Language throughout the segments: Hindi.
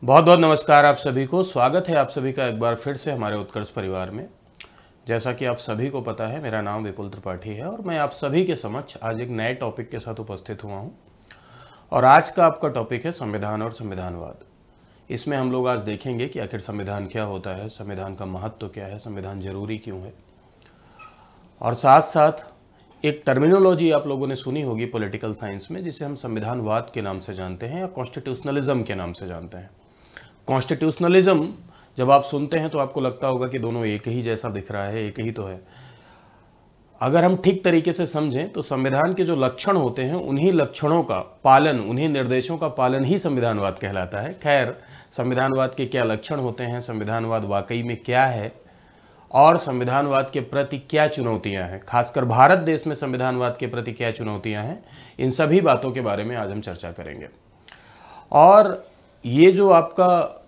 बहुत बहुत नमस्कार आप सभी को। स्वागत है आप सभी का एक बार फिर से हमारे उत्कर्ष परिवार में। जैसा कि आप सभी को पता है, मेरा नाम विपुल त्रिपाठी है और मैं आप सभी के समक्ष आज एक नए टॉपिक के साथ उपस्थित हुआ हूं। और आज का आपका टॉपिक है संविधान और संविधानवाद। इसमें हम लोग आज देखेंगे कि आखिर संविधान क्या होता है, संविधान का महत्व क्या है, संविधान जरूरी क्यों है। और साथ साथ एक टर्मिनोलॉजी आप लोगों ने सुनी होगी पॉलिटिकल साइंस में, जिसे हम संविधानवाद के नाम से जानते हैं या कॉन्स्टिट्यूशनलिज्म के नाम से जानते हैं। कॉन्स्टिट्यूशनलिज्म जब आप सुनते हैं तो आपको लगता होगा कि दोनों एक ही जैसा दिख रहा है, एक ही तो है। अगर हम ठीक तरीके से समझें तो संविधान के जो लक्षण होते हैं, उन्हीं लक्षणों का पालन, उन्हीं निर्देशों का पालन ही संविधानवाद कहलाता है। खैर, संविधानवाद के क्या लक्षण होते हैं, संविधानवाद वाकई में क्या है और संविधानवाद के प्रति क्या चुनौतियां हैं, खासकर भारत देश में संविधानवाद के प्रति क्या चुनौतियां हैं, इन सभी बातों के बारे में आज हम चर्चा करेंगे। और ये जो आपका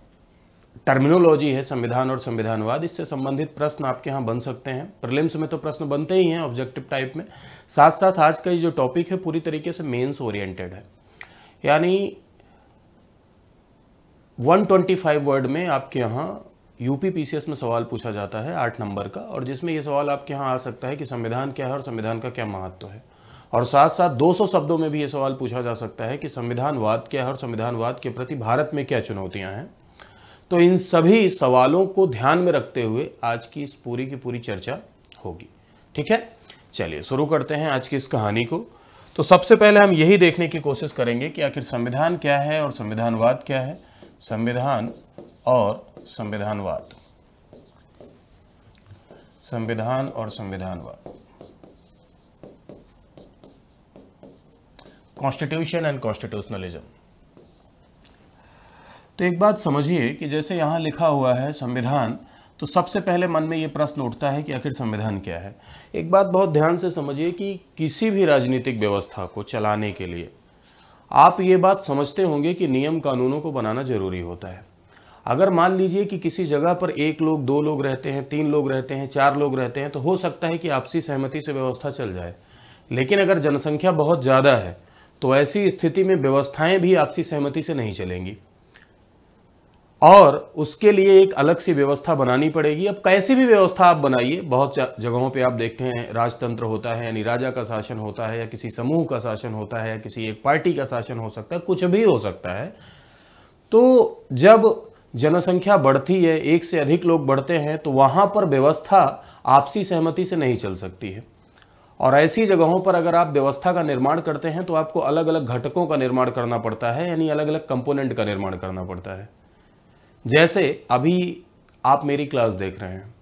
टर्मिनोलॉजी है संविधान और संविधानवाद, इससे संबंधित प्रश्न आपके यहाँ बन सकते हैं। प्रीलिम्स में तो प्रश्न बनते ही हैं ऑब्जेक्टिव टाइप में। साथ साथ आज का ये जो टॉपिक है पूरी तरीके से मेंस ओरिएंटेड है, यानी 125 वर्ड में आपके यहाँ यूपी पीसीएस में सवाल पूछा जाता है 8 नंबर का, और जिसमें ये सवाल आपके यहाँ आ सकता है कि संविधान क्या है और संविधान का क्या महत्व है। और साथ साथ 200 शब्दों में भी ये सवाल पूछा जा सकता है कि संविधानवाद क्या है और संविधानवाद के प्रति भारत में क्या चुनौतियां हैं। तो इन सभी सवालों को ध्यान में रखते हुए आज की इस पूरी की पूरी चर्चा होगी। ठीक है, चलिए शुरू करते हैं आज की इस कहानी को। तो सबसे पहले हम यही देखने की कोशिश करेंगे कि आखिर संविधान क्या है और संविधानवाद क्या है। संविधान और संविधानवाद, संविधान और संविधानवाद, कॉन्स्टिट्यूशन एंड कॉन्स्टिट्यूशनलिज्म। तो एक बात समझिए कि जैसे यहाँ लिखा हुआ है संविधान, तो सबसे पहले मन में ये प्रश्न उठता है कि आखिर संविधान क्या है। एक बात बहुत ध्यान से समझिए कि किसी भी राजनीतिक व्यवस्था को चलाने के लिए आप ये बात समझते होंगे कि नियम कानूनों को बनाना जरूरी होता है। अगर मान लीजिए कि किसी जगह पर 1 लोग, 2 लोग रहते हैं, 3 लोग रहते हैं, 4 लोग रहते हैं, तो हो सकता है कि आपसी सहमति से व्यवस्था चल जाए। लेकिन अगर जनसंख्या बहुत ज़्यादा है तो ऐसी स्थिति में व्यवस्थाएं भी आपसी सहमति से नहीं चलेंगी और उसके लिए एक अलग सी व्यवस्था बनानी पड़ेगी। अब कैसी भी व्यवस्था आप बनाइए, बहुत जगहों पे आप देखते हैं राजतंत्र होता है, यानी राजा का शासन होता है, या किसी समूह का शासन होता है, या किसी एक पार्टी का शासन हो सकता है, कुछ भी हो सकता है। तो जब जनसंख्या बढ़ती है, एक से अधिक लोग बढ़ते हैं, तो वहाँ पर व्यवस्था आपसी सहमति से नहीं चल सकती है। और ऐसी जगहों पर अगर आप व्यवस्था का निर्माण करते हैं तो आपको अलग अलग घटकों का निर्माण करना पड़ता है, यानी अलग अलग कंपोनेंट का निर्माण करना पड़ता है। जैसे अभी आप मेरी क्लास देख रहे हैं,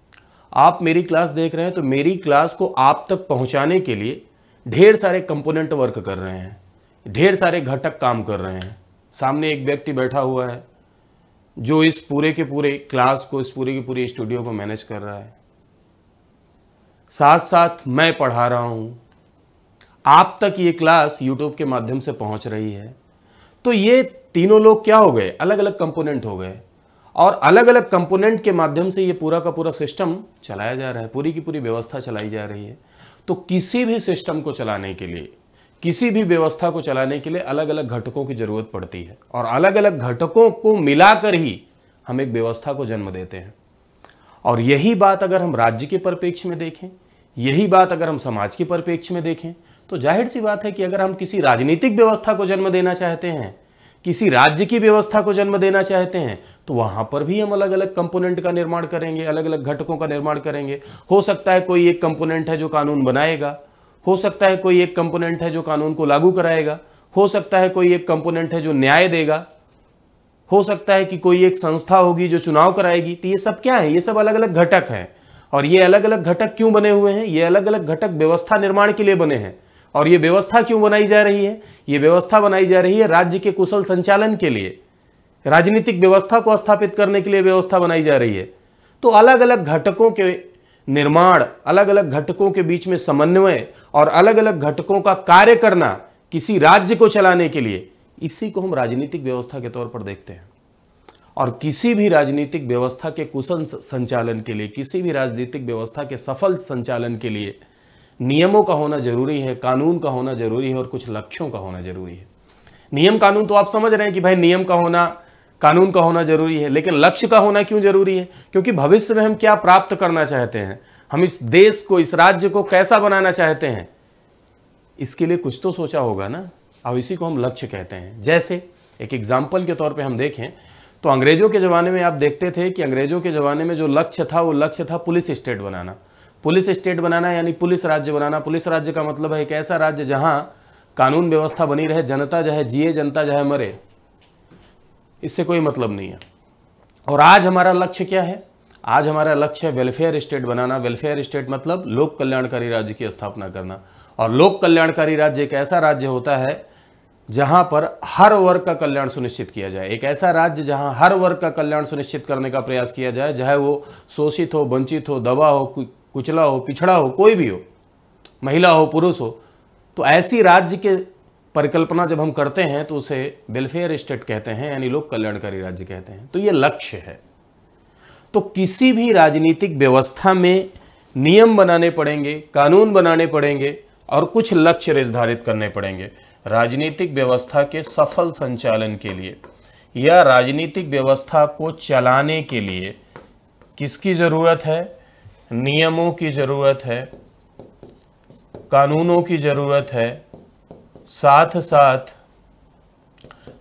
आप मेरी क्लास देख रहे हैं, तो मेरी क्लास को आप तक पहुंचाने के लिए ढेर सारे कंपोनेंट वर्क कर रहे हैं, ढेर सारे घटक काम कर रहे हैं। सामने एक व्यक्ति बैठा हुआ है जो इस पूरे के पूरे क्लास को, इस पूरे के पूरे स्टूडियो को मैनेज कर रहा है। साथ साथ मैं पढ़ा रहा हूं, आप तक ये क्लास यूट्यूब के माध्यम से पहुंच रही है। तो ये तीनों लोग क्या हो गए, अलग अलग कंपोनेंट हो गए, और अलग अलग कंपोनेंट के माध्यम से ये पूरा का पूरा सिस्टम चलाया जा रहा है, पूरी की पूरी व्यवस्था चलाई जा रही है। तो किसी भी सिस्टम को चलाने के लिए, किसी भी व्यवस्था को चलाने के लिए अलग अलग घटकों की जरूरत पड़ती है, और अलग अलग घटकों को मिलाकर ही हम एक व्यवस्था को जन्म देते हैं। और यही बात अगर हम राज्य के परिप्रेक्ष्य में देखें, यही बात अगर हम समाज के परिप्रेक्ष्य में देखें, तो जाहिर सी बात है कि अगर हम किसी राजनीतिक व्यवस्था को जन्म देना चाहते हैं, किसी राज्य की व्यवस्था को जन्म देना चाहते हैं, तो वहां पर भी हम अलग अलग कंपोनेंट का निर्माण करेंगे, अलग अलग घटकों का निर्माण करेंगे। हो सकता है कोई एक कंपोनेंट है जो कानून बनाएगा, हो सकता है कोई एक कंपोनेंट है जो कानून को लागू कराएगा, हो सकता है कोई एक कंपोनेंट है जो न्याय देगा, हो सकता है कि कोई एक संस्था होगी जो चुनाव कराएगी। तो ये सब क्या है, ये सब अलग अलग घटक हैं। और ये अलग अलग घटक क्यों बने हुए हैं, ये अलग अलग घटक व्यवस्था निर्माण के लिए बने हैं। और ये व्यवस्था क्यों बनाई जा रही है, ये व्यवस्था बनाई जा रही है राज्य के कुशल संचालन के लिए, राजनीतिक व्यवस्था को स्थापित करने के लिए व्यवस्था बनाई जा रही है। तो अलग अलग घटकों के निर्माण, अलग अलग घटकों के बीच में समन्वय और अलग अलग घटकों का कार्य करना किसी राज्य को चलाने के लिए, इसी को हम राजनीतिक व्यवस्था के तौर पर देखते हैं। और किसी भी राजनीतिक व्यवस्था के कुशल संचालन के लिए, किसी भी राजनीतिक व्यवस्था के सफल संचालन के लिए नियमों का होना जरूरी है, कानून का होना जरूरी है और कुछ लक्ष्यों का होना जरूरी है। नियम कानून तो आप समझ रहे हैं कि भाई नियम का होना, कानून का होना जरूरी है, लेकिन लक्ष्य का होना क्यों जरूरी है? क्योंकि भविष्य में हम क्या प्राप्त करना चाहते हैं, हम इस देश को, इस राज्य को कैसा बनाना चाहते हैं, इसके लिए कुछ तो सोचा होगा ना। अब इसी को हम लक्ष्य कहते हैं। जैसे एक एग्जाम्पल के तौर पे हम देखें तो अंग्रेजों के ज़माने में आप देखते थे कि अंग्रेजों के ज़माने में जो लक्ष्य था वो लक्ष्य था पुलिस स्टेट बनाना। पुलिस स्टेट बनाना यानी पुलिस राज्य बनाना। पुलिस राज्य का मतलब है एक ऐसा राज्य जहां कानून व्यवस्था बनी रहे, जनता चाहे जिए, जनता चाहे मरे, इससे कोई मतलब नहीं है। और आज हमारा लक्ष्य क्या है? आज हमारा लक्ष्य है वेलफेयर स्टेट बनाना। वेलफेयर स्टेट मतलब लोक कल्याणकारी राज्य की स्थापना करना। और लोक कल्याणकारी राज्य एक ऐसा राज्य होता है जहां पर हर वर्ग का कल्याण सुनिश्चित किया जाए। एक ऐसा राज्य जहां हर वर्ग का कल्याण सुनिश्चित करने का प्रयास किया जाए, चाहे वो शोषित हो, वंचित हो, दबा हो, कुचला हो, पिछड़ा हो, कोई भी हो, महिला हो, पुरुष हो। तो ऐसी राज्य के परिकल्पना जब हम करते हैं तो उसे वेलफेयर स्टेट कहते हैं, यानी लोक कल्याणकारी राज्य कहते हैं। तो ये लक्ष्य है। तो किसी भी राजनीतिक व्यवस्था में नियम बनाने पड़ेंगे, कानून बनाने पड़ेंगे और कुछ लक्ष्य निर्धारित करने पड़ेंगे राजनीतिक व्यवस्था के सफल संचालन के लिए, या राजनीतिक व्यवस्था को चलाने के लिए किसकी जरूरत है? नियमों की जरूरत है, कानूनों की जरूरत है, साथ साथ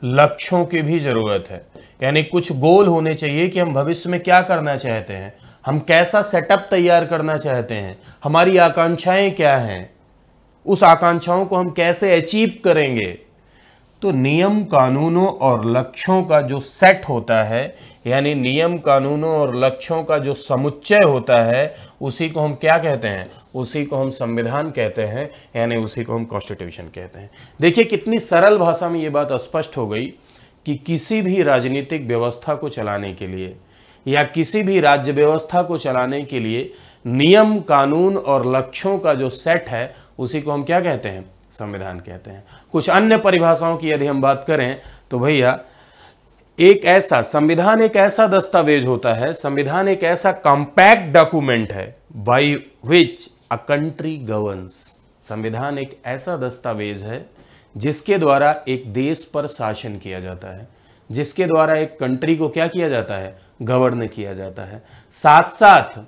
लक्ष्यों की भी जरूरत है। यानी कुछ गोल होने चाहिए कि हम भविष्य में क्या करना चाहते हैं, हम कैसा सेटअप तैयार करना चाहते हैं, हमारी आकांक्षाएं क्या हैं, उस आकांक्षाओं को हम कैसे अचीव करेंगे। तो नियम, कानूनों और लक्ष्यों का जो सेट होता है, यानी नियम, कानूनों और लक्ष्यों का जो समुच्चय होता है, उसी को हम क्या कहते हैं? उसी को हम संविधान कहते हैं, यानी उसी को हम कॉन्स्टिट्यूशन कहते हैं। देखिए कितनी सरल भाषा में ये बात स्पष्ट हो गई कि किसी भी राजनीतिक व्यवस्था को चलाने के लिए या किसी भी राज्य व्यवस्था को चलाने के लिए नियम, कानून और लक्ष्यों का जो सेट है, उसी को हम क्या कहते हैं? संविधान कहते हैं। कुछ अन्य परिभाषाओं की यदि हम बात करें तो भैया एक ऐसा संविधान, एक ऐसा दस्तावेज होता है, संविधान एक ऐसा कॉम्पैक्ट डॉक्यूमेंट है by which a country governs. संविधान एक ऐसा दस्तावेज है जिसके द्वारा एक देश पर शासन किया जाता है, जिसके द्वारा एक कंट्री को क्या किया जाता है? गवर्न किया जाता है। साथ साथ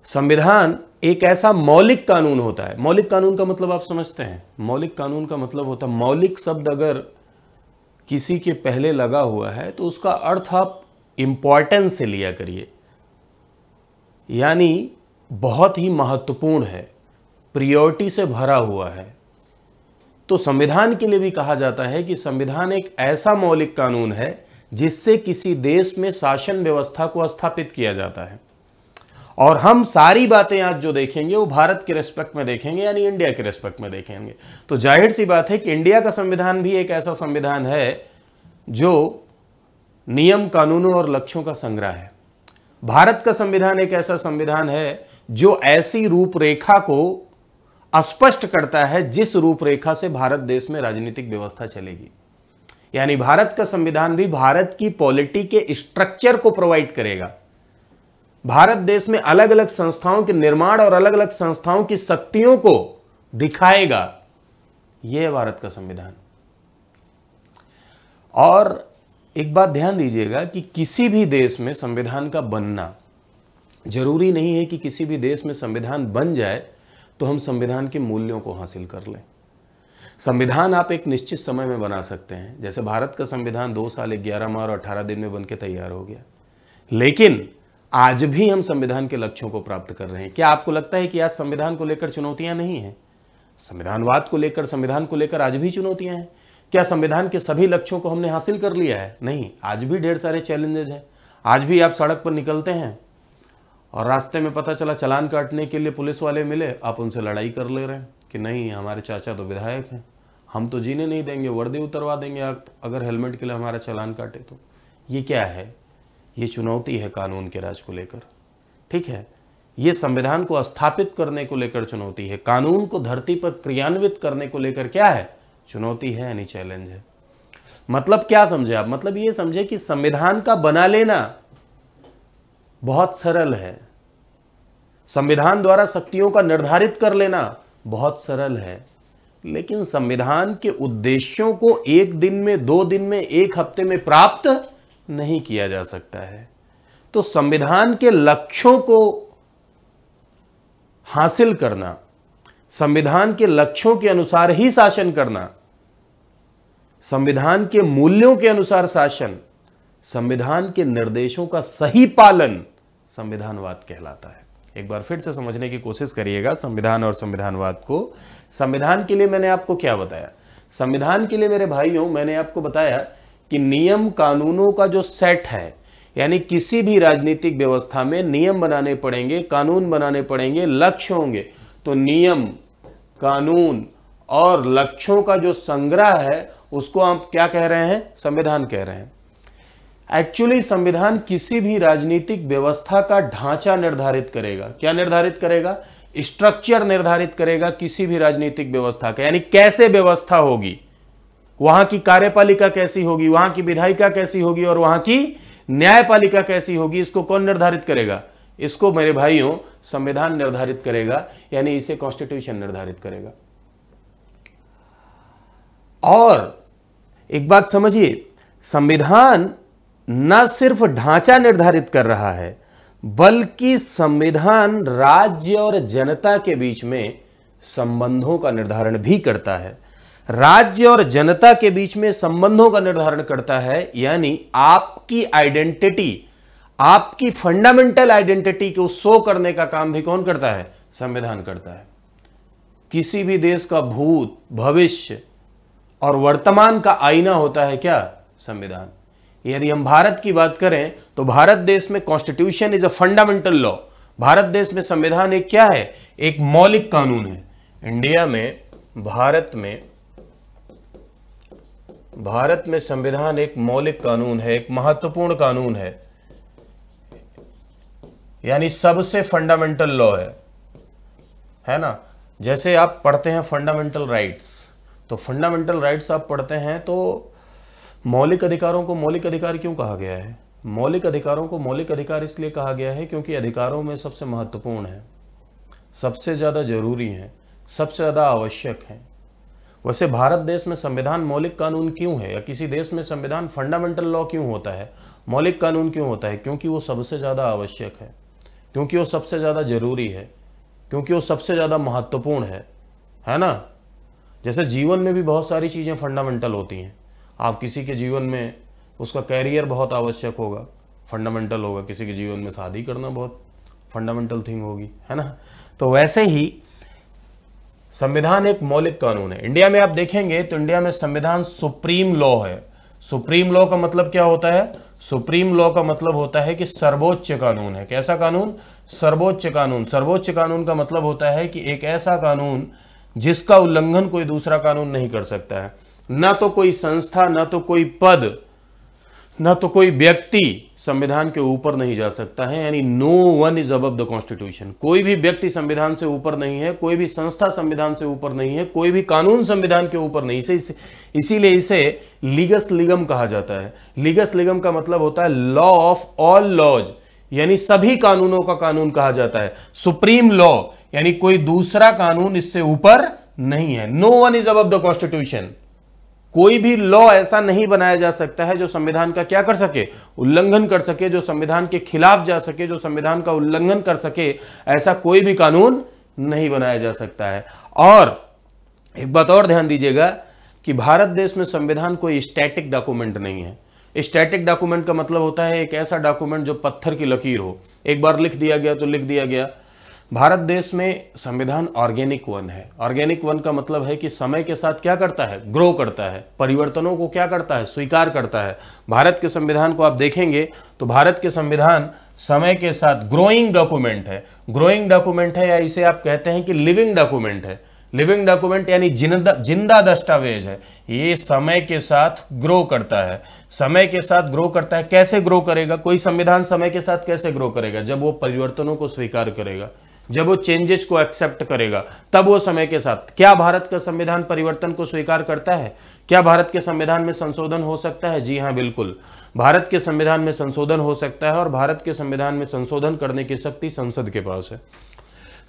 संविधान एक ऐसा मौलिक कानून होता है। मौलिक कानून का मतलब आप समझते हैं? मौलिक कानून का मतलब होता है, मौलिक शब्द अगर किसी के पहले लगा हुआ है तो उसका अर्थ आप इंपॉर्टेंस से लिया करिए, यानी बहुत ही महत्वपूर्ण है, प्रायोरिटी से भरा हुआ है। तो संविधान के लिए भी कहा जाता है कि संविधान एक ऐसा मौलिक कानून है जिससे किसी देश में शासन व्यवस्था को स्थापित किया जाता है। और हम सारी बातें आज जो देखेंगे वो भारत के रेस्पेक्ट में देखेंगे, यानी इंडिया के रेस्पेक्ट में देखेंगे। तो जाहिर सी बात है कि इंडिया का संविधान भी एक ऐसा संविधान है जो नियम, कानूनों और लक्ष्यों का संग्रह है। भारत का संविधान एक ऐसा संविधान है जो ऐसी रूपरेखा को स्पष्ट करता है जिस रूपरेखा से भारत देश में राजनीतिक व्यवस्था चलेगी। यानी भारत का संविधान भी भारत की पॉलिटी के स्ट्रक्चर को प्रोवाइड करेगा। भारत देश में अलग अलग संस्थाओं के निर्माण और अलग अलग संस्थाओं की शक्तियों को दिखाएगा। यह है भारत का संविधान। और एक बात ध्यान दीजिएगा कि किसी भी देश में संविधान का बनना जरूरी नहीं है कि किसी भी देश में संविधान बन जाए तो हम संविधान के मूल्यों को हासिल कर लें। संविधान आप एक निश्चित समय में बना सकते हैं। जैसे भारत का संविधान 2 साल 11 माह और 18 दिन में बनके तैयार हो गया, लेकिन आज भी हम संविधान के लक्ष्यों को प्राप्त कर रहे हैं। क्या आपको लगता है कि आज संविधान को लेकर चुनौतियां नहीं हैं? संविधानवाद को लेकर, संविधान को लेकर आज भी चुनौतियां हैं। क्या संविधान के सभी लक्ष्यों को हमने हासिल कर लिया है? नहीं, आज भी ढेर सारे चैलेंजेस हैं। आज भी आप सड़क पर निकलते हैं और रास्ते में पता चला चालान काटने के लिए पुलिस वाले मिले, आप उनसे लड़ाई कर ले रहे हैं कि नहीं हमारे चाचा तो विधायक हैं, हम तो जीने नहीं देंगे, वर्दी उतरवा देंगे आप अगर हेलमेट के लिए हमारा चालान काटे तो। ये क्या है? ये चुनौती है कानून के राज को लेकर। ठीक है, ये संविधान को स्थापित करने को लेकर चुनौती है, कानून को धरती पर क्रियान्वित करने को लेकर क्या है? चुनौती है, यानी चैलेंज है। मतलब क्या समझे आप? मतलब ये समझे कि संविधान का बना लेना बहुत सरल है, संविधान द्वारा शक्तियों का निर्धारित कर लेना बहुत सरल है, लेकिन संविधान के उद्देश्यों को एक दिन में, 2 दिन में, 1 हफ्ते में प्राप्त नहीं किया जा सकता है। तो संविधान के लक्ष्यों को हासिल करना, संविधान के लक्ष्यों के अनुसार ही शासन करना, संविधान के मूल्यों के अनुसार शासन, संविधान के निर्देशों का सही पालन संविधानवाद कहलाता है। एक बार फिर से समझने की कोशिश करिएगा संविधान और संविधानवाद को। संविधान के लिए मैंने आपको क्या बताया? संविधान के लिए मेरे भाइयों मैंने आपको बताया कि नियम कानूनों का जो सेट है, यानी किसी भी राजनीतिक व्यवस्था में नियम बनाने पड़ेंगे, कानून बनाने पड़ेंगे, लक्ष्य होंगे। तो नियम, कानून और लक्ष्यों का जो संग्रह है उसको आप क्या कह रहे हैं? संविधान कह रहे हैं। एक्चुअली संविधान किसी भी राजनीतिक व्यवस्था का ढांचा निर्धारित करेगा। क्या निर्धारित करेगा? स्ट्रक्चर निर्धारित करेगा किसी भी राजनीतिक व्यवस्था का, यानी कैसे व्यवस्था होगी, वहां की कार्यपालिका कैसी होगी, वहां की विधायिका कैसी होगी और वहां की न्यायपालिका कैसी होगी। इसको कौन निर्धारित करेगा? इसको मेरे भाइयों संविधान निर्धारित करेगा, यानी इसे कॉन्स्टिट्यूशन निर्धारित करेगा। और एक बात समझिए, संविधान न सिर्फ ढांचा निर्धारित कर रहा है, बल्कि संविधान राज्य और जनता के बीच में संबंधों का निर्धारण भी करता है। राज्य और जनता के बीच में संबंधों का निर्धारण करता है, यानी आपकी आइडेंटिटी, आपकी फंडामेंटल आइडेंटिटी को शो करने का काम भी कौन करता है? संविधान करता है। किसी भी देश का भूत, भविष्य और वर्तमान का आईना होता है क्या? संविधान। यदि हम भारत की बात करें तो भारत देश में constitution is a fundamental law. Bharat देश में संविधान एक क्या है? एक मौलिक कानून है। इंडिया में, भारत में संविधान एक मौलिक कानून है, एक महत्वपूर्ण कानून है, यानी सबसे फंडामेंटल लॉ है ना। जैसे आप पढ़ते हैं फंडामेंटल राइट्स, तो फंडामेंटल राइट्स आप पढ़ते हैं तो मौलिक अधिकारों को मौलिक अधिकार क्यों कहा गया है? मौलिक अधिकारों को मौलिक अधिकार इसलिए कहा गया है क्योंकि अधिकारों में सबसे महत्वपूर्ण है, सबसे ज़्यादा जरूरी है, सबसे ज़्यादा आवश्यक है। वैसे भारत देश में संविधान मौलिक कानून क्यों है, या किसी देश में संविधान फंडामेंटल लॉ क्यों होता है, मौलिक कानून क्यों होता है? क्योंकि वो सबसे ज़्यादा आवश्यक है, क्योंकि वो सबसे ज़्यादा जरूरी है, क्योंकि वो सबसे ज़्यादा महत्वपूर्ण है ना। जैसे जीवन में भी बहुत सारी चीज़ें फंडामेंटल होती हैं। आप किसी के जीवन में उसका कैरियर बहुत आवश्यक होगा, फंडामेंटल होगा। किसी के जीवन में शादी करना बहुत फंडामेंटल थिंग होगी, है ना। तो वैसे ही संविधान एक मौलिक कानून है। इंडिया में आप देखेंगे तो इंडिया में संविधान सुप्रीम लॉ है। सुप्रीम लॉ का मतलब क्या होता है? सुप्रीम लॉ का मतलब होता है कि सर्वोच्च कानून है। कैसा कानून? सर्वोच्च कानून। सर्वोच्च कानून का मतलब होता है कि एक ऐसा कानून जिसका उल्लंघन कोई दूसरा कानून नहीं कर सकता है। ना तो कोई संस्था, ना तो कोई पद, ना तो कोई व्यक्ति संविधान के ऊपर नहीं जा सकता है, यानी no one is above the constitution. कोई भी व्यक्ति संविधान से ऊपर नहीं है, कोई भी संस्था संविधान से ऊपर नहीं है, कोई भी कानून संविधान के ऊपर नहीं। इसीलिए इसे लीगस लिगम कहा जाता है। लीगस लिगम का मतलब होता है लॉ ऑफ ऑल लॉज, यानी सभी कानूनों का कानून कहा जाता है। सुप्रीम लॉ यानी कोई दूसरा कानून इससे ऊपर नहीं है। No one is above the constitution. कोई भी लॉ ऐसा नहीं बनाया जा सकता है जो संविधान का क्या कर सके? उल्लंघन कर सके, जो संविधान के खिलाफ जा सके, जो संविधान का उल्लंघन कर सके, ऐसा कोई भी कानून नहीं बनाया जा सकता है। और एक बात और ध्यान दीजिएगा कि भारत देश में संविधान कोई स्टैटिक डॉक्यूमेंट नहीं है। स्टैटिक डॉक्यूमेंट का मतलब होता है एक ऐसा डॉक्यूमेंट जो पत्थर की लकीर हो, एक बार लिख दिया गया तो लिख दिया गया। भारत देश में संविधान ऑर्गेनिक वन है। ऑर्गेनिक वन का मतलब है कि समय के साथ क्या करता है? ग्रो करता है, परिवर्तनों को क्या करता है? स्वीकार करता है। भारत के संविधान को आप देखेंगे तो भारत के संविधान समय के साथ ग्रोइंग डॉक्यूमेंट है। ग्रोइंग डॉक्यूमेंट है, या इसे आप कहते हैं कि लिविंग डॉक्यूमेंट है। लिविंग डॉक्यूमेंट यानी जिंदा दस्तावेज है। ये समय के साथ ग्रो करता है। समय के साथ ग्रो करता है। कैसे ग्रो करेगा? कोई संविधान समय के साथ कैसे ग्रो करेगा? जब वो परिवर्तनों को स्वीकार करेगा, जब वो चेंजेस को एक्सेप्ट करेगा, तब वो समय के साथ। क्या भारत का संविधान परिवर्तन को स्वीकार करता है? क्या भारत के संविधान में संशोधन हो सकता है? जी हाँ, बिल्कुल। भारत के संविधान में संशोधन हो सकता है, और भारत के संविधान में संशोधन करने की शक्ति संसद के पास है।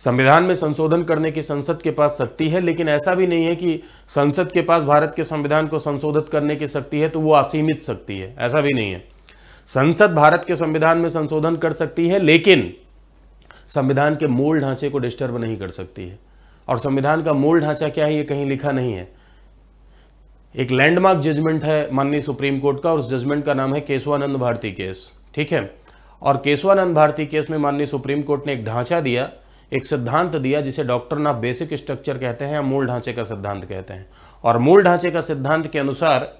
संविधान में संशोधन करने की संसद के पास शक्ति है, लेकिन ऐसा भी नहीं है कि संसद के पास भारत के संविधान को संशोधित करने की शक्ति है तो वो असीमित शक्ति है, ऐसा भी नहीं है। संसद भारत के संविधान में संशोधन कर सकती है, लेकिन संविधान के मूल ढांचे को डिस्टर्ब नहीं कर सकती है। और संविधान का मूल ढांचा क्या है ये कहीं लिखा नहीं है। एक लैंडमार्क जजमेंट है माननीय सुप्रीम कोर्ट का, और उस जजमेंट का नाम है केशवानंद भारती केस, ठीक है। और केशवानंद भारती केस में माननीय सुप्रीम कोर्ट ने एक ढांचा दिया, एक सिद्धांत दिया जिसे डॉक्ट्रिन ऑफ बेसिक स्ट्रक्चर कहते हैं या मूल ढांचे का सिद्धांत कहते हैं। और मूल ढांचे का सिद्धांत के अनुसार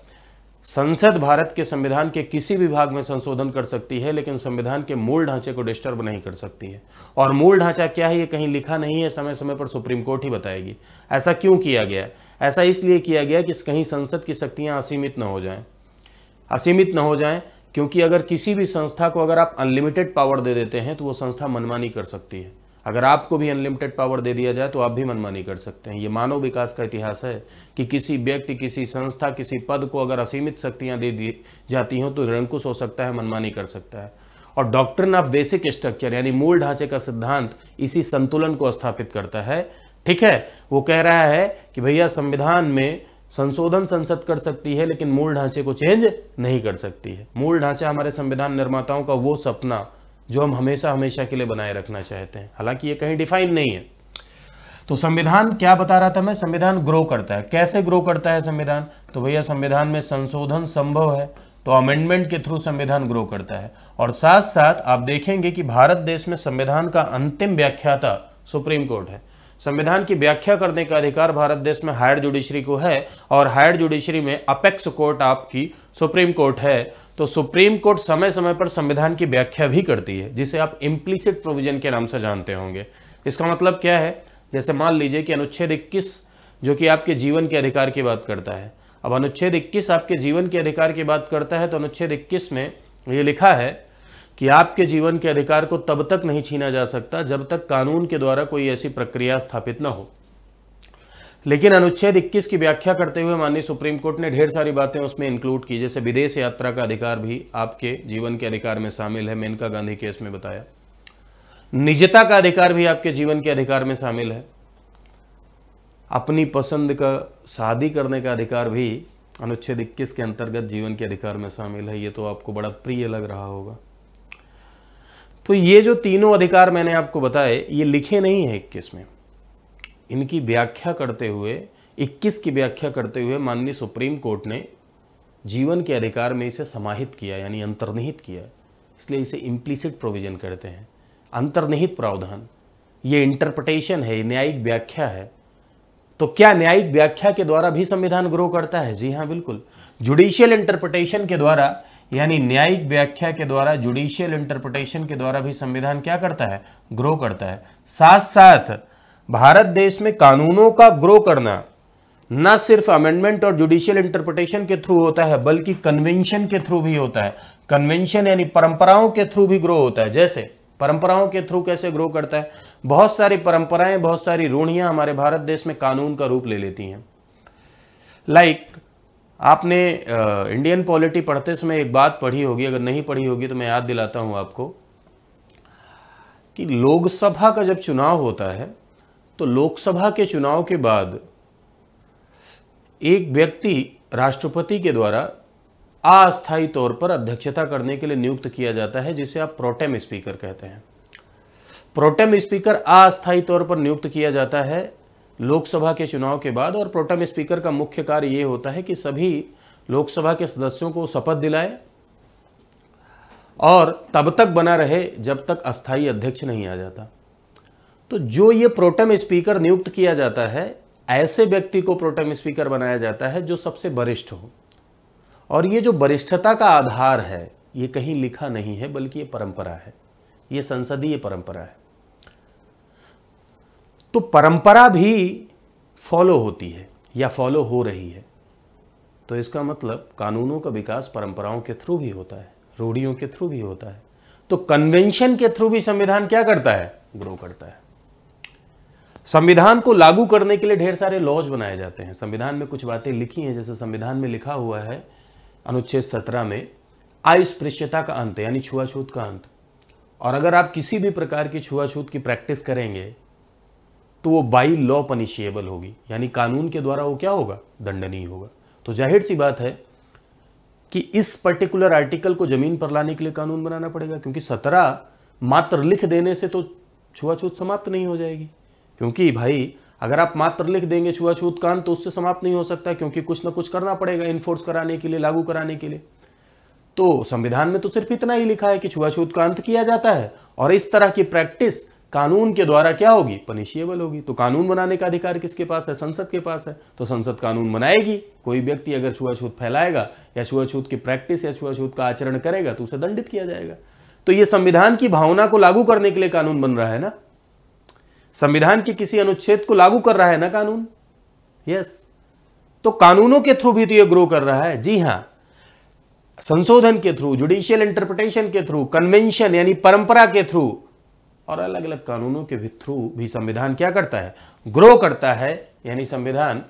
संसद भारत के संविधान के किसी भी भाग में संशोधन कर सकती है, लेकिन संविधान के मूल ढांचे को डिस्टर्ब नहीं कर सकती है। और मूल ढांचा क्या है ये कहीं लिखा नहीं है, समय समय पर सुप्रीम कोर्ट ही बताएगी। ऐसा क्यों किया गया है? ऐसा इसलिए किया गया कि कहीं संसद की शक्तियां असीमित न हो जाएं, असीमित न हो जाएं, क्योंकि अगर किसी भी संस्था को अगर आप अनलिमिटेड पावर दे देते हैं तो वो संस्था मनमानी कर सकती है। अगर आपको भी अनलिमिटेड पावर दे दिया जाए तो आप भी मनमानी कर सकते हैं। ये मानव विकास का इतिहास है कि किसी व्यक्ति, किसी संस्था, किसी पद को अगर असीमित शक्तियां दे दी जाती हों तो निरंकुश हो सकता है, मनमानी कर सकता है। और डॉक्ट्रिन ऑफ बेसिक स्ट्रक्चर यानी मूल ढांचे का सिद्धांत इसी संतुलन को स्थापित करता है, ठीक है। वो कह रहा है कि भैया संविधान में संशोधन संसद कर सकती है, लेकिन मूल ढांचे को चेंज नहीं कर सकती है। मूल ढांचा हमारे संविधान निर्माताओं का वो सपना जो हम हमेशा हमेशा के लिए बनाए रखना चाहते हैं, हालांकि ये कहीं डिफाइन नहीं है। तो संविधान क्या बता रहा था मैं, संविधान ग्रो करता है। कैसे ग्रो करता है संविधान? तो भैया संविधान में संशोधन संभव है तो अमेंडमेंट के थ्रू संविधान ग्रो करता है। और साथ साथ आप देखेंगे कि भारत देश में संविधान का अंतिम व्याख्याता सुप्रीम कोर्ट है। संविधान की व्याख्या करने का अधिकार भारत देश में हायर जुडिशरी को है, और हायर जुडिशरी में अपेक्स कोर्ट आपकी सुप्रीम कोर्ट है। तो सुप्रीम कोर्ट समय समय पर संविधान की व्याख्या भी करती है, जिसे आप इम्प्लिसिट प्रोविजन के नाम से जानते होंगे। इसका मतलब क्या है? जैसे मान लीजिए कि अनुच्छेद 21 जो कि आपके जीवन के अधिकार की बात करता है। अब अनुच्छेद 21 आपके जीवन के अधिकार की बात करता है, तो अनुच्छेद 21 में ये लिखा है कि आपके जीवन के अधिकार को तब तक नहीं छीना जा सकता जब तक कानून के द्वारा कोई ऐसी प्रक्रिया स्थापित न हो। लेकिन अनुच्छेद 21 की व्याख्या करते हुए माननीय सुप्रीम कोर्ट ने ढेर सारी बातें उसमें इंक्लूड की, जैसे विदेश यात्रा का अधिकार भी आपके जीवन के अधिकार में शामिल है, मेनका गांधी केस में बताया। निजता का अधिकार भी आपके जीवन के अधिकार में शामिल है। अपनी पसंद का शादी करने का अधिकार भी अनुच्छेद 21 के अंतर्गत जीवन के अधिकार में शामिल है। ये तो आपको बड़ा प्रिय लग रहा होगा। तो ये जो तीनों अधिकार मैंने आपको बताए ये लिखे नहीं है 21 में, इनकी व्याख्या करते हुए 21 की व्याख्या करते हुए माननीय सुप्रीम कोर्ट ने जीवन के अधिकार में इसे समाहित किया, यानी अंतर्निहित किया। इसलिए इसे इम्प्लिसिट प्रोविजन कहते हैं, अंतर्निहित प्रावधान। ये इंटरप्रिटेशन है, न्यायिक व्याख्या है। तो क्या न्यायिक व्याख्या के द्वारा भी संविधान ग्रो करता है? जी हाँ, बिल्कुल। जुडिशियल इंटरप्रिटेशन के द्वारा, यानी न्यायिक व्याख्या के द्वारा, जुडिशियल इंटरप्रिटेशन के द्वारा भी संविधान क्या करता है? ग्रो करता है। साथ साथ भारत देश में कानूनों का ग्रो करना न सिर्फ अमेंडमेंट और जुडिशियल इंटरप्रिटेशन के थ्रू होता है, बल्कि कन्वेंशन के थ्रू भी होता है। कन्वेंशन यानी परंपराओं के थ्रू भी ग्रो होता है। जैसे परंपराओं के थ्रू कैसे ग्रो करता है? बहुत सारी परंपराएं, बहुत सारी रूढ़ियां हमारे भारत देश में कानून का रूप ले लेती हैं। लाइक आपने इंडियन पॉलिटी पढ़ते समय एक बात पढ़ी होगी, अगर नहीं पढ़ी होगी तो मैं याद दिलाता हूं आपको कि लोकसभा का जब चुनाव होता है तो लोकसभा के चुनाव के बाद एक व्यक्ति राष्ट्रपति के द्वारा अस्थायी तौर पर अध्यक्षता करने के लिए नियुक्त किया जाता है, जिसे आप प्रोटेम स्पीकर कहते हैं। प्रोटेम स्पीकर अस्थायी तौर पर नियुक्त किया जाता है लोकसभा के चुनाव के बाद, और प्रोटेम स्पीकर का मुख्य कार्य यह होता है कि सभी लोकसभा के सदस्यों को शपथ दिलाए और तब तक बना रहे जब तक अस्थायी अध्यक्ष नहीं आ जाता। तो जो ये प्रोटेम स्पीकर नियुक्त किया जाता है, ऐसे व्यक्ति को प्रोटेम स्पीकर बनाया जाता है जो सबसे वरिष्ठ हो। और ये जो वरिष्ठता का आधार है ये कहीं लिखा नहीं है, बल्कि ये परंपरा है, ये संसदीय परंपरा है। तो परंपरा भी फॉलो होती है या फॉलो हो रही है, तो इसका मतलब कानूनों का विकास परंपराओं के थ्रू भी होता है, रूढ़ियों के थ्रू भी होता है। तो कन्वेंशन के थ्रू भी संविधान क्या करता है? ग्रो करता है। संविधान को लागू करने के लिए ढेर सारे लॉज बनाए जाते हैं। संविधान में कुछ बातें लिखी हैं, जैसे संविधान में लिखा हुआ है अनुच्छेद 17 में अस्पृश्यता का अंत, यानी छुआछूत का अंत। और अगर आप किसी भी प्रकार की छुआछूत की प्रैक्टिस करेंगे तो वो बाई लॉ पनिशिएबल होगी, यानी कानून के द्वारा वो क्या होगा, दंडनीय होगा। तो जाहिर सी बात है कि इस पर्टिकुलर आर्टिकल को जमीन पर लाने के लिए कानून बनाना पड़ेगा, क्योंकि 17 मात्र लिख देने से तो छुआछूत समाप्त नहीं हो जाएगी। क्योंकि भाई अगर आप मात्र लिख देंगे छुआछूत कान तो उससे समाप्त नहीं हो सकता, क्योंकि कुछ ना कुछ करना पड़ेगा इन्फोर्स कराने के लिए, लागू कराने के लिए। तो संविधान में तो सिर्फ इतना ही लिखा है कि छुआछूत का अंत किया जाता है, और इस तरह की प्रैक्टिस कानून के द्वारा क्या होगी, पनिशिएबल होगी। तो कानून बनाने का अधिकार किसके पास है, संसद के पास है। तो संसद कानून बनाएगी। कोई व्यक्ति अगर छुआछूत फैलाएगा या छुआछूत की प्रैक्टिस या छुआछूत का आचरण करेगा तो उसे दंडित किया जाएगा। तो ये संविधान की भावना को लागू करने के लिए कानून बन रहा है ना, संविधान के किसी अनुच्छेद को लागू कर रहा है ना कानून। यस, तो कानूनों के थ्रू भी तो ये ग्रो कर रहा है। जी हां, संशोधन के थ्रू, जुडिशियल इंटरप्रिटेशन के थ्रू, कन्वेंशन यानी परंपरा के थ्रू, और अलग अलग कानूनों के थ्रू भी संविधान क्या करता है, ग्रो करता है, यानी संविधान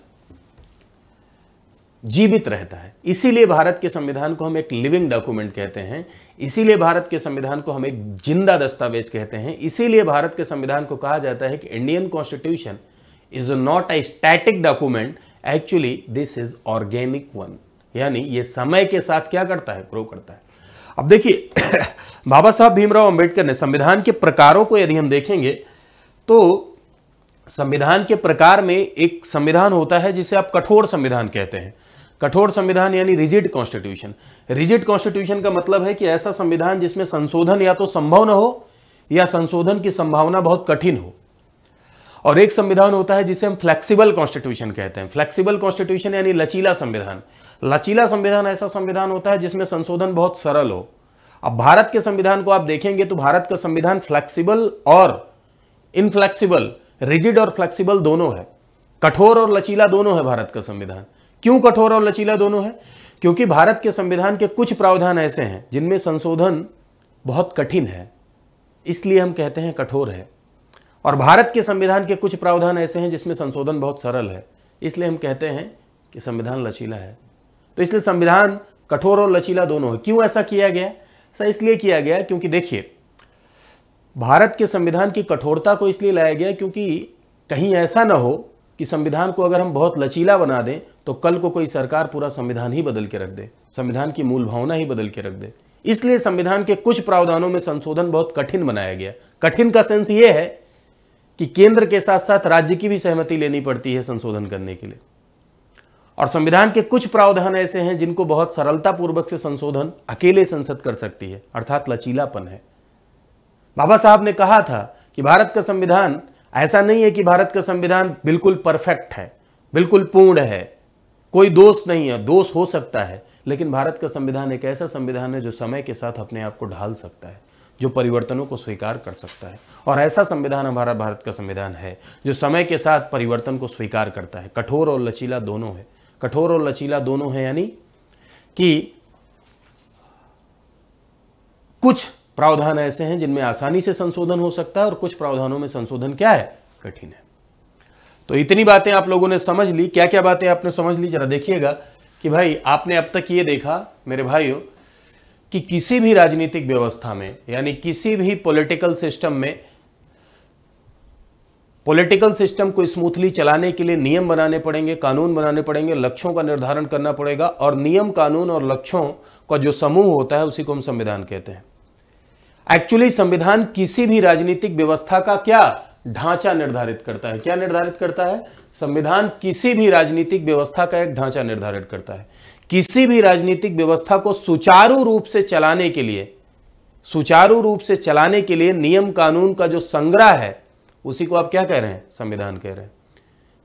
जीवित रहता है। इसीलिए भारत के संविधान को हम एक लिविंग डॉक्यूमेंट कहते हैं, इसीलिए भारत के संविधान को हम एक जिंदा दस्तावेज कहते हैं, इसीलिए भारत के संविधान को कहा जाता है कि Indian constitution is not a static document, actually this is organic one, यानी ये समय के साथ क्या करता है, ग्रो करता है। अब देखिए बाबा साहब भीमराव अंबेडकर ने संविधान के प्रकारों को यदि हम देखेंगे तो संविधान के प्रकार में एक संविधान होता है जिसे आप कठोर संविधान कहते हैं। कठोर संविधान यानी रिजिड कॉन्स्टिट्यूशन। रिजिड कॉन्स्टिट्यूशन का मतलब है कि ऐसा संविधान जिसमें संशोधन या तो संभव न हो या संशोधन की संभावना बहुत कठिन हो। और एक संविधान होता है जिसे हम फ्लेक्सिबल कॉन्स्टिट्यूशन कहते हैं। फ्लेक्सिबल कॉन्स्टिट्यूशन यानी लचीला संविधान। लचीला संविधान ऐसा संविधान होता है जिसमें संशोधन बहुत सरल हो। अब भारत के संविधान को आप देखेंगे तो भारत का संविधान फ्लेक्सिबल और इनफ्लेक्सिबल, रिजिड और फ्लेक्सिबल दोनों है, कठोर और लचीला दोनों है भारत का संविधान। क्यों कठोर और लचीला दोनों है? क्योंकि भारत के संविधान के कुछ प्रावधान ऐसे हैं जिनमें संशोधन बहुत कठिन है, इसलिए हम कहते हैं कठोर है। और भारत के संविधान के कुछ प्रावधान ऐसे हैं जिसमें संशोधन बहुत सरल है, इसलिए हम कहते हैं कि संविधान लचीला है। तो इसलिए संविधान कठोर और लचीला दोनों है। क्यों ऐसा किया गया? ऐसा इसलिए किया गया क्योंकि देखिए, भारत के संविधान की कठोरता को इसलिए लाया गया क्योंकि कहीं ऐसा ना हो कि संविधान को अगर हम बहुत लचीला बना दें तो कल को कोई सरकार पूरा संविधान ही बदल के रख दे, संविधान की मूल भावना ही बदल के रख दे। इसलिए संविधान के कुछ प्रावधानों में संशोधन बहुत कठिन बनाया गया। कठिन का सेंस ये है कि केंद्र के साथ साथ राज्य की भी सहमति लेनी पड़ती है संशोधन करने के लिए। और संविधान के कुछ प्रावधान ऐसे हैं जिनको बहुत सरलता पूर्वक से संशोधन अकेले संसद कर सकती है, अर्थात लचीलापन है। बाबा साहब ने कहा था कि भारत का संविधान ऐसा नहीं है कि भारत का संविधान बिल्कुल परफेक्ट है, बिल्कुल पूर्ण है, कोई दोष नहीं है। दोष हो सकता है, लेकिन भारत का संविधान एक ऐसा संविधान है जो समय के साथ अपने आप को ढाल सकता है, जो परिवर्तनों को स्वीकार कर सकता है। और ऐसा संविधान हमारा भारत का संविधान है जो समय के साथ परिवर्तन को स्वीकार करता है। कठोर और लचीला दोनों है। कठोर और लचीला दोनों है, यानी कि कुछ प्रावधान ऐसे हैं जिनमें आसानी से संशोधन हो सकता है और कुछ प्रावधानों में संशोधन क्या है, कठिन है। तो इतनी बातें आप लोगों ने समझ ली। क्या क्या बातें आपने समझ ली, जरा देखिएगा कि भाई आपने अब तक ये देखा मेरे भाइयों कि किसी भी राजनीतिक व्यवस्था में, यानी किसी भी पॉलिटिकल सिस्टम में, पॉलिटिकल सिस्टम को स्मूथली चलाने के लिए नियम बनाने पड़ेंगे, कानून बनाने पड़ेंगे, लक्ष्यों का निर्धारण करना पड़ेगा। और नियम, कानून और लक्ष्यों का जो समूह होता है उसी को हम संविधान कहते हैं। एक्चुअली संविधान किसी भी राजनीतिक व्यवस्था का क्या ढांचा निर्धारित करता है। क्या निर्धारित करता है? संविधान किसी भी राजनीतिक व्यवस्था का एक ढांचा निर्धारित करता है। किसी भी राजनीतिक व्यवस्था को सुचारू रूप से चलाने के लिए, सुचारू रूप से चलाने के लिए नियम कानून का जो संग्रह है उसी को आप क्या कह रहे हैं, संविधान कह रहे हैं।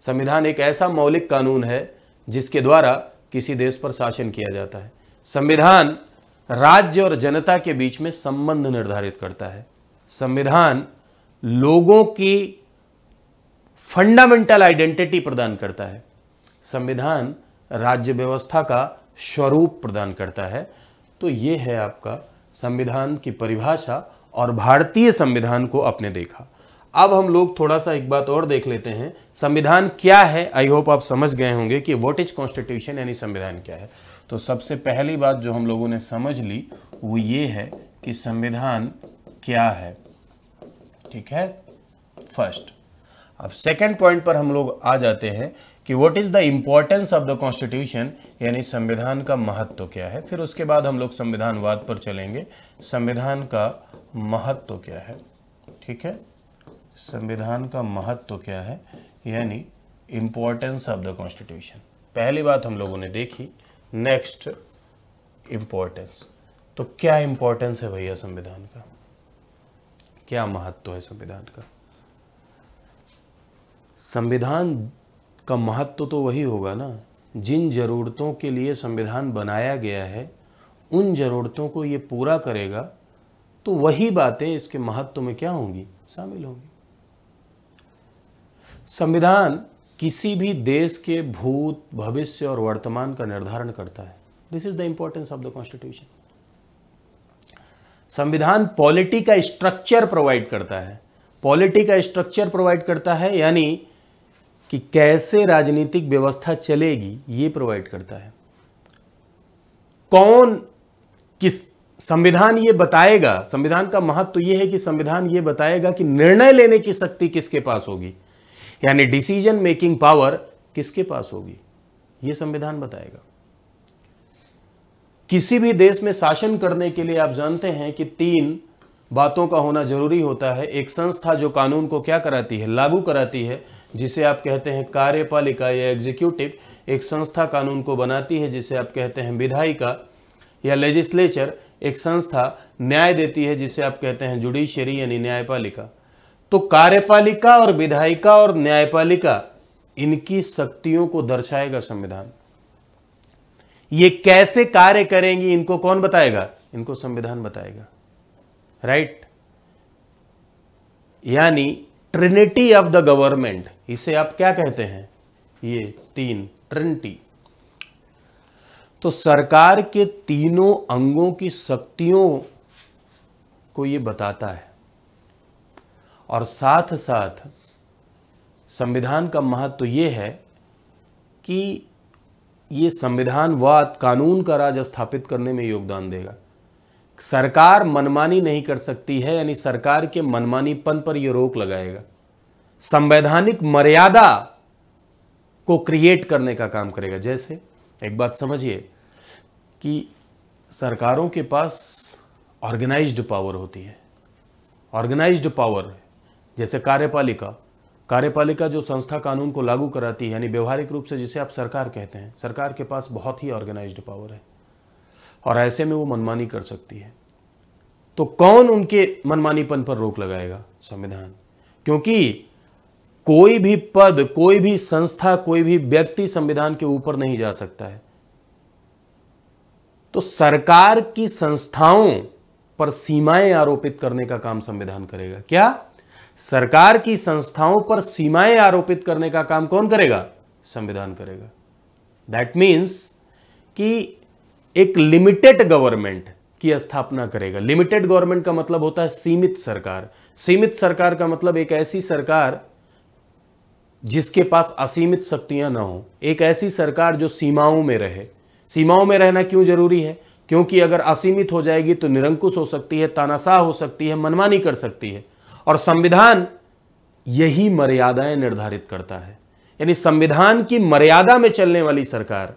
संविधान एक ऐसा मौलिक कानून है जिसके द्वारा किसी देश पर शासन किया जाता है। संविधान राज्य और जनता के बीच में संबंध निर्धारित करता है। संविधान लोगों की फंडामेंटल आइडेंटिटी प्रदान करता है। संविधान राज्य व्यवस्था का स्वरूप प्रदान करता है। तो ये है आपका संविधान की परिभाषा, और भारतीय संविधान को आपने देखा। अब हम लोग थोड़ा सा एक बात और देख लेते हैं, संविधान क्या है। आई होप आप समझ गए होंगे कि व्हाट इज कॉन्स्टिट्यूशन, यानी संविधान क्या है। तो सबसे पहली बात जो हम लोगों ने समझ ली वो ये है कि संविधान क्या है। ठीक है, फर्स्ट। अब सेकंड पॉइंट पर हम लोग आ जाते हैं कि what is the importance of the constitution, यानी संविधान का महत्व क्या है। फिर उसके बाद हम लोग संविधानवाद पर चलेंगे, संविधान का महत्व क्या है। ठीक है, संविधान का महत्व क्या है, यानी इंपॉर्टेंस ऑफ द कॉन्स्टिट्यूशन। पहली बात हम लोगों ने देखी। Next, importance. तो क्या इंपॉर्टेंस है भैया संविधान का, क्या महत्व है संविधान का। संविधान का महत्व तो वही होगा ना, जिन जरूरतों के लिए संविधान बनाया गया है उन जरूरतों को ये पूरा करेगा, तो वही बातें इसके महत्व में क्या होंगी, शामिल होंगी। संविधान किसी भी देश के भूत, भविष्य और वर्तमान का निर्धारण करता है। This is the importance of the constitution. संविधान पॉलिटी का स्ट्रक्चर प्रोवाइड करता है। पॉलिटी का स्ट्रक्चर प्रोवाइड करता है यानी कि कैसे राजनीतिक व्यवस्था चलेगी, ये प्रोवाइड करता है। कौन किस, संविधान ये बताएगा, संविधान का महत्व तो ये है कि संविधान ये बताएगा कि निर्णय लेने की शक्ति किसके पास होगी, यानी डिसीजन मेकिंग पावर किसके पास होगी, ये संविधान बताएगा। किसी भी देश में शासन करने के लिए आप जानते हैं कि 3 बातों का होना जरूरी होता है। एक संस्था जो कानून को क्या कराती है, लागू कराती है, जिसे आप कहते हैं कार्यपालिका या एग्जीक्यूटिव। एक संस्था कानून को बनाती है, जिसे आप कहते हैं विधायिका या लेजिस्लेचर। एक संस्था न्याय देती है, जिसे आप कहते हैं जुडिशरी यानी न्यायपालिका। तो कार्यपालिका और विधायिका और न्यायपालिका, इनकी शक्तियों को दर्शाएगा संविधान। ये कैसे कार्य करेंगी इनको कौन बताएगा, इनको संविधान बताएगा। राइट, यानी ट्रिनिटी ऑफ द गवर्नमेंट, इसे आप क्या कहते हैं, ये 3 ट्रिनिटी। तो सरकार के तीनों अंगों की शक्तियों को ये बताता है। और साथ साथ संविधान का महत्व ये है कि ये संविधानवाद कानून का राज स्थापित करने में योगदान देगा। सरकार मनमानी नहीं कर सकती है, यानी सरकार के मनमानीपन पर यह रोक लगाएगा। संवैधानिक मर्यादा को क्रिएट करने का काम करेगा। जैसे एक बात समझिए कि सरकारों के पास ऑर्गेनाइज्ड पावर होती है। ऑर्गेनाइज्ड पावर जैसे कार्यपालिका जो संस्था कानून को लागू कराती है, यानी व्यवहारिक रूप से जिसे आप सरकार कहते हैं, सरकार के पास बहुत ही ऑर्गेनाइज्ड पावर है और ऐसे में वो मनमानी कर सकती है। तो कौन उनके मनमानीपन पर रोक लगाएगा, संविधान। क्योंकि कोई भी पद, कोई भी संस्था, कोई भी व्यक्ति संविधान के ऊपर नहीं जा सकता है। तो सरकार की संस्थाओं पर सीमाएं आरोपित करने का काम संविधान करेगा। क्या, सरकार की संस्थाओं पर सीमाएं आरोपित करने का काम कौन करेगा, संविधान करेगा। दैट मीन्स कि एक लिमिटेड गवर्नमेंट की स्थापना करेगा। लिमिटेड गवर्नमेंट का मतलब होता है सीमित सरकार। सीमित सरकार का मतलब एक ऐसी सरकार जिसके पास असीमित शक्तियां ना हो, एक ऐसी सरकार जो सीमाओं में रहे। सीमाओं में रहना क्यों जरूरी है, क्योंकि अगर असीमित हो जाएगी तो निरंकुश हो सकती है, तानाशाह हो सकती है, मनमानी कर सकती है। और संविधान यही मर्यादाएं निर्धारित करता है। यानी संविधान की मर्यादा में चलने वाली सरकार,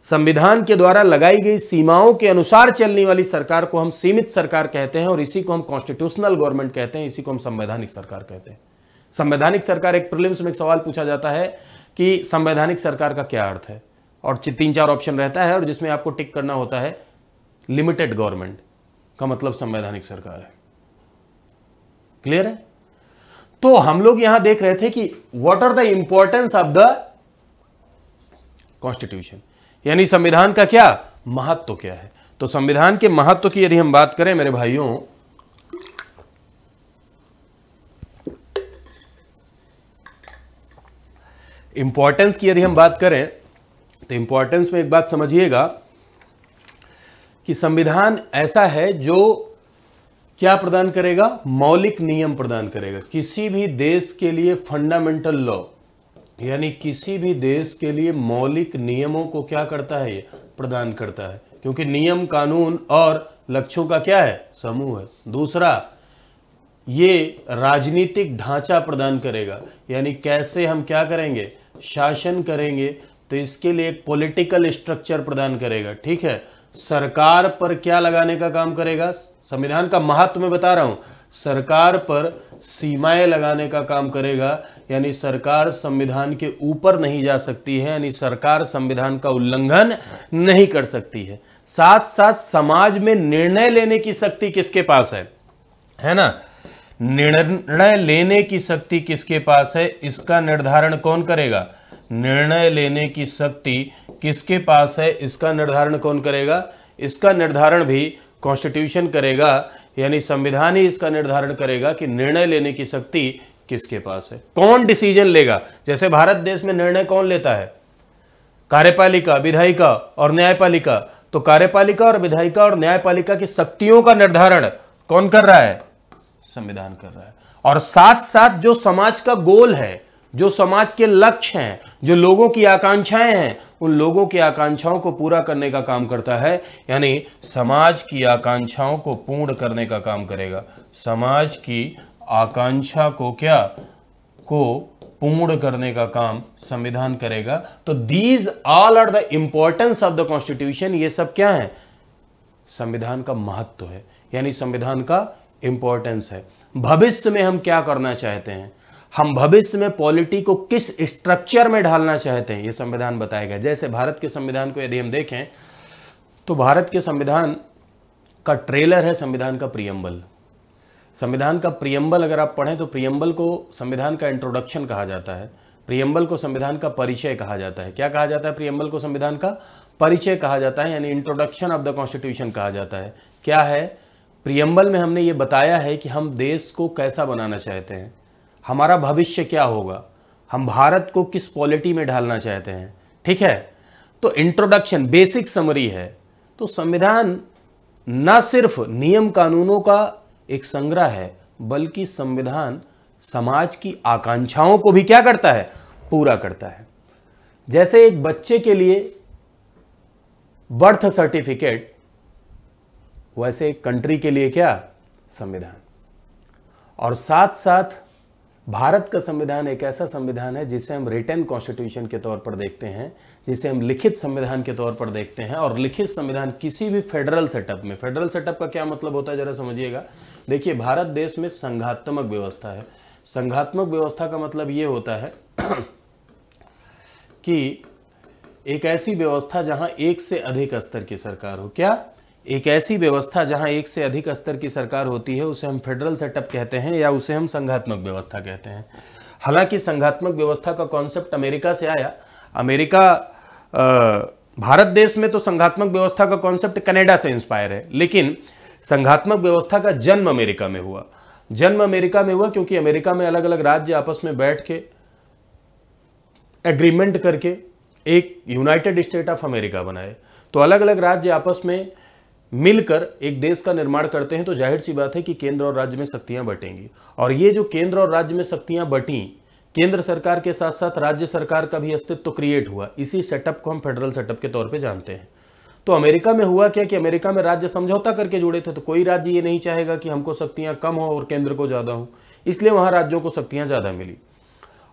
संविधान के द्वारा लगाई गई सीमाओं के अनुसार चलने वाली सरकार को हम सीमित सरकार कहते हैं और इसी को हम कॉन्स्टिट्यूशनल गवर्नमेंट कहते हैं, इसी को हम संवैधानिक सरकार कहते हैं। संवैधानिक सरकार, एक प्रीलिम्स में एक सवाल पूछा जाता है कि संवैधानिक सरकार का क्या अर्थ है, और 3-4 ऑप्शन रहता है और जिसमें आपको टिक करना होता है लिमिटेड गवर्नमेंट का मतलब संवैधानिक सरकार है। क्लियर है। तो हम लोग यहां देख रहे थे कि what are the importance of the constitution, यानी संविधान का क्या महत्व क्या है। तो संविधान के महत्व की यदि हम बात करें मेरे भाइयों, इंपॉर्टेंस की यदि हम बात करें तो इंपॉर्टेंस में एक बात समझिएगा कि संविधान ऐसा है जो क्या प्रदान करेगा, मौलिक नियम प्रदान करेगा। किसी भी देश के लिए फंडामेंटल लॉ, यानी किसी भी देश के लिए मौलिक नियमों को क्या करता है, ये प्रदान करता है। क्योंकि नियम, कानून और लक्ष्यों का क्या है, समूह है। दूसरा, ये राजनीतिक ढांचा प्रदान करेगा, यानी कैसे हम क्या करेंगे, शासन करेंगे, तो इसके लिए एक पॉलिटिकल स्ट्रक्चर प्रदान करेगा। ठीक है, सरकार पर क्या लगाने का काम करेगा, संविधान का महत्व मैं बता रहा हूं, सरकार पर सीमाएं लगाने का काम करेगा, यानी सरकार संविधान के ऊपर नहीं जा सकती है, यानी सरकार संविधान का उल्लंघन नहीं कर सकती है। साथ साथ समाज में निर्णय लेने की शक्ति किसके पास है ना, निर्णय लेने की शक्ति किसके पास है, इसका निर्धारण कौन करेगा, निर्णय लेने की शक्ति किसके पास है, इसका निर्धारण कौन करेगा, इसका निर्धारण भी कॉन्स्टिट्यूशन करेगा, यानी संविधान ही इसका निर्धारण करेगा कि निर्णय लेने की शक्ति किसके पास है, कौन डिसीजन लेगा। जैसे भारत देश में निर्णय कौन लेता है, कार्यपालिका, विधायिका और न्यायपालिका। तो कार्यपालिका और विधायिका और न्यायपालिका की शक्तियों का निर्धारण कौन कर रहा है, संविधान कर रहा है। और साथ साथ जो समाज का गोल है, जो समाज के लक्ष्य हैं, जो लोगों की आकांक्षाएं हैं, उन लोगों की आकांक्षाओं को पूरा करने का काम करता है, यानी समाज की आकांक्षाओं को पूर्ण करने का काम करेगा। समाज की आकांक्षा को क्या को पूर्ण करने का काम संविधान करेगा। तो these all are the importance of the constitution. ये सब क्या है, संविधान का महत्व है, यानी संविधान का इंपॉर्टेंस है। भविष्य में हम क्या करना चाहते हैं, हम भविष्य में पॉलिटी को किस स्ट्रक्चर में ढालना चाहते हैं, ये संविधान बताएगा। जैसे भारत के संविधान को यदि हम देखें तो भारत के संविधान का ट्रेलर है संविधान का प्रियम्बल। संविधान का प्रियम्बल अगर आप पढ़ें तो प्रियम्बल को संविधान का इंट्रोडक्शन कहा जाता है, प्रियम्बल को संविधान का परिचय कहा जाता है। क्या कहा जाता है, प्रियम्बल को संविधान का परिचय कहा जाता है, यानी इंट्रोडक्शन ऑफ द कॉन्स्टिट्यूशन कहा जाता है। क्या है प्रियम्बल में, हमने ये बताया है कि हम देश को कैसा बनाना चाहते हैं, हमारा भविष्य क्या होगा, हम भारत को किस पॉलिटी में ढालना चाहते हैं। ठीक है, तो इंट्रोडक्शन बेसिक समरी है। तो संविधान न सिर्फ नियम कानूनों का एक संग्रह है, बल्कि संविधान समाज की आकांक्षाओं को भी क्या करता है, पूरा करता है। जैसे एक बच्चे के लिए बर्थ सर्टिफिकेट, वैसे एक कंट्री के लिए क्या, संविधान। और साथ साथ भारत का संविधान एक ऐसा संविधान है जिसे हम रिटन कॉन्स्टिट्यूशन के तौर पर देखते हैं, जिसे हम लिखित संविधान के तौर पर देखते हैं। और लिखित संविधान किसी भी फेडरल सेटअप में, फेडरल सेटअप का क्या मतलब होता है जरा समझिएगा। देखिए, भारत देश में संघात्मक व्यवस्था है। संघात्मक व्यवस्था का मतलब ये होता है कि एक ऐसी व्यवस्था जहां एक से अधिक स्तर की सरकार हो। क्या, एक ऐसी व्यवस्था जहां एक से अधिक स्तर की सरकार होती है, उसे हम फेडरल सेटअप कहते हैं या उसे हम संघात्मक व्यवस्था कहते हैं। हालांकि संघात्मक व्यवस्था का कॉन्सेप्ट अमेरिका से आया। अमेरिका, भारत देश में तो संघात्मक व्यवस्था का कॉन्सेप्ट कनाडा से इंस्पायर है, लेकिन संघात्मक व्यवस्था का जन्म अमेरिका में हुआ। जन्म अमेरिका में हुआ क्योंकि अमेरिका में अलग अलग राज्य आपस में बैठ के एग्रीमेंट करके एक यूनाइटेड स्टेट ऑफ अमेरिका बनाए। तो अलग अलग राज्य आपस में मिलकर एक देश का निर्माण करते हैं, तो जाहिर सी बात है कि केंद्र और राज्य में शक्तियां बटेंगी। और ये जो केंद्र और राज्य में शक्तियां बटी, केंद्र सरकार के साथ साथ राज्य सरकार का भी अस्तित्व क्रिएट हुआ। इसी सेटअप को हम फेडरल सेटअप के तौर पे जानते हैं। तो अमेरिका में हुआ क्या कि अमेरिका में राज्य समझौता करके जुड़े थे, तो कोई राज्य ये नहीं चाहेगा कि हमको शक्तियां कम हो और केंद्र को ज्यादा हो, इसलिए वहां राज्यों को शक्तियां ज्यादा मिली।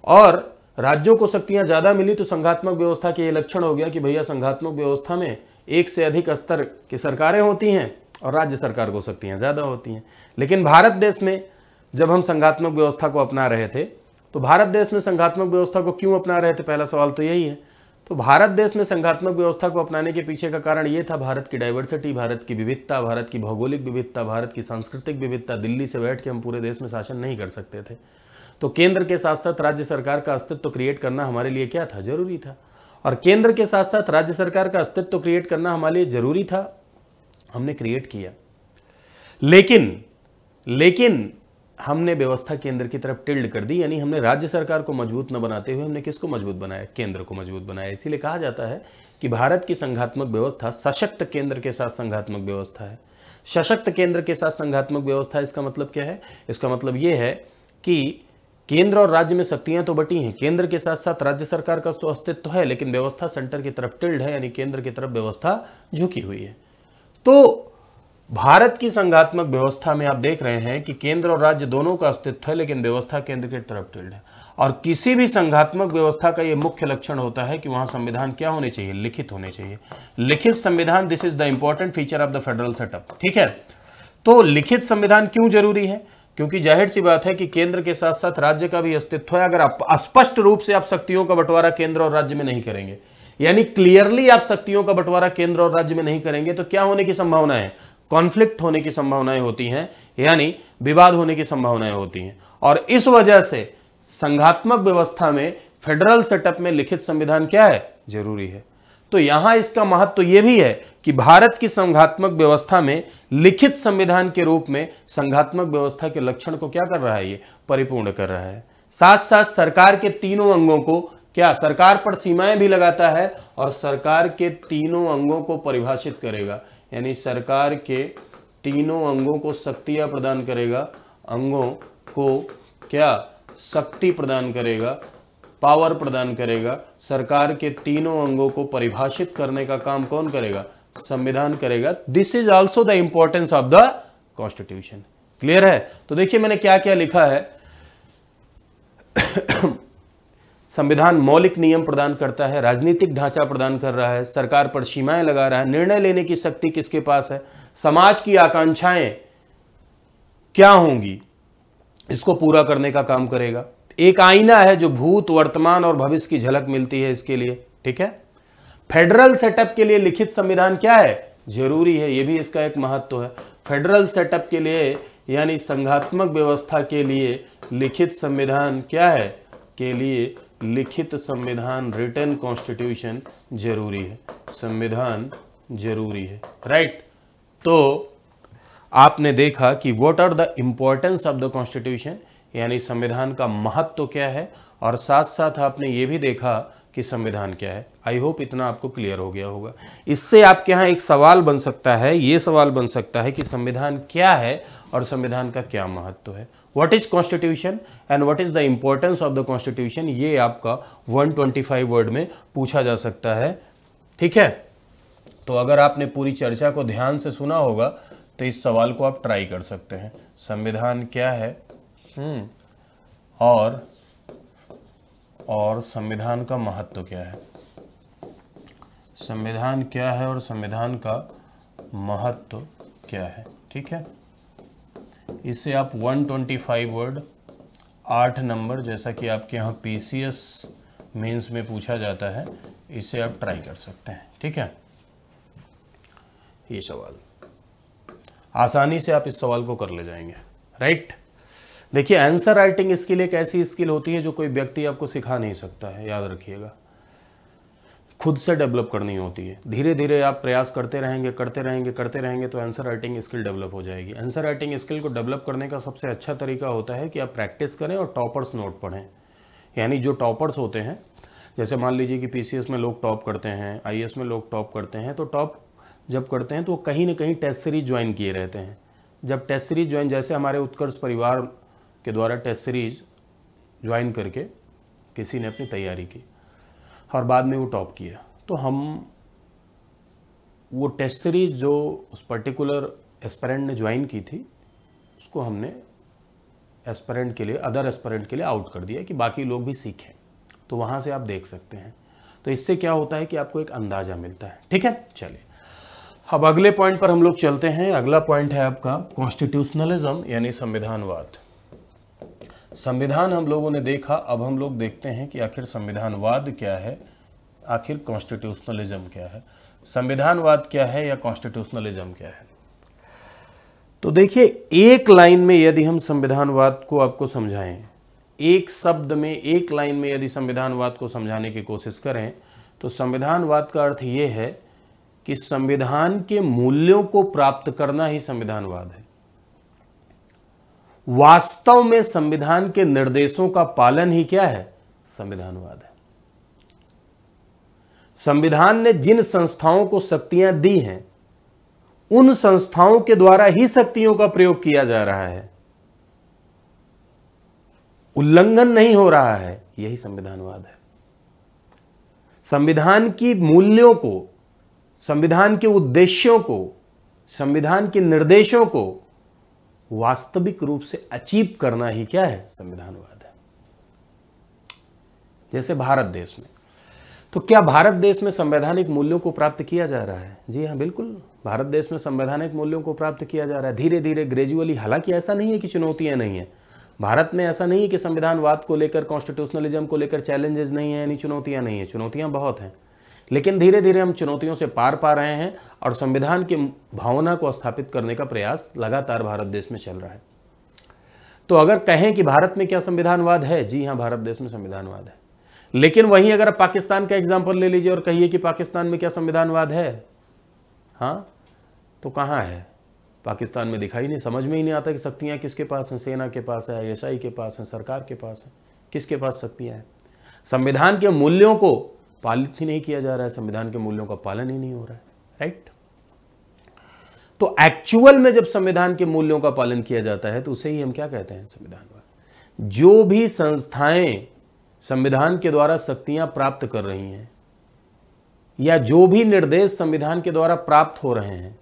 और राज्यों को शक्तियां ज्यादा मिली तो संघात्मक व्यवस्था के ये लक्षण हो गया कि भैया संघात्मक व्यवस्था में एक से अधिक स्तर की सरकारें होती हैं और राज्य सरकार को शक्तियां ज्यादा होती हैं। लेकिन भारत देश में जब हम संघात्मक व्यवस्था को अपना रहे थे, तो भारत देश में संघात्मक व्यवस्था को क्यों अपना रहे थे, पहला सवाल तो यही है। तो भारत देश में संघात्मक व्यवस्था को अपनाने के पीछे का कारण ये था, भारत की डाइवर्सिटी, भारत की विविधता, भारत की भौगोलिक विविधता, भारत की सांस्कृतिक विविधता। दिल्ली से बैठ के हम पूरे देश में शासन नहीं कर सकते थे, तो केंद्र के साथ साथ राज्य सरकार का अस्तित्व क्रिएट करना हमारे लिए क्या था, जरूरी था। और केंद्र के साथ साथ राज्य सरकार का अस्तित्व क्रिएट करना हमारे लिए जरूरी था, हमने क्रिएट किया। लेकिन हमने व्यवस्था केंद्र की तरफ टिल्ड कर दी, यानी हमने राज्य सरकार को मजबूत न बनाते हुए हमने किसको मजबूत बनाया, केंद्र को मजबूत बनाया। इसीलिए कहा जाता है कि भारत की संघात्मक व्यवस्था सशक्त केंद्र के साथ संघात्मक व्यवस्था है। सशक्त केंद्र के साथ संघात्मक व्यवस्था, इसका मतलब क्या है, इसका मतलब यह है कि केंद्र और राज्य में शक्तियां तो बटी हैं, केंद्र के साथ साथ राज्य सरकार का तो अस्तित्व है, लेकिन व्यवस्था सेंटर की तरफ टिल्ड है, यानी केंद्र की तरफ व्यवस्था झुकी हुई है। तो भारत की संघात्मक व्यवस्था में आप देख रहे हैं कि केंद्र और राज्य दोनों का अस्तित्व है, लेकिन व्यवस्था केंद्र की तरफ टिल्ड है। और किसी भी संघात्मक व्यवस्था का यह मुख्य लक्षण होता है कि वहां संविधान क्या होने चाहिए, लिखित होने चाहिए। लिखित संविधान, this is the important feature of the federal setup. ठीक है, तो लिखित संविधान क्यों जरूरी है? क्योंकि जाहिर सी बात है कि केंद्र के साथ साथ राज्य का भी अस्तित्व है। अगर आप स्पष्ट रूप से आप शक्तियों का बंटवारा केंद्र और राज्य में नहीं करेंगे, यानी क्लियरली आप शक्तियों का बंटवारा केंद्र और राज्य में नहीं करेंगे, तो क्या होने की संभावना है? कॉन्फ्लिक्ट होने की संभावनाएं होती हैं, यानी विवाद होने की संभावनाएं होती हैं। और इस वजह से संघात्मक व्यवस्था में, फेडरल सेटअप में लिखित संविधान क्या है? जरूरी है। तो यहां इसका महत्व तो यह भी है कि भारत की संघात्मक व्यवस्था में लिखित संविधान के रूप में संघात्मक व्यवस्था के लक्षण को क्या कर रहा है? ये परिपूर्ण कर रहा है। साथ साथ सरकार के तीनों अंगों को क्या, सरकार पर सीमाएं भी लगाता है और सरकार के तीनों अंगों को परिभाषित करेगा, यानी सरकार के तीनों अंगों को शक्तियां प्रदान करेगा, अंगों को क्या, शक्ति प्रदान करेगा, पावर प्रदान करेगा। सरकार के तीनों अंगों को परिभाषित करने का काम कौन करेगा? संविधान करेगा। This is also the importance of the constitution. Clear है? तो देखिए मैंने क्या क्या लिखा है। संविधान मौलिक नियम प्रदान करता है, राजनीतिक ढांचा प्रदान कर रहा है, सरकार पर सीमाएं लगा रहा है, निर्णय लेने की शक्ति किसके पास है, समाज की आकांक्षाएं क्या होंगी इसको पूरा करने का काम करेगा। एक आईना है जो भूत, वर्तमान और भविष्य की झलक मिलती है इसके लिए। ठीक है, फेडरल सेटअप के लिए लिखित संविधान क्या है? जरूरी है। यह भी इसका एक महत्व है। फेडरल सेटअप के लिए यानी संघात्मक व्यवस्था के लिए लिखित संविधान क्या है? के लिए लिखित संविधान, रिटन कॉन्स्टिट्यूशन जरूरी है। संविधान जरूरी है, राइट। तो आपने देखा कि what are the importance of the constitution, यानी संविधान का महत्व क्या है, और साथ साथ आपने ये भी देखा कि संविधान क्या है। आई होप इतना आपको क्लियर हो गया होगा। इससे आपके यहाँ एक सवाल बन सकता है, ये सवाल बन सकता है कि संविधान क्या है और संविधान का क्या महत्व है। What is constitution and what is the importance of the constitution, ये आपका 125 वर्ड में पूछा जा सकता है। ठीक है, तो अगर आपने पूरी चर्चा को ध्यान से सुना होगा तो इस सवाल को आप ट्राई कर सकते हैं। संविधान क्या है और संविधान का महत्व क्या है। संविधान क्या है और संविधान का महत्व क्या है। ठीक है, इससे आप 125 वर्ड 8 नंबर, जैसा कि आपके यहाँ PCS मेंस में पूछा जाता है, इसे आप ट्राई कर सकते हैं। ठीक है, ये सवाल आसानी से आप इस सवाल को कर ले जाएंगे, राइट। देखिए, आंसर राइटिंग स्किल एक ऐसी स्किल होती है जो कोई व्यक्ति आपको सिखा नहीं सकता है, याद रखिएगा। खुद से डेवलप करनी होती है। धीरे धीरे आप प्रयास करते रहेंगे तो आंसर राइटिंग स्किल डेवलप हो जाएगी। आंसर राइटिंग स्किल को डेवलप करने का सबसे अच्छा तरीका होता है कि आप प्रैक्टिस करें और टॉपर्स नोट पढ़ें। यानी जो टॉपर्स होते हैं, जैसे मान लीजिए कि PCS में लोग टॉप करते हैं, IAS में लोग टॉप करते हैं, तो टॉप जब करते हैं तो कहीं ना कहीं टेस्ट सीरीज ज्वाइन किए रहते हैं। जब टेस्ट सीरीज ज्वाइन, जैसे हमारे उत्कर्ष परिवार के द्वारा टेस्ट सीरीज ज्वाइन करके किसी ने अपनी तैयारी की और बाद में वो टॉप किया, तो हम वो टेस्ट सीरीज जो उस पर्टिकुलर एस्पिरेंट ने ज्वाइन की थी, उसको हमने एस्पिरेंट के लिए, अदर एस्पिरेंट के लिए आउट कर दिया कि बाकी लोग भी सीखें। तो वहाँ से आप देख सकते हैं। तो इससे क्या होता है कि आपको एक अंदाज़ा मिलता है। ठीक है, चलिए अब अगले पॉइंट पर हम लोग चलते हैं। अगला पॉइंट है आपका कॉन्स्टिट्यूशनलिज्म, यानी संविधानवाद। संविधान हम लोगों ने देखा, अब हम लोग देखते हैं कि आखिर संविधानवाद क्या है, आखिर कॉन्स्टिट्यूशनलिज्म क्या है। संविधानवाद क्या है या कॉन्स्टिट्यूशनलिज्म क्या है। तो देखिए, एक लाइन में यदि हम संविधानवाद को आपको समझाएं, एक शब्द में, एक लाइन में यदि संविधानवाद को समझाने की कोशिश करें, तो संविधानवाद का अर्थ ये है कि संविधान के मूल्यों को प्राप्त करना ही संविधानवाद है। वास्तव में संविधान के निर्देशों का पालन ही क्या है, संविधानवाद है। संविधान ने जिन संस्थाओं को शक्तियां दी हैं, उन संस्थाओं के द्वारा ही शक्तियों का प्रयोग किया जा रहा है, उल्लंघन नहीं हो रहा है, यही संविधानवाद है। संविधान की मूल्यों को, संविधान के उद्देश्यों को संविधान के निर्देशों को वास्तविक रूप से अचीव करना ही क्या है, संविधानवाद है। जैसे भारत देश में, तो क्या भारत देश में संवैधानिक मूल्यों को प्राप्त किया जा रहा है? जी हाँ, बिल्कुल भारत देश में संवैधानिक मूल्यों को प्राप्त किया जा रहा है, धीरे धीरे, ग्रेजुअली। हालांकि ऐसा नहीं है कि चुनौतियां नहीं है भारत में, ऐसा नहीं है कि संविधानवाद को लेकर, कॉन्स्टिट्यूशनलिज्म को लेकर चैलेंजेस नहीं है, यानी चुनौतियां नहीं है, चुनौतियां बहुत हैं। लेकिन धीरे धीरे हम चुनौतियों से पार पा रहे हैं और संविधान की भावना को स्थापित करने का प्रयास लगातार भारत देश में चल रहा है। तो अगर कहें कि भारत में क्या संविधानवाद है, जी हाँ, भारत देश में संविधानवाद है। लेकिन वहीं अगर पाकिस्तान का एग्जाम्पल ले लीजिए और कहिए कि पाकिस्तान में क्या संविधानवाद है, हाँ, तो कहाँ है? पाकिस्तान में दिखाई नहीं, समझ में ही नहीं आता कि शक्तियाँ किसके पास हैं। सेना के पास है, आईएसआई के पास है, सरकार के पास है, किसके पास शक्तियाँ हैं? संविधान के मूल्यों को पालित ही नहीं किया जा रहा है, संविधान के मूल्यों का पालन ही नहीं हो रहा है, राइट। तो एक्चुअल में जब संविधान के मूल्यों का पालन किया जाता है तो उसे ही हम क्या कहते हैं, संविधानवाद। जो भी संस्थाएं संविधान के द्वारा शक्तियां प्राप्त कर रही हैं या जो भी निर्देश संविधान के द्वारा प्राप्त हो रहे हैं,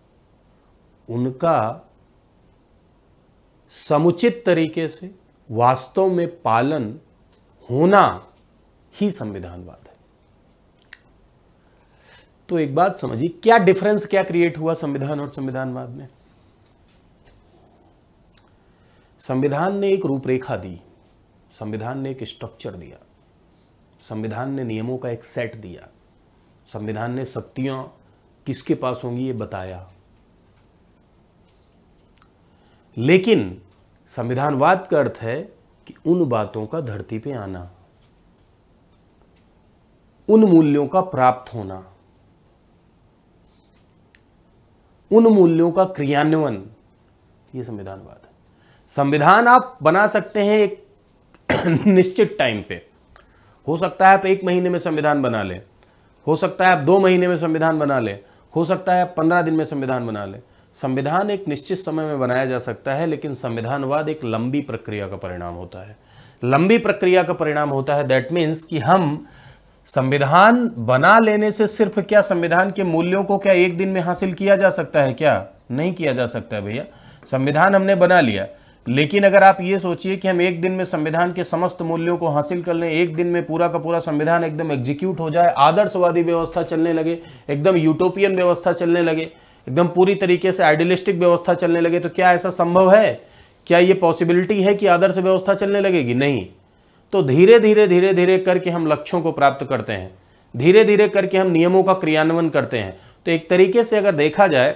उनका समुचित तरीके से वास्तव में पालन होना ही संविधानवाद है। तो एक बात समझिए, क्या डिफरेंस, क्या क्रिएट हुआ संविधान और संविधानवाद में? संविधान ने एक रूपरेखा दी, संविधान ने एक स्ट्रक्चर दिया, संविधान ने नियमों का एक सेट दिया, संविधान ने शक्तियां किसके पास होंगी ये बताया। लेकिन संविधानवाद का अर्थ है कि उन बातों का धरती पे आना, उन मूल्यों का प्राप्त होना, उन मूल्यों का क्रियान्वयन, ये संविधानवाद है। संविधान आप बना सकते हैं एक निश्चित टाइम पे, हो सकता है आप 1 महीने में संविधान बना लें, हो सकता है आप 2 महीने में संविधान बना लें, हो सकता है आप 15 दिन में संविधान बना लें। संविधान एक निश्चित समय में बनाया जा सकता है, लेकिन संविधानवाद एक लंबी प्रक्रिया का परिणाम होता है। लंबी प्रक्रिया का परिणाम होता है, दैट मीन्स कि हम संविधान बना लेने से सिर्फ क्या संविधान के मूल्यों को क्या 1 दिन में हासिल किया जा सकता है? क्या नहीं किया जा सकता है भैया। संविधान हमने बना लिया, लेकिन अगर आप ये सोचिए कि हम 1 दिन में संविधान के समस्त मूल्यों को हासिल कर लें, 1 दिन में पूरा का पूरा संविधान एकदम एग्जीक्यूट हो जाए, आदर्शवादी व्यवस्था चलने लगे, एकदम यूटोपियन व्यवस्था चलने लगे, एकदम पूरी तरीके से आइडियलिस्टिक व्यवस्था चलने लगे, तो क्या ऐसा संभव है? क्या ये पॉसिबिलिटी है कि आदर्श व्यवस्था चलने लगेगी? नहीं। तो धीरे धीरे धीरे धीरे करके हम लक्ष्यों को प्राप्त करते हैं, धीरे धीरे करके हम नियमों का क्रियान्वयन करते हैं। तो एक तरीके से अगर देखा जाए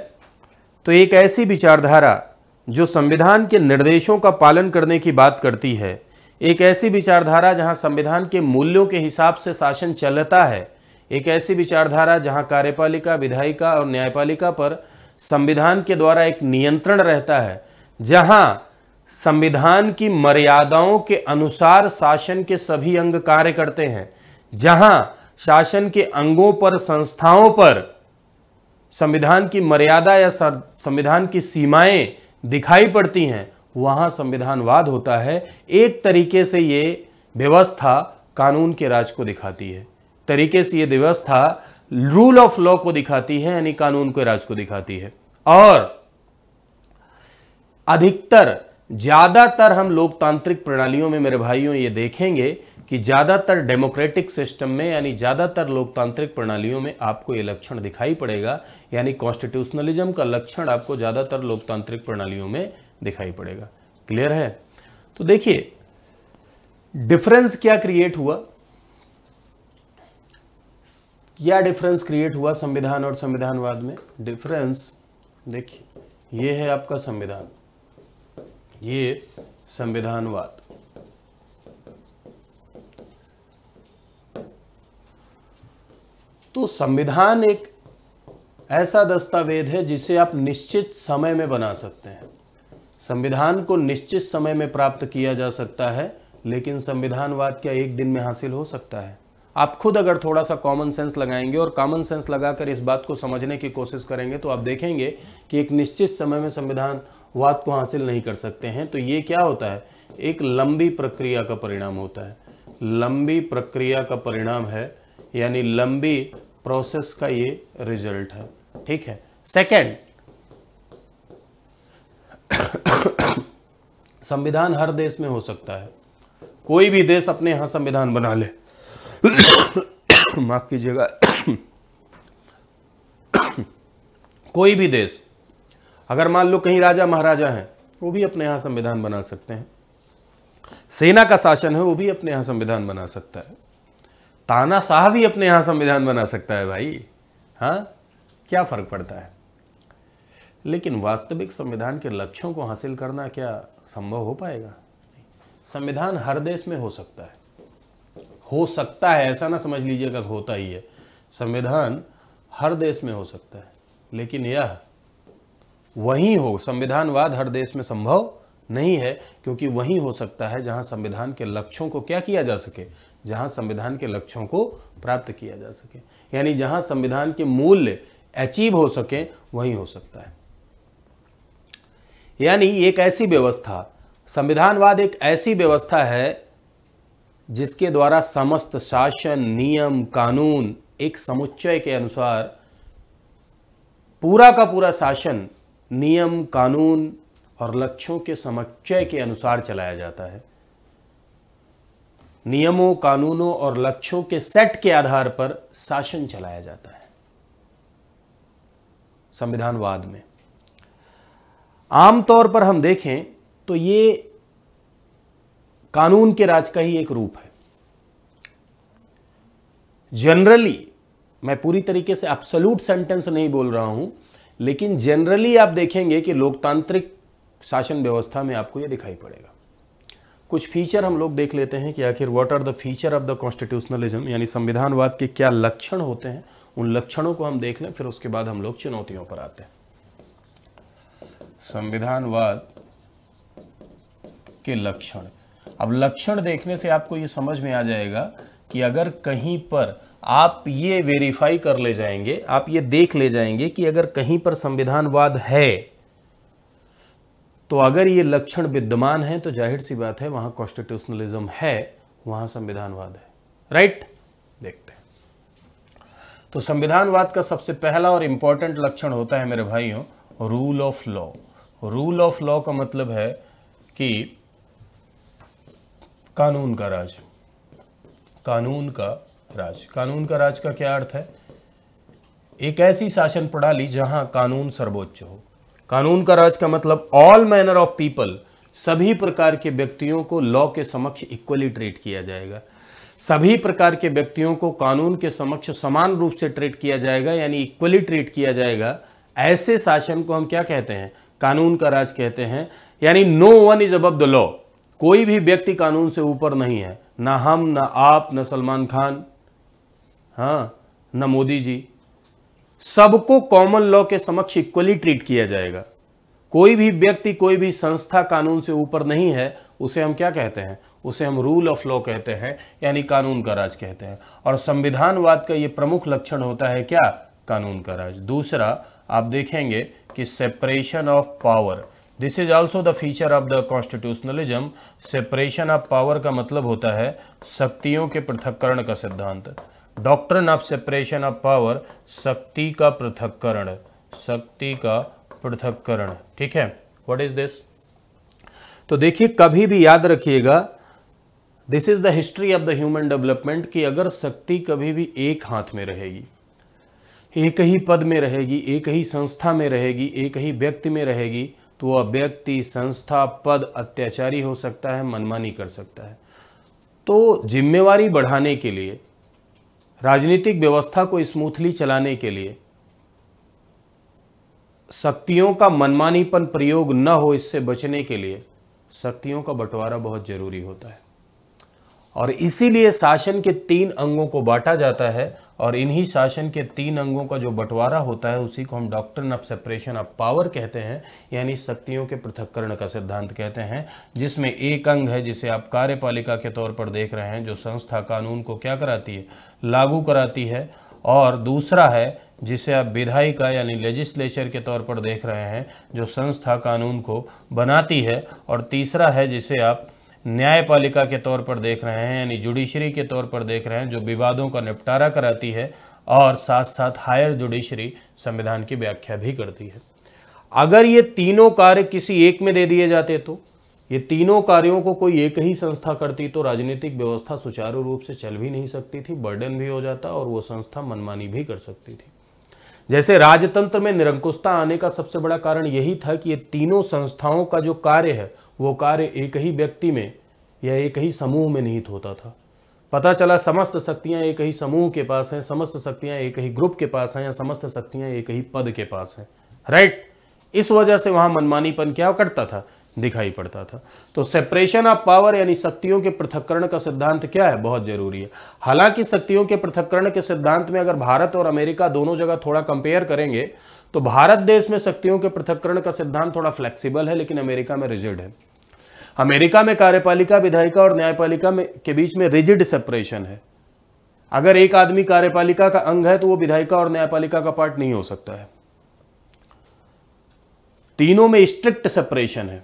तो एक ऐसी विचारधारा जो संविधान के निर्देशों का पालन करने की बात करती है, एक ऐसी विचारधारा जहां संविधान के मूल्यों के हिसाब से शासन चलता है, एक ऐसी विचारधारा जहां कार्यपालिका, विधायिका और न्यायपालिका पर संविधान के द्वारा एक नियंत्रण रहता है, जहां संविधान की मर्यादाओं के अनुसार शासन के सभी अंग कार्य करते हैं, जहां शासन के अंगों पर, संस्थाओं पर संविधान की मर्यादा या संविधान की सीमाएं दिखाई पड़ती हैं, वहां संविधानवाद होता है। एक तरीके से ये व्यवस्था कानून के राज को दिखाती है, तरीके से ये व्यवस्था रूल ऑफ लॉ को दिखाती है, यानी कानून के राज को दिखाती है। और अधिकतर, ज्यादातर हम लोकतांत्रिक प्रणालियों में मेरे भाइयों ये देखेंगे कि ज्यादातर डेमोक्रेटिक सिस्टम में, यानी ज्यादातर लोकतांत्रिक प्रणालियों में आपको ये लक्षण दिखाई पड़ेगा, यानी कॉन्स्टिट्यूशनलिज्म का लक्षण आपको ज्यादातर लोकतांत्रिक प्रणालियों में दिखाई पड़ेगा। क्लियर है? तो देखिए डिफरेंस क्या क्रिएट हुआ, क्या डिफरेंस क्रिएट हुआ संविधान और संविधानवाद में। डिफरेंस देखिए, ये है आपका संविधान, ये संविधानवाद। तो संविधान एक ऐसा दस्तावेज है जिसे आप निश्चित समय में बना सकते हैं। संविधान को निश्चित समय में प्राप्त किया जा सकता है, लेकिन संविधानवाद क्या 1 दिन में हासिल हो सकता है? आप खुद अगर थोड़ा सा कॉमन सेंस लगाएंगे और कॉमन सेंस लगाकर इस बात को समझने की कोशिश करेंगे तो आप देखेंगे कि एक निश्चित समय में संविधानवाद को हासिल नहीं कर सकते हैं। तो ये क्या होता है? एक लंबी प्रक्रिया का परिणाम होता है, लंबी प्रक्रिया का परिणाम है, यानी लंबी प्रोसेस का ये रिजल्ट है। ठीक है। सेकंड, संविधान हर देश में हो सकता है। कोई भी देश अपने यहाँ संविधान बना ले माफ कीजिएगा कोई भी देश, अगर मान लो कहीं राजा महाराजा हैं, वो भी अपने यहाँ संविधान बना सकते हैं। सेना का शासन है, वो भी अपने यहाँ संविधान बना सकता है। तानाशाह भी अपने यहाँ संविधान बना सकता है भाई। हाँ, क्या फर्क पड़ता है? लेकिन वास्तविक संविधान के लक्ष्यों को हासिल करना क्या संभव हो पाएगा? संविधान हर देश में हो सकता है, ऐसा ना समझ लीजिएगा होता ही है। संविधान हर देश में हो सकता है, लेकिन यह वहीं हो, संविधानवाद हर देश में संभव नहीं है, क्योंकि वहीं हो सकता है जहां संविधान के लक्ष्यों को क्या किया जा सके, जहां संविधान के लक्ष्यों को प्राप्त किया जा सके, यानी जहां संविधान के मूल्य अचीव हो सके, वहीं हो सकता है। यानी एक ऐसी व्यवस्था, संविधानवाद एक ऐसी व्यवस्था है जिसके द्वारा समस्त शासन, नियम, कानून एक समुच्चय के अनुसार, पूरा का पूरा शासन, नियम, कानून और लक्ष्यों के समुच्चय के अनुसार चलाया जाता है। नियमों, कानूनों और लक्ष्यों के सेट के आधार पर शासन चलाया जाता है संविधानवाद में। आमतौर पर हम देखें तो ये कानून के राज का ही एक रूप है। जनरली, मैं पूरी तरीके से एब्सोल्यूट सेंटेंस नहीं बोल रहा हूं, लेकिन जनरली आप देखेंगे कि लोकतांत्रिक शासन व्यवस्था में आपको यह दिखाई पड़ेगा। कुछ फीचर हम लोग देख लेते हैं कि आखिर what are the feature of the constitutionalism, यानी संविधानवाद के क्या लक्षण होते हैं। उन लक्षणों को हम देख लें, फिर उसके बाद हम लोग चुनौतियों पर आते हैं। संविधानवाद के लक्षण। अब लक्षण देखने से आपको ये समझ में आ जाएगा कि अगर कहीं पर आप ये वेरीफाई कर ले जाएंगे, आप ये देख ले जाएंगे कि अगर कहीं पर संविधानवाद है, तो अगर ये लक्षण विद्यमान है तो जाहिर सी बात है वहां कॉन्स्टिट्यूशनलिज्म है, वहां संविधानवाद है। राइट? देखते हैं। तो संविधानवाद का सबसे पहला और इंपॉर्टेंट लक्षण होता है मेरे भाइयों, rule of law. Rule of law का मतलब है कि कानून का राज। कानून का राज। कानून का राज का क्या अर्थ है? एक ऐसी शासन प्रणाली जहां कानून सर्वोच्च हो। कानून का राज का मतलब ऑल मैनर ऑफ पीपल, सभी प्रकार के व्यक्तियों को लॉ के समक्ष इक्वली ट्रीट किया जाएगा। सभी प्रकार के व्यक्तियों को कानून के समक्ष समान रूप से ट्रीट किया जाएगा, यानी इक्वली ट्रीट किया जाएगा। ऐसे शासन को हम क्या कहते हैं? कानून का राज कहते हैं। यानी no one is above the law. कोई भी व्यक्ति कानून से ऊपर नहीं है, ना हम, ना आप, ना सलमान खान, हाँ, ना मोदी जी। सबको कॉमन लॉ के समक्ष इक्वली ट्रीट किया जाएगा। कोई भी व्यक्ति, कोई भी संस्था कानून से ऊपर नहीं है, उसे हम क्या कहते हैं? उसे हम रूल ऑफ लॉ कहते हैं, यानी कानून का राज कहते हैं। और संविधानवाद का ये प्रमुख लक्षण होता है क्या? कानून का राज। दूसरा आप देखेंगे कि separation of power. This is also the feature of the constitutionalism. Separation of power का मतलब होता है शक्तियों के पृथक्करण का सिद्धांत। Doctrine of separation of power, शक्ति का पृथक्करण। शक्ति का पृथक्करण, ठीक है। What is this? तो देखिए, कभी भी याद रखिएगा, this is the history of the human development, कि अगर शक्ति कभी भी एक हाथ में रहेगी, एक ही पद में रहेगी, एक ही संस्था में रहेगी, एक ही व्यक्ति में रहेगी, तो वह व्यक्ति, संस्था, पद अत्याचारी हो सकता है, मनमानी कर सकता है। तो जिम्मेवारी बढ़ाने के लिए, राजनीतिक व्यवस्था को स्मूथली चलाने के लिए, शक्तियों का मनमानीपन प्रयोग न हो, इससे बचने के लिए शक्तियों का बंटवारा बहुत जरूरी होता है। और इसीलिए शासन के 3 अंगों को बांटा जाता है, और इन्हीं शासन के 3 अंगों का जो बंटवारा होता है उसी को हम doctrine of separation of power कहते हैं, यानी शक्तियों के पृथक्करण का सिद्धांत कहते हैं। जिसमें एक अंग है जिसे आप कार्यपालिका के तौर पर देख रहे हैं, जो संस्था कानून को क्या कराती है? लागू कराती है। और दूसरा है जिसे आप विधायिका यानी लेजिस्लेचर के तौर पर देख रहे हैं, जो संस्था कानून को बनाती है। और तीसरा है जिसे आप न्यायपालिका के तौर पर देख रहे हैं, यानी जुडिशरी के तौर पर देख रहे हैं, जो विवादों का निपटारा कराती है और साथ साथ हायर जुडिशरी संविधान की व्याख्या भी करती है। अगर ये तीनों कार्य किसी एक में दे दिए जाते तो, ये तीनों कार्यों को कोई एक ही संस्था करती तो राजनीतिक व्यवस्था सुचारू रूप से चल भी नहीं सकती थी, बर्डन भी हो जाता और वो संस्था मनमानी भी कर सकती थी। जैसे राजतंत्र में निरंकुशता आने का सबसे बड़ा कारण यही था कि ये तीनों संस्थाओं का जो कार्य है वो कार्य एक ही व्यक्ति में या एक ही समूह में निहित होता था। पता चला समस्त शक्तियां एक ही समूह के पास हैं, समस्त शक्तियां एक ही ग्रुप के पास हैं या समस्त शक्तियां एक ही पद के पास हैं, राइट। इस वजह से वहां मनमानीपन क्या करता था, दिखाई पड़ता था। तो सेपरेशन ऑफ पावर यानी शक्तियों के पृथक्करण का सिद्धांत क्या है, बहुत जरूरी है। हालांकि शक्तियों के पृथक्करण के सिद्धांत में अगर भारत और अमेरिका दोनों जगह थोड़ा कंपेयर करेंगे तो भारत देश में शक्तियों के पृथक्करण का सिद्धांत थोड़ा फ्लेक्सिबल है, लेकिन अमेरिका में रिजिड है। अमेरिका में कार्यपालिका, विधायिका और न्यायपालिका में के बीच में रिजिड सेपरेशन है। अगर एक आदमी कार्यपालिका का अंग है तो वो विधायिका और न्यायपालिका का पार्ट नहीं हो सकता है। तीनों में स्ट्रिक्ट सेपरेशन है।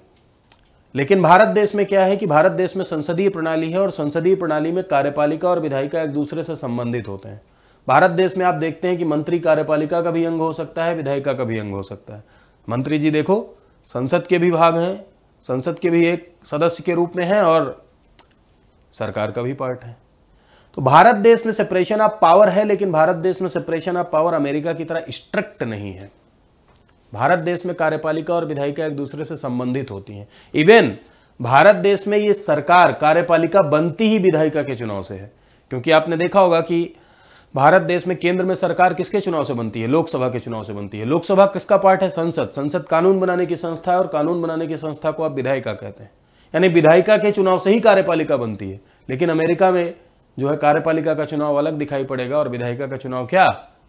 लेकिन भारत देश में क्या है कि भारत देश में संसदीय प्रणाली है और संसदीय प्रणाली में कार्यपालिका और विधायिका एक दूसरे से संबंधित होते हैं। भारत देश में आप देखते हैं कि मंत्री कार्यपालिका का भी अंग हो सकता है, विधायिका का भी अंग हो सकता है। मंत्री जी देखो संसद के भी भाग हैं, संसद के भी एक सदस्य के रूप में हैं और सरकार का भी पार्ट है। तो भारत देश में सेपरेशन ऑफ पावर है, लेकिन भारत देश में सेपरेशन ऑफ पावर अमेरिका की तरह स्ट्रिक्ट नहीं है। भारत देश में कार्यपालिका और विधायिका एक दूसरे से संबंधित होती हैं। इवन भारत देश में ये सरकार कार्यपालिका बनती ही विधायिका के चुनाव से है, क्योंकि आपने देखा होगा कि भारत देश में केंद्र में सरकार किसके चुनाव से बनती है, लोकसभा के चुनाव से बनती है। लोकसभा किसका पार्ट है, संसद। संसद कानून बनाने की संस्था है और कानून बनाने की संस्था को आप विधायिका कहते हैं, यानी विधायिका के चुनाव से ही कार्यपालिका बनती है। लेकिन अमेरिका में जो है कार्यपालिका का चुनाव अलग दिखाई पड़ेगा और विधायिका का चुनाव क्या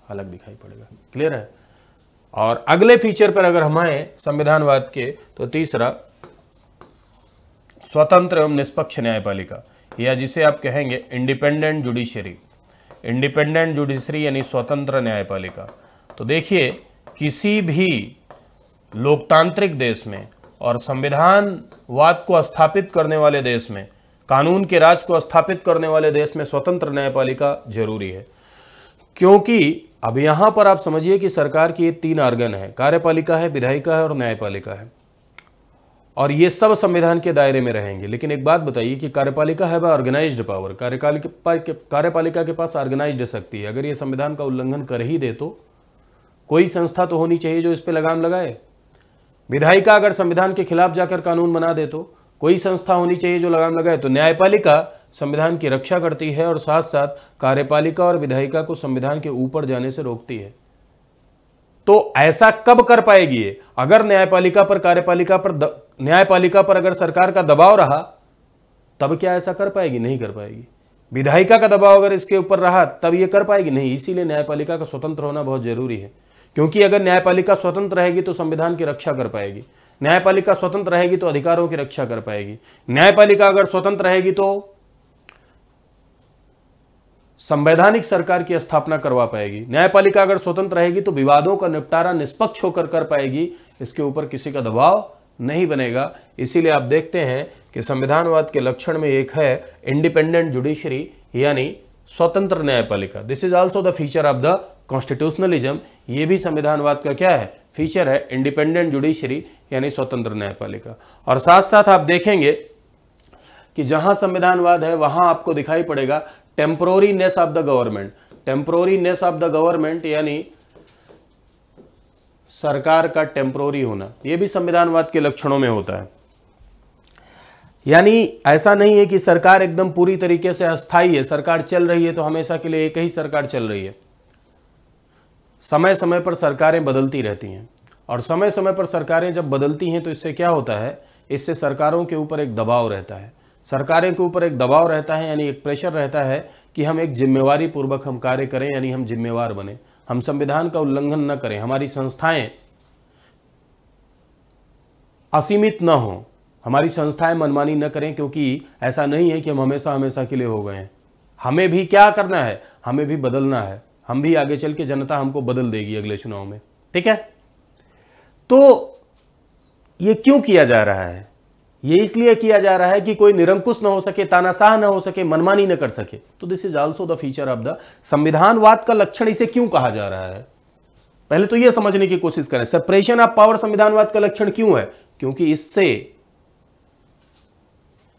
अलग दिखाई पड़ेगा। क्लियर है। और अगले फीचर पर अगर हम आए संविधानवाद के, तो तीसरा स्वतंत्र एवं निष्पक्ष न्यायपालिका, या जिसे आप कहेंगे इंडिपेंडेंट जुडिशरी। इंडिपेंडेंट जुडिशरी यानी स्वतंत्र न्यायपालिका। तो देखिए किसी भी लोकतांत्रिक देश में और संविधानवाद को स्थापित करने वाले देश में, कानून के राज को स्थापित करने वाले देश में स्वतंत्र न्यायपालिका जरूरी है। क्योंकि अब यहां पर आप समझिए कि सरकार की ये तीन ऑर्गन है, कार्यपालिका है, विधायिका है और न्यायपालिका है, और ये सब संविधान के दायरे में रहेंगे। लेकिन एक बात बताइए कि कार्यपालिका है वह ऑर्गेनाइज्ड पावर, कार्यपालिका के पास ऑर्गेनाइज्ड शक्ति है। अगर ये संविधान का उल्लंघन कर ही दे तो कोई संस्था तो होनी चाहिए जो इस पे लगाम लगाए। विधायिका अगर संविधान के खिलाफ जाकर कानून बना दे तो कोई संस्था होनी चाहिए जो लगाम लगाए। तो न्यायपालिका संविधान की रक्षा करती है और साथ साथ कार्यपालिका और विधायिका को संविधान के ऊपर जाने से रोकती है। तो ऐसा कब कर पाएगी ये, अगर न्यायपालिका पर अगर सरकार का दबाव रहा तब क्या ऐसा कर पाएगी, नहीं कर पाएगी। विधायिका का दबाव अगर इसके ऊपर रहा तब ये कर पाएगी, नहीं। इसीलिए न्यायपालिका का स्वतंत्र होना बहुत जरूरी है, क्योंकि अगर न्यायपालिका स्वतंत्र रहेगी तो संविधान की रक्षा कर पाएगी, न्यायपालिका स्वतंत्र रहेगी तो अधिकारों की रक्षा कर पाएगी, न्यायपालिका अगर स्वतंत्र रहेगी तो संवैधानिक सरकार की स्थापना करवा पाएगी, न्यायपालिका अगर स्वतंत्र रहेगी तो विवादों का निपटारा निष्पक्ष होकर कर पाएगी, इसके ऊपर किसी का दबाव नहीं बनेगा। इसीलिए आप देखते हैं कि संविधानवाद के लक्षण में एक है इंडिपेंडेंट जुडिशरी यानी स्वतंत्र न्यायपालिका। This is also the feature of the constitutionalism. ये भी संविधानवाद का क्या है, फीचर है, इंडिपेंडेंट जुडिशरी यानी स्वतंत्र न्यायपालिका। और साथ साथ आप देखेंगे कि जहां संविधानवाद है वहां आपको दिखाई पड़ेगा temporariness of the government. Temporariness of the government यानी सरकार का टेम्पोररी होना, यह भी संविधानवाद के लक्षणों में होता है। यानी ऐसा नहीं है कि सरकार एकदम पूरी तरीके से अस्थायी है, सरकार चल रही है तो हमेशा के लिए एक ही सरकार चल रही है। समय समय पर सरकारें बदलती रहती हैं, और समय समय पर सरकारें जब बदलती हैं तो इससे क्या होता है, इससे सरकारों के ऊपर एक दबाव रहता है। सरकारों के ऊपर एक दबाव रहता है यानी एक प्रेशर रहता है कि हम एक जिम्मेवारी पूर्वक हम कार्य करें, यानी हम जिम्मेवार बने, हम संविधान का उल्लंघन न करें, हमारी संस्थाएं असीमित न हो, हमारी संस्थाएं मनमानी न करें। क्योंकि ऐसा नहीं है कि हम हमेशा हमेशा के लिए हो गए हैं, हमें भी क्या करना है, हमें भी बदलना है, हम भी आगे चल के जनता हमको बदल देगी अगले चुनाव में। ठीक है, तो ये क्यों किया जा रहा है, ये इसलिए किया जा रहा है कि कोई निरंकुश न हो सके, तानाशाह न हो सके, मनमानी न कर सके। तो this is also the feature of the संविधानवाद का लक्षण इसे क्यों कहा जा रहा है, पहले तो यह समझने की कोशिश करें। सेपरेशन ऑफ पावर संविधानवाद का लक्षण क्यों है, क्योंकि इससे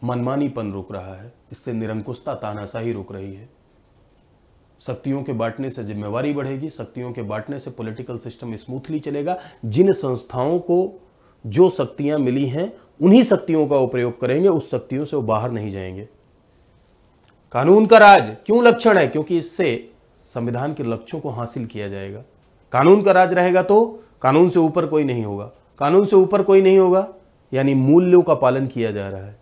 मनमानीपन रुक रहा है, इससे निरंकुशता तानाशाही रुक रही है। शक्तियों के बांटने से जिम्मेवारी बढ़ेगी, शक्तियों के बांटने से पॉलिटिकल सिस्टम स्मूथली चलेगा। जिन संस्थाओं को जो शक्तियां मिली हैं उन्हीं शक्तियों का उपयोग करेंगे, उस शक्तियों से वो बाहर नहीं जाएंगे। कानून का राज क्यों लक्षण है? क्योंकि इससे संविधान के लक्ष्यों को हासिल किया जाएगा। कानून का राज रहेगा तो कानून से ऊपर कोई नहीं होगा, कानून से ऊपर कोई नहीं होगा यानी मूल्यों का पालन किया जा रहा है।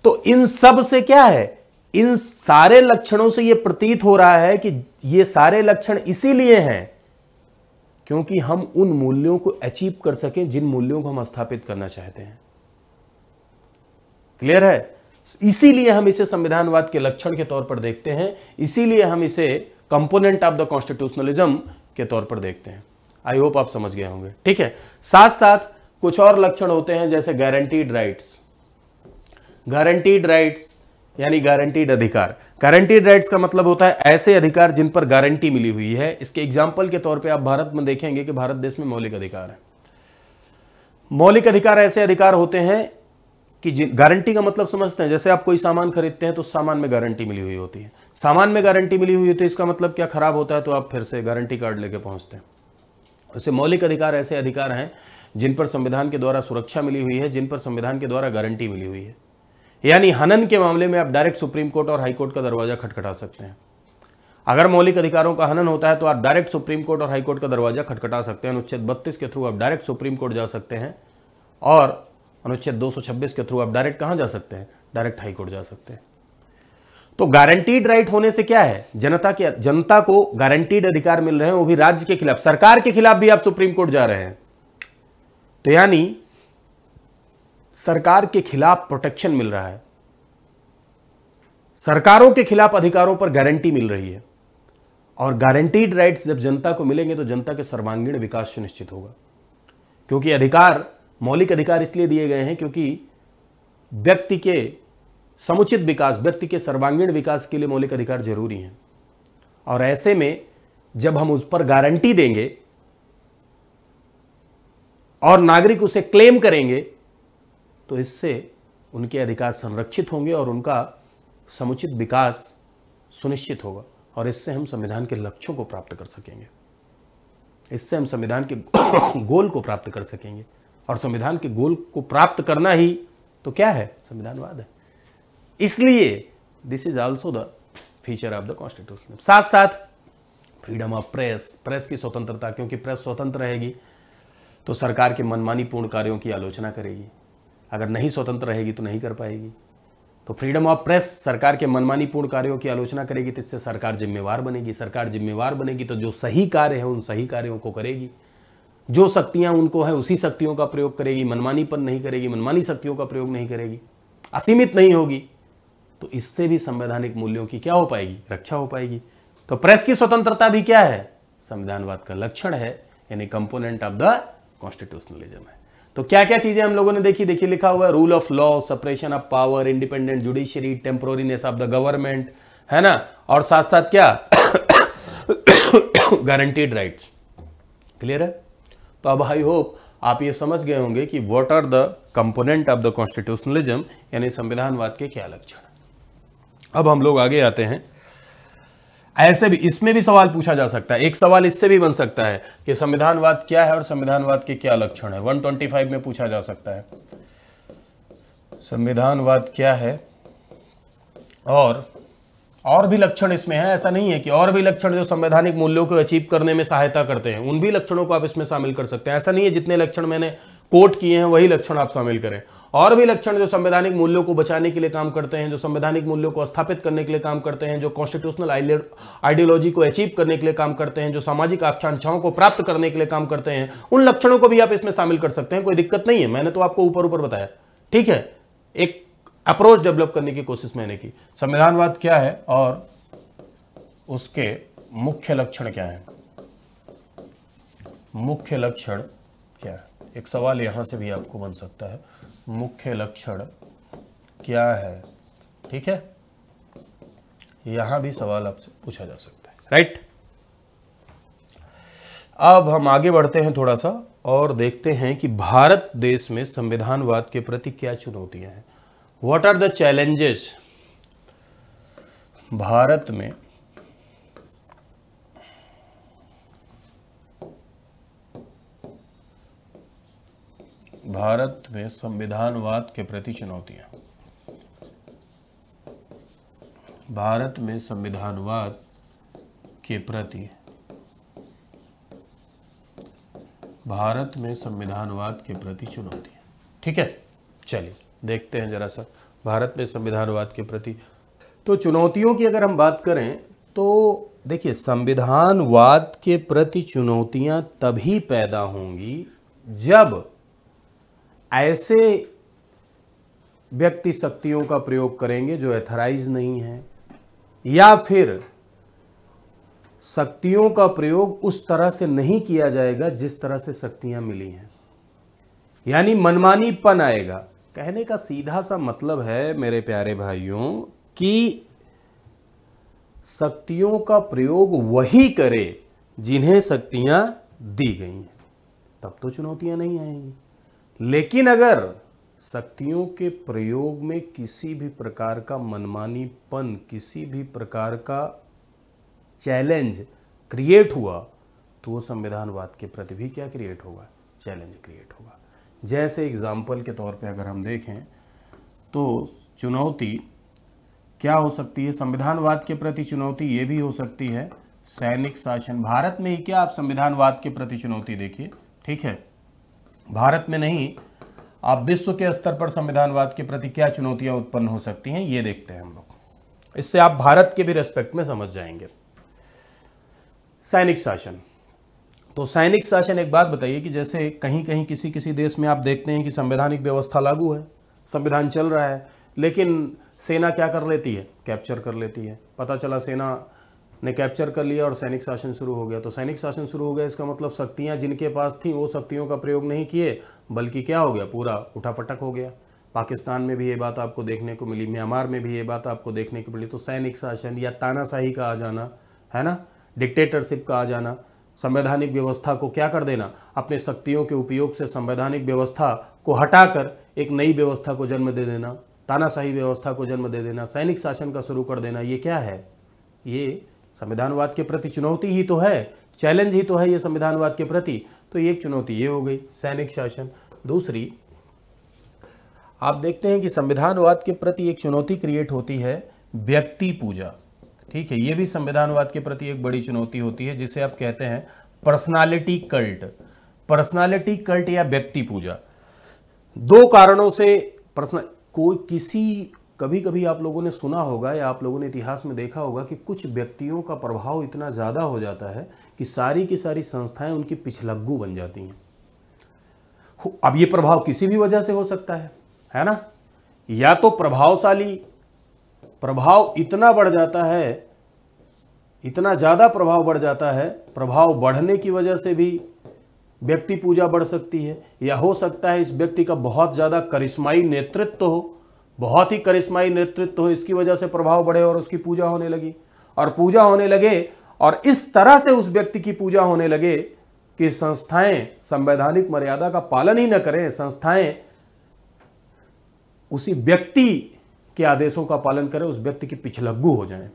तो इन सब से क्या है, इन सारे लक्षणों से यह प्रतीत हो रहा है कि ये सारे लक्षण इसीलिए हैं क्योंकि हम उन मूल्यों को अचीव कर सकें जिन मूल्यों को हम स्थापित करना चाहते हैं। क्लियर है? इसीलिए हम इसे संविधानवाद के लक्षण के तौर पर देखते हैं, इसीलिए हम इसे कंपोनेंट ऑफ द कॉन्स्टिट्यूशनलिज्म के तौर पर देखते हैं। आई होप आप समझ गए होंगे। ठीक है, साथ साथ कुछ और लक्षण होते हैं जैसे गारंटीड राइट्स। गारंटीड राइट्स यानी गारंटीड अधिकार। गारंटीड राइट्स का मतलब होता है ऐसे अधिकार जिन पर गारंटी मिली हुई है। इसके एग्जाम्पल के तौर पे आप भारत में देखेंगे कि भारत देश में मौलिक अधिकार है। मौलिक अधिकार ऐसे अधिकार होते हैं कि गारंटी का मतलब समझते हैं, जैसे आप कोई सामान खरीदते हैं तो सामान में गारंटी मिली हुई होती है। सामान में गारंटी मिली हुई होती है, इसका मतलब क्या, खराब होता है तो आप फिर से गारंटी कार्ड लेके पहुंचते हैं। वैसे मौलिक अधिकार ऐसे अधिकार हैं जिन पर संविधान के द्वारा सुरक्षा मिली हुई है, जिन पर संविधान के द्वारा गारंटी मिली हुई है। यानी हनन के मामले में आप डायरेक्ट सुप्रीम कोर्ट और हाई कोर्ट का दरवाजा खटखटा सकते हैं। अगर मौलिक अधिकारों का हनन होता है तो आप डायरेक्ट सुप्रीम कोर्ट और हाई कोर्ट का दरवाजा खटखटा सकते हैं। अनुच्छेद 32 के थ्रू आप डायरेक्ट सुप्रीम कोर्ट जा सकते हैं और अनुच्छेद 226 के थ्रू आप डायरेक्ट कहां जा सकते हैं, डायरेक्ट हाई कोर्ट जा सकते हैं। तो गारंटीड राइट होने से क्या है, जनता को गारंटीड अधिकार मिल रहे हैं, वो भी राज्य के खिलाफ, सरकार के खिलाफ भी आप सुप्रीम कोर्ट जा रहे हैं। तो यानी सरकार के खिलाफ प्रोटेक्शन मिल रहा है, सरकारों के खिलाफ अधिकारों पर गारंटी मिल रही है। और गारंटीड राइट्स जब जनता को मिलेंगे तो जनता के सर्वांगीण विकास सुनिश्चित होगा। क्योंकि अधिकार, मौलिक अधिकार इसलिए दिए गए हैं क्योंकि व्यक्ति के समुचित विकास, व्यक्ति के सर्वांगीण विकास के लिए मौलिक अधिकार जरूरी हैं। और ऐसे में जब हम उस पर गारंटी देंगे और नागरिक उसे क्लेम करेंगे तो इससे उनके अधिकार संरक्षित होंगे और उनका समुचित विकास सुनिश्चित होगा। और इससे हम संविधान के लक्ष्यों को प्राप्त कर सकेंगे, इससे हम संविधान के गोल को प्राप्त कर सकेंगे। और संविधान के गोल को प्राप्त करना ही तो क्या है, संविधानवाद है। इसलिए this is also the feature of the constitution. साथ साथ फ्रीडम ऑफ प्रेस, प्रेस की स्वतंत्रता, क्योंकि प्रेस स्वतंत्र रहेगी तो सरकार के मनमानी पूर्ण कार्यों की आलोचना करेगी, अगर नहीं स्वतंत्र रहेगी तो नहीं कर पाएगी। तो फ्रीडम ऑफ प्रेस, सरकार के मनमानी पूर्ण कार्यों की आलोचना करेगी तो इससे सरकार जिम्मेवार बनेगी। सरकार जिम्मेवार बनेगी तो जो सही कार्य है उन सही कार्यों को करेगी, जो शक्तियां उनको है उसी शक्तियों का प्रयोग करेगी, मनमानीपन नहीं करेगी, मनमानी शक्तियों का प्रयोग नहीं करेगी, असीमित नहीं होगी। तो इससे भी संवैधानिक मूल्यों की क्या हो पाएगी, रक्षा हो पाएगी। तो प्रेस की स्वतंत्रता भी क्या है, संविधानवाद का लक्षण है, यानी कंपोनेंट ऑफ द कॉन्स्टिट्यूशनलिज्म है। तो क्या क्या चीजें हम लोगों ने देखी, देखिए लिखा हुआ है rule of law, separation of power, independent judiciary, temporariness of the government, है ना, और साथ साथ क्या गारंटीड राइट्स। क्लियर है? तो अब आई होप आप ये समझ गए होंगे कि what are the component of the constitutionalism, यानी संविधानवाद के क्या लक्षण। अब हम लोग आगे आते हैं। ऐसे भी इसमें भी सवाल पूछा जा सकता है, एक सवाल इससे भी बन सकता है कि संविधानवाद क्या है और संविधानवाद के क्या लक्षण है। 125 में पूछा जा सकता है संविधानवाद क्या है और भी लक्षण इसमें है। ऐसा नहीं है कि और भी लक्षण जो संवैधानिक मूल्यों को अचीव करने में सहायता करते हैं, उन भी लक्षणों को आप इसमें शामिल कर सकते हैं। ऐसा नहीं है जितने लक्षण मैंने कोट किए हैं वही लक्षण आप शामिल करें। और भी लक्षण जो संवैधानिक मूल्यों को बचाने के लिए काम करते हैं, जो संवैधानिक मूल्यों को स्थापित करने के लिए काम करते हैं, जो कॉन्स्टिट्यूशनल आइडियोलॉजी को अचीव करने के लिए काम करते हैं, जो सामाजिक आकांक्षाओं को प्राप्त करने के लिए काम करते हैं, उन लक्षणों को भी आप इसमें शामिल कर सकते हैं। कोई दिक्कत नहीं है, मैंने तो आपको ऊपर ऊपर बताया। ठीक है, एक अप्रोच डेवलप करने की कोशिश मैंने की। संविधानवाद क्या है और उसके मुख्य लक्षण क्या है, मुख्य लक्षण क्या है। एक सवाल यहां से भी आपको बन सकता है, मुख्य लक्षण क्या है। ठीक है, यहां भी सवाल आपसे पूछा जा सकता है, राइट। अब हम आगे बढ़ते हैं थोड़ा सा और देखते हैं कि भारत देश में संविधानवाद के प्रति क्या चुनौतियां हैं। What are the challenges Bharat में संविधानवाद के प्रति चुनौतियां। भारत में संविधानवाद के प्रति चुनौतियां। ठीक है, चलिए देखते हैं जरा सा भारत में संविधानवाद के प्रति। तो चुनौतियों की अगर हम बात करें तो देखिए, संविधानवाद के प्रति चुनौतियां तभी पैदा होंगी जब ऐसे व्यक्ति शक्तियों का प्रयोग करेंगे जो एथराइज नहीं है, या फिर शक्तियों का प्रयोग उस तरह से नहीं किया जाएगा जिस तरह से शक्तियां मिली हैं, यानी मनमानीपन आएगा। कहने का सीधा सा मतलब है मेरे प्यारे भाइयों कि शक्तियों का प्रयोग वही करे जिन्हें शक्तियां दी गई हैं, तब तो चुनौतियां नहीं आएंगी। लेकिन अगर शक्तियों के प्रयोग में किसी भी प्रकार का मनमानीपन, किसी भी प्रकार का चैलेंज क्रिएट हुआ, तो वो संविधानवाद के प्रति भी क्या क्रिएट होगा? चैलेंज क्रिएट होगा। जैसे एग्जाम्पल के तौर पे अगर हम देखें तो चुनौती क्या हो सकती है? संविधानवाद के प्रति चुनौती ये भी हो सकती है सैनिक शासन। भारत में ही क्या आप संविधानवाद के प्रति चुनौती देखिए, ठीक है, भारत में नहीं, आप विश्व के स्तर पर संविधानवाद के प्रति क्या चुनौतियां उत्पन्न हो सकती हैं ये देखते हैं हम लोग। इससे आप भारत के भी रेस्पेक्ट में समझ जाएंगे। सैनिक शासन, तो सैनिक शासन एक बात बताइए कि जैसे कहीं कहीं किसी किसी देश में आप देखते हैं कि संवैधानिक व्यवस्था लागू है, संविधान चल रहा है, लेकिन सेना क्या कर लेती है? कैप्चर कर लेती है। पता चला सेना ने कैप्चर कर लिया और सैनिक शासन शुरू हो गया। तो सैनिक शासन शुरू हो गया, इसका मतलब शक्तियां जिनके पास थी वो शक्तियों का प्रयोग नहीं किए, बल्कि क्या हो गया? पूरा उठाफटक हो गया। पाकिस्तान में भी ये बात आपको देखने को मिली, म्यांमार में भी ये बात आपको देखने को मिली। तो सैनिक शासन या तानाशाही का आ जाना, है ना, डिक्टेटरशिप का आ जाना, संवैधानिक व्यवस्था को क्या कर देना, अपने शक्तियों के उपयोग से संवैधानिक व्यवस्था को हटाकर एक नई व्यवस्था को जन्म दे देना, तानाशाही व्यवस्था को जन्म दे देना, सैनिक शासन का शुरू कर देना, ये क्या है? ये संविधानवाद के प्रति चुनौती ही तो है, चैलेंज ही तो है ये संविधानवाद के प्रति। तो एक चुनौती ये हो गई सैनिक शासन। दूसरी, आप देखते हैं कि संविधानवाद के प्रति एक चुनौती क्रिएट होती है व्यक्ति पूजा। ठीक है, ये भी संविधानवाद के प्रति एक बड़ी चुनौती होती है, जिसे आप कहते हैं पर्सनालिटी कल्ट। पर्सनालिटी कल्ट या व्यक्ति पूजा, दो कारणों से कभी कभी आप लोगों ने सुना होगा या आप लोगों ने इतिहास में देखा होगा कि कुछ व्यक्तियों का प्रभाव इतना ज़्यादा हो जाता है कि सारी की सारी संस्थाएं उनकी पिछलग्गू बन जाती हैं। अब ये प्रभाव किसी भी वजह से हो सकता है ना, या तो प्रभाव इतना बढ़ जाता है, इतना ज़्यादा प्रभाव बढ़ जाता है, प्रभाव बढ़ने की वजह से भी व्यक्ति पूजा बढ़ सकती है, या हो सकता है इस व्यक्ति का बहुत ज़्यादा करिश्माई नेतृत्व हो, बहुत ही करिश्माई नेतृत्व हो, इसकी वजह से प्रभाव बढ़े और उसकी पूजा होने लगी, और पूजा होने लगे और इस तरह से उस व्यक्ति की पूजा होने लगे कि संस्थाएं संवैधानिक मर्यादा का पालन ही न करें, संस्थाएं उसी व्यक्ति के आदेशों का पालन करें, उस व्यक्ति की पिछलग्गू हो जाएं।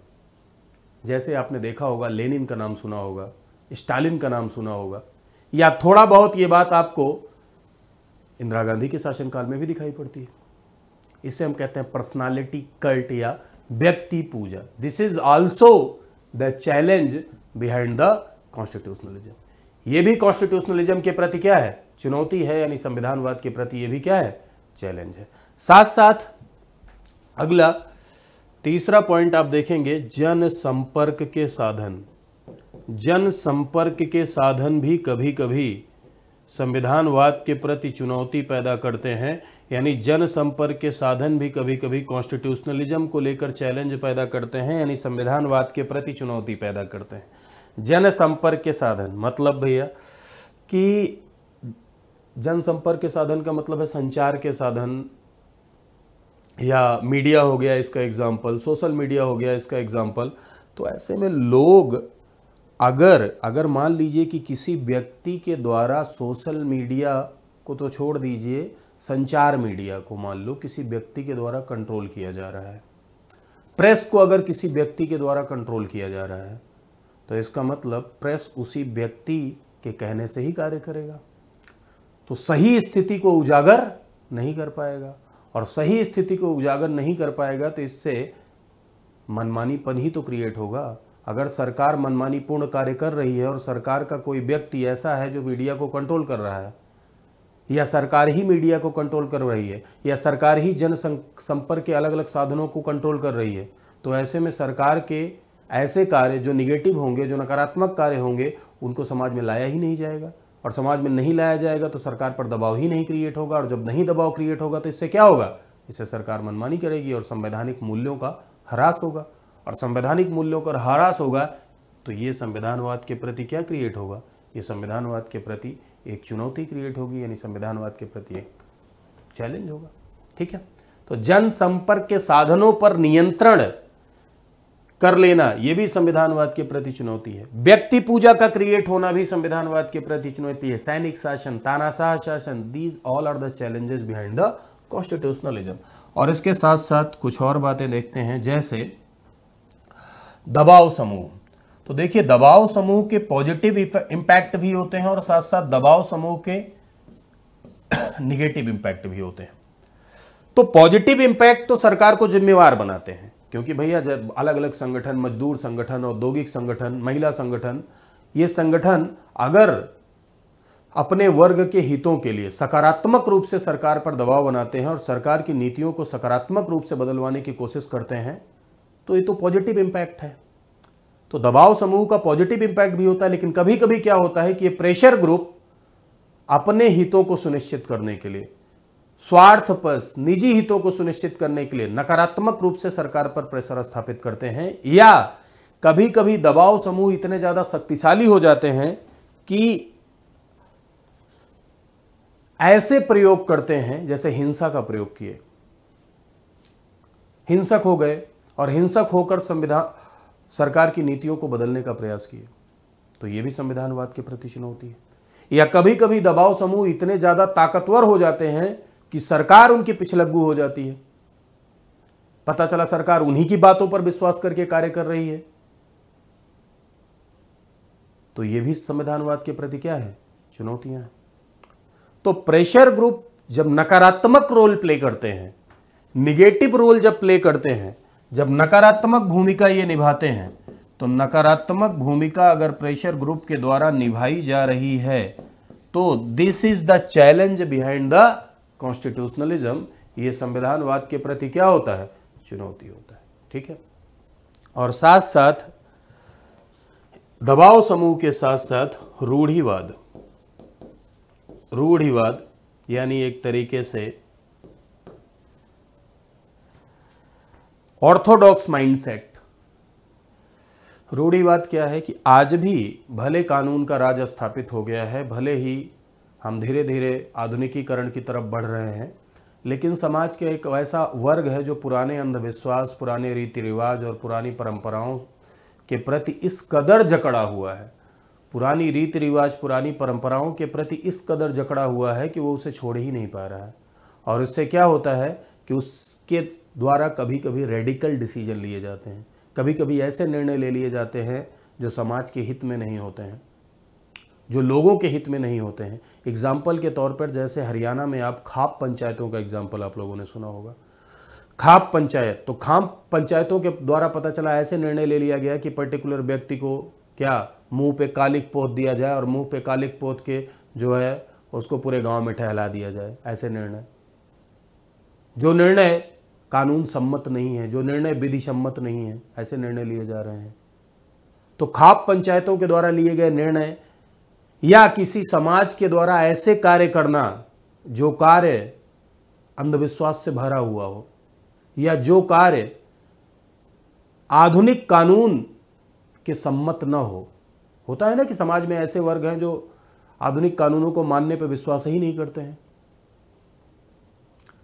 जैसे आपने देखा होगा, लेनिन का नाम सुना होगा, स्टालिन का नाम सुना होगा, या थोड़ा बहुत ये बात आपको इंदिरा गांधी के शासनकाल में भी दिखाई पड़ती है। इसे हम कहते हैं पर्सनालिटी कल्ट या व्यक्ति पूजा। This is also the challenge behind the constitutionalism. ये भी कॉन्स्टिट्यूशनलिज्म के प्रति क्या है? चुनौती है, यानी संविधानवाद के प्रति ये भी क्या है? चैलेंज है। साथ साथ अगला तीसरा पॉइंट आप देखेंगे, जनसंपर्क के साधन। जनसंपर्क के साधन भी कभी कभी संविधानवाद के प्रति चुनौती पैदा करते हैं, यानी जनसंपर्क के साधन भी कभी कभी कॉन्स्टिट्यूशनलिज्म को लेकर चैलेंज पैदा करते हैं, यानी संविधानवाद के प्रति चुनौती पैदा करते हैं। जनसंपर्क के साधन मतलब भैया कि जनसंपर्क के साधन का मतलब है संचार के साधन, या मीडिया हो गया इसका एग्जाम्पल, सोशल मीडिया हो गया इसका एग्जाम्पल। तो ऐसे में लोग अगर मान लीजिए कि किसी व्यक्ति के द्वारा सोशल मीडिया को तो छोड़ दीजिए, संचार मीडिया को मान लो किसी व्यक्ति के द्वारा कंट्रोल किया जा रहा है, प्रेस को अगर किसी व्यक्ति के द्वारा कंट्रोल किया जा रहा है, तो इसका मतलब प्रेस उसी व्यक्ति के कहने से ही कार्य करेगा, तो सही स्थिति को उजागर नहीं कर पाएगा, और सही स्थिति को उजागर नहीं कर पाएगा तो इससे मनमानीपन ही तो क्रिएट होगा। अगर सरकार मनमानीपूर्ण कार्य कर रही है और सरकार का कोई व्यक्ति ऐसा है जो मीडिया को कंट्रोल कर रहा है, या सरकार ही मीडिया को कंट्रोल कर रही है, या सरकार ही जन संपर्क के अलग अलग साधनों को कंट्रोल कर रही है, तो ऐसे में सरकार के ऐसे कार्य जो निगेटिव होंगे, जो नकारात्मक कार्य होंगे, उनको समाज में लाया ही नहीं जाएगा, और समाज में नहीं लाया जाएगा तो सरकार पर दबाव ही नहीं क्रिएट होगा, और जब नहीं दबाव क्रिएट होगा तो इससे क्या होगा, इससे सरकार मनमानी करेगी और संवैधानिक मूल्यों का ह्रास होगा, और संवैधानिक मूल्यों का ह्रास होगा तो ये संविधानवाद के प्रति क्या क्रिएट होगा, ये संविधानवाद के प्रति एक चुनौती क्रिएट होगी, यानी संविधानवाद के प्रति एक चैलेंज होगा। ठीक है, तो जनसंपर्क के साधनों पर नियंत्रण कर लेना ये भी संविधानवाद के प्रति चुनौती है। व्यक्ति पूजा का क्रिएट होना भी संविधानवाद के प्रति चुनौती है। सैनिक शासन, तानाशाह शासन, these all are the challenges behind the constitutionalism. और इसके साथ साथ कुछ और बातें देखते हैं, जैसे दबाव समूह। तो देखिए, दबाव समूह के पॉजिटिव इंपैक्ट भी होते हैं और साथ साथ दबाव समूह के निगेटिव इंपैक्ट भी होते हैं। तो पॉजिटिव इंपैक्ट तो सरकार को जिम्मेवार बनाते हैं, क्योंकि भैया जब अलग अलग संगठन, मजदूर संगठन, औद्योगिक संगठन, महिला संगठन, ये संगठन अगर अपने वर्ग के हितों के लिए सकारात्मक रूप से सरकार पर दबाव बनाते हैं और सरकार की नीतियों को सकारात्मक रूप से बदलवाने की कोशिश करते हैं, तो ये तो पॉजिटिव इंपैक्ट है। तो दबाव समूह का पॉजिटिव इंपैक्ट भी होता है, लेकिन कभी कभी क्या होता है कि ये प्रेशर ग्रुप अपने हितों को सुनिश्चित करने के लिए, स्वार्थपरस्त निजी हितों को सुनिश्चित करने के लिए नकारात्मक रूप से सरकार पर प्रेशर स्थापित करते हैं, या कभी कभी दबाव समूह इतने ज्यादा शक्तिशाली हो जाते हैं कि ऐसे प्रयोग करते हैं, जैसे हिंसा का प्रयोग किए, हिंसक हो गए और हिंसक होकर सरकार की नीतियों को बदलने का प्रयास किए, तो यह भी संविधानवाद के प्रति चुनौती है। या कभी कभी दबाव समूह इतने ज्यादा ताकतवर हो जाते हैं कि सरकार उनकी पिछलग्गू हो जाती है, पता चला सरकार उन्हीं की बातों पर विश्वास करके कार्य कर रही है, तो यह भी संविधानवाद के प्रति क्या है, चुनौतियां हैं। तो प्रेशर ग्रुप जब नकारात्मक रोल प्ले करते हैं, निगेटिव रोल जब प्ले करते हैं, जब नकारात्मक भूमिका ये निभाते हैं, तो नकारात्मक भूमिका अगर प्रेशर ग्रुप के द्वारा निभाई जा रही है तो this is the challenge behind the constitutionalism. ये संविधानवाद के प्रति क्या होता है, चुनौती होता है। ठीक है, और साथ साथ दबाव समूह के साथ साथ रूढ़िवाद, रूढ़िवाद यानी एक तरीके से ऑर्थोडॉक्स माइंडसेट। रूढ़िवाद क्या है कि आज भी भले कानून का राज स्थापित हो गया है, भले ही हम धीरे धीरे आधुनिकीकरण की तरफ बढ़ रहे हैं, लेकिन समाज के एक ऐसा वर्ग है जो पुराने अंधविश्वास, पुराने रीति रिवाज और पुरानी परंपराओं के प्रति इस कदर जकड़ा हुआ है, पुरानी रीति रिवाज, पुरानी परंपराओं के प्रति इस कदर जकड़ा हुआ है कि वो उसे छोड़ ही नहीं पा रहा है। और इससे क्या होता है कि उसके द्वारा कभी कभी रेडिकल डिसीजन लिए जाते हैं, कभी कभी ऐसे निर्णय ले लिए जाते हैं जो समाज के हित में नहीं होते हैं, जो लोगों के हित में नहीं होते हैं। एग्जाम्पल के तौर पर जैसे हरियाणा में आप खाप पंचायतों का एग्जाम्पल आप लोगों ने सुना होगा। खाप पंचायत, तो खाप पंचायतों के द्वारा पता चला ऐसे निर्णय ले लिया गया कि पर्टिकुलर व्यक्ति को क्या मुंह पे कालिक पोत दिया जाए और मुंह पे कालिक पोत के जो है उसको पूरे गांव में टहला दिया जाए। ऐसे निर्णय, जो निर्णय कानून सम्मत नहीं है, जो निर्णय विधि सम्मत नहीं है, ऐसे निर्णय लिए जा रहे हैं। तो खाप पंचायतों के द्वारा लिए गए निर्णय या किसी समाज के द्वारा ऐसे कार्य करना जो कार्य अंधविश्वास से भरा हुआ हो, या जो कार्य आधुनिक कानून के सम्मत न हो। होता है ना कि समाज में ऐसे वर्ग हैं जो आधुनिक कानूनों को मानने पर विश्वास ही नहीं करते हैं,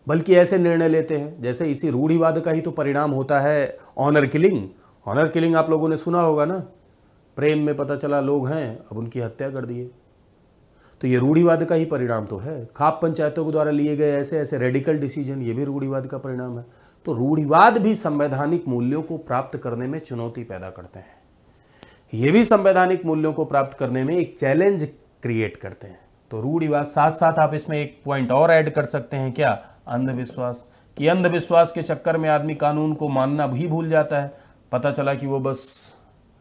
बल्कि ऐसे निर्णय लेते हैं। जैसे इसी रूढ़िवाद का ही तो परिणाम होता है ऑनर किलिंग। ऑनर किलिंग आप लोगों ने सुना होगा ना, प्रेम में पता चला लोग हैं, अब उनकी हत्या कर दिए। तो ये रूढ़िवाद का ही परिणाम तो है। खाप पंचायतों के द्वारा लिए गए ऐसे ऐसे रेडिकल डिसीजन, ये भी रूढ़िवाद का परिणाम है। तो रूढ़िवाद भी संवैधानिक मूल्यों को प्राप्त करने में चुनौती पैदा करते हैं, ये भी संवैधानिक मूल्यों को प्राप्त करने में एक चैलेंज क्रिएट करते हैं। तो रूढ़िवाद, साथ साथ आप इसमें एक पॉइंट और ऐड कर सकते हैं, क्या? अंधविश्वास। कि अंधविश्वास के चक्कर में आदमी कानून को मानना भी भूल जाता है। पता चला कि वो बस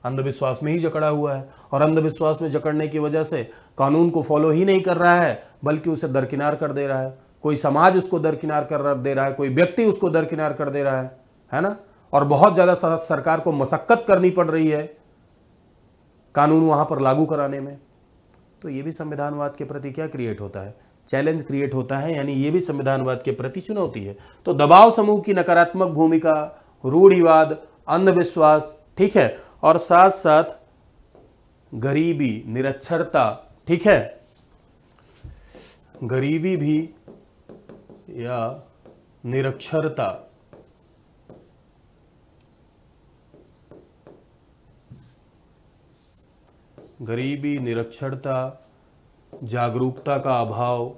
अंधविश्वास में ही जकड़ा हुआ है, और अंधविश्वास में जकड़ने की वजह से कानून को फॉलो ही नहीं कर रहा है, बल्कि उसे दरकिनार कर दे रहा है। कोई समाज उसको दरकिनार कर दे रहा है, कोई व्यक्ति उसको दरकिनार कर दे रहा है ना। और बहुत ज़्यादा सरकार को मशक्कत करनी पड़ रही है कानून वहाँ पर लागू कराने में। तो ये भी संविधानवाद के प्रति क्या क्रिएट होता है? चैलेंज क्रिएट होता है, यानी ये भी संविधानवाद के प्रति चुनौती है। तो दबाव समूह की नकारात्मक भूमिका, रूढ़िवाद, अंधविश्वास, ठीक है, और साथ साथ गरीबी, निरक्षरता, ठीक है, गरीबी भी या निरक्षरता, गरीबी, निरक्षरता, जागरूकता का अभाव,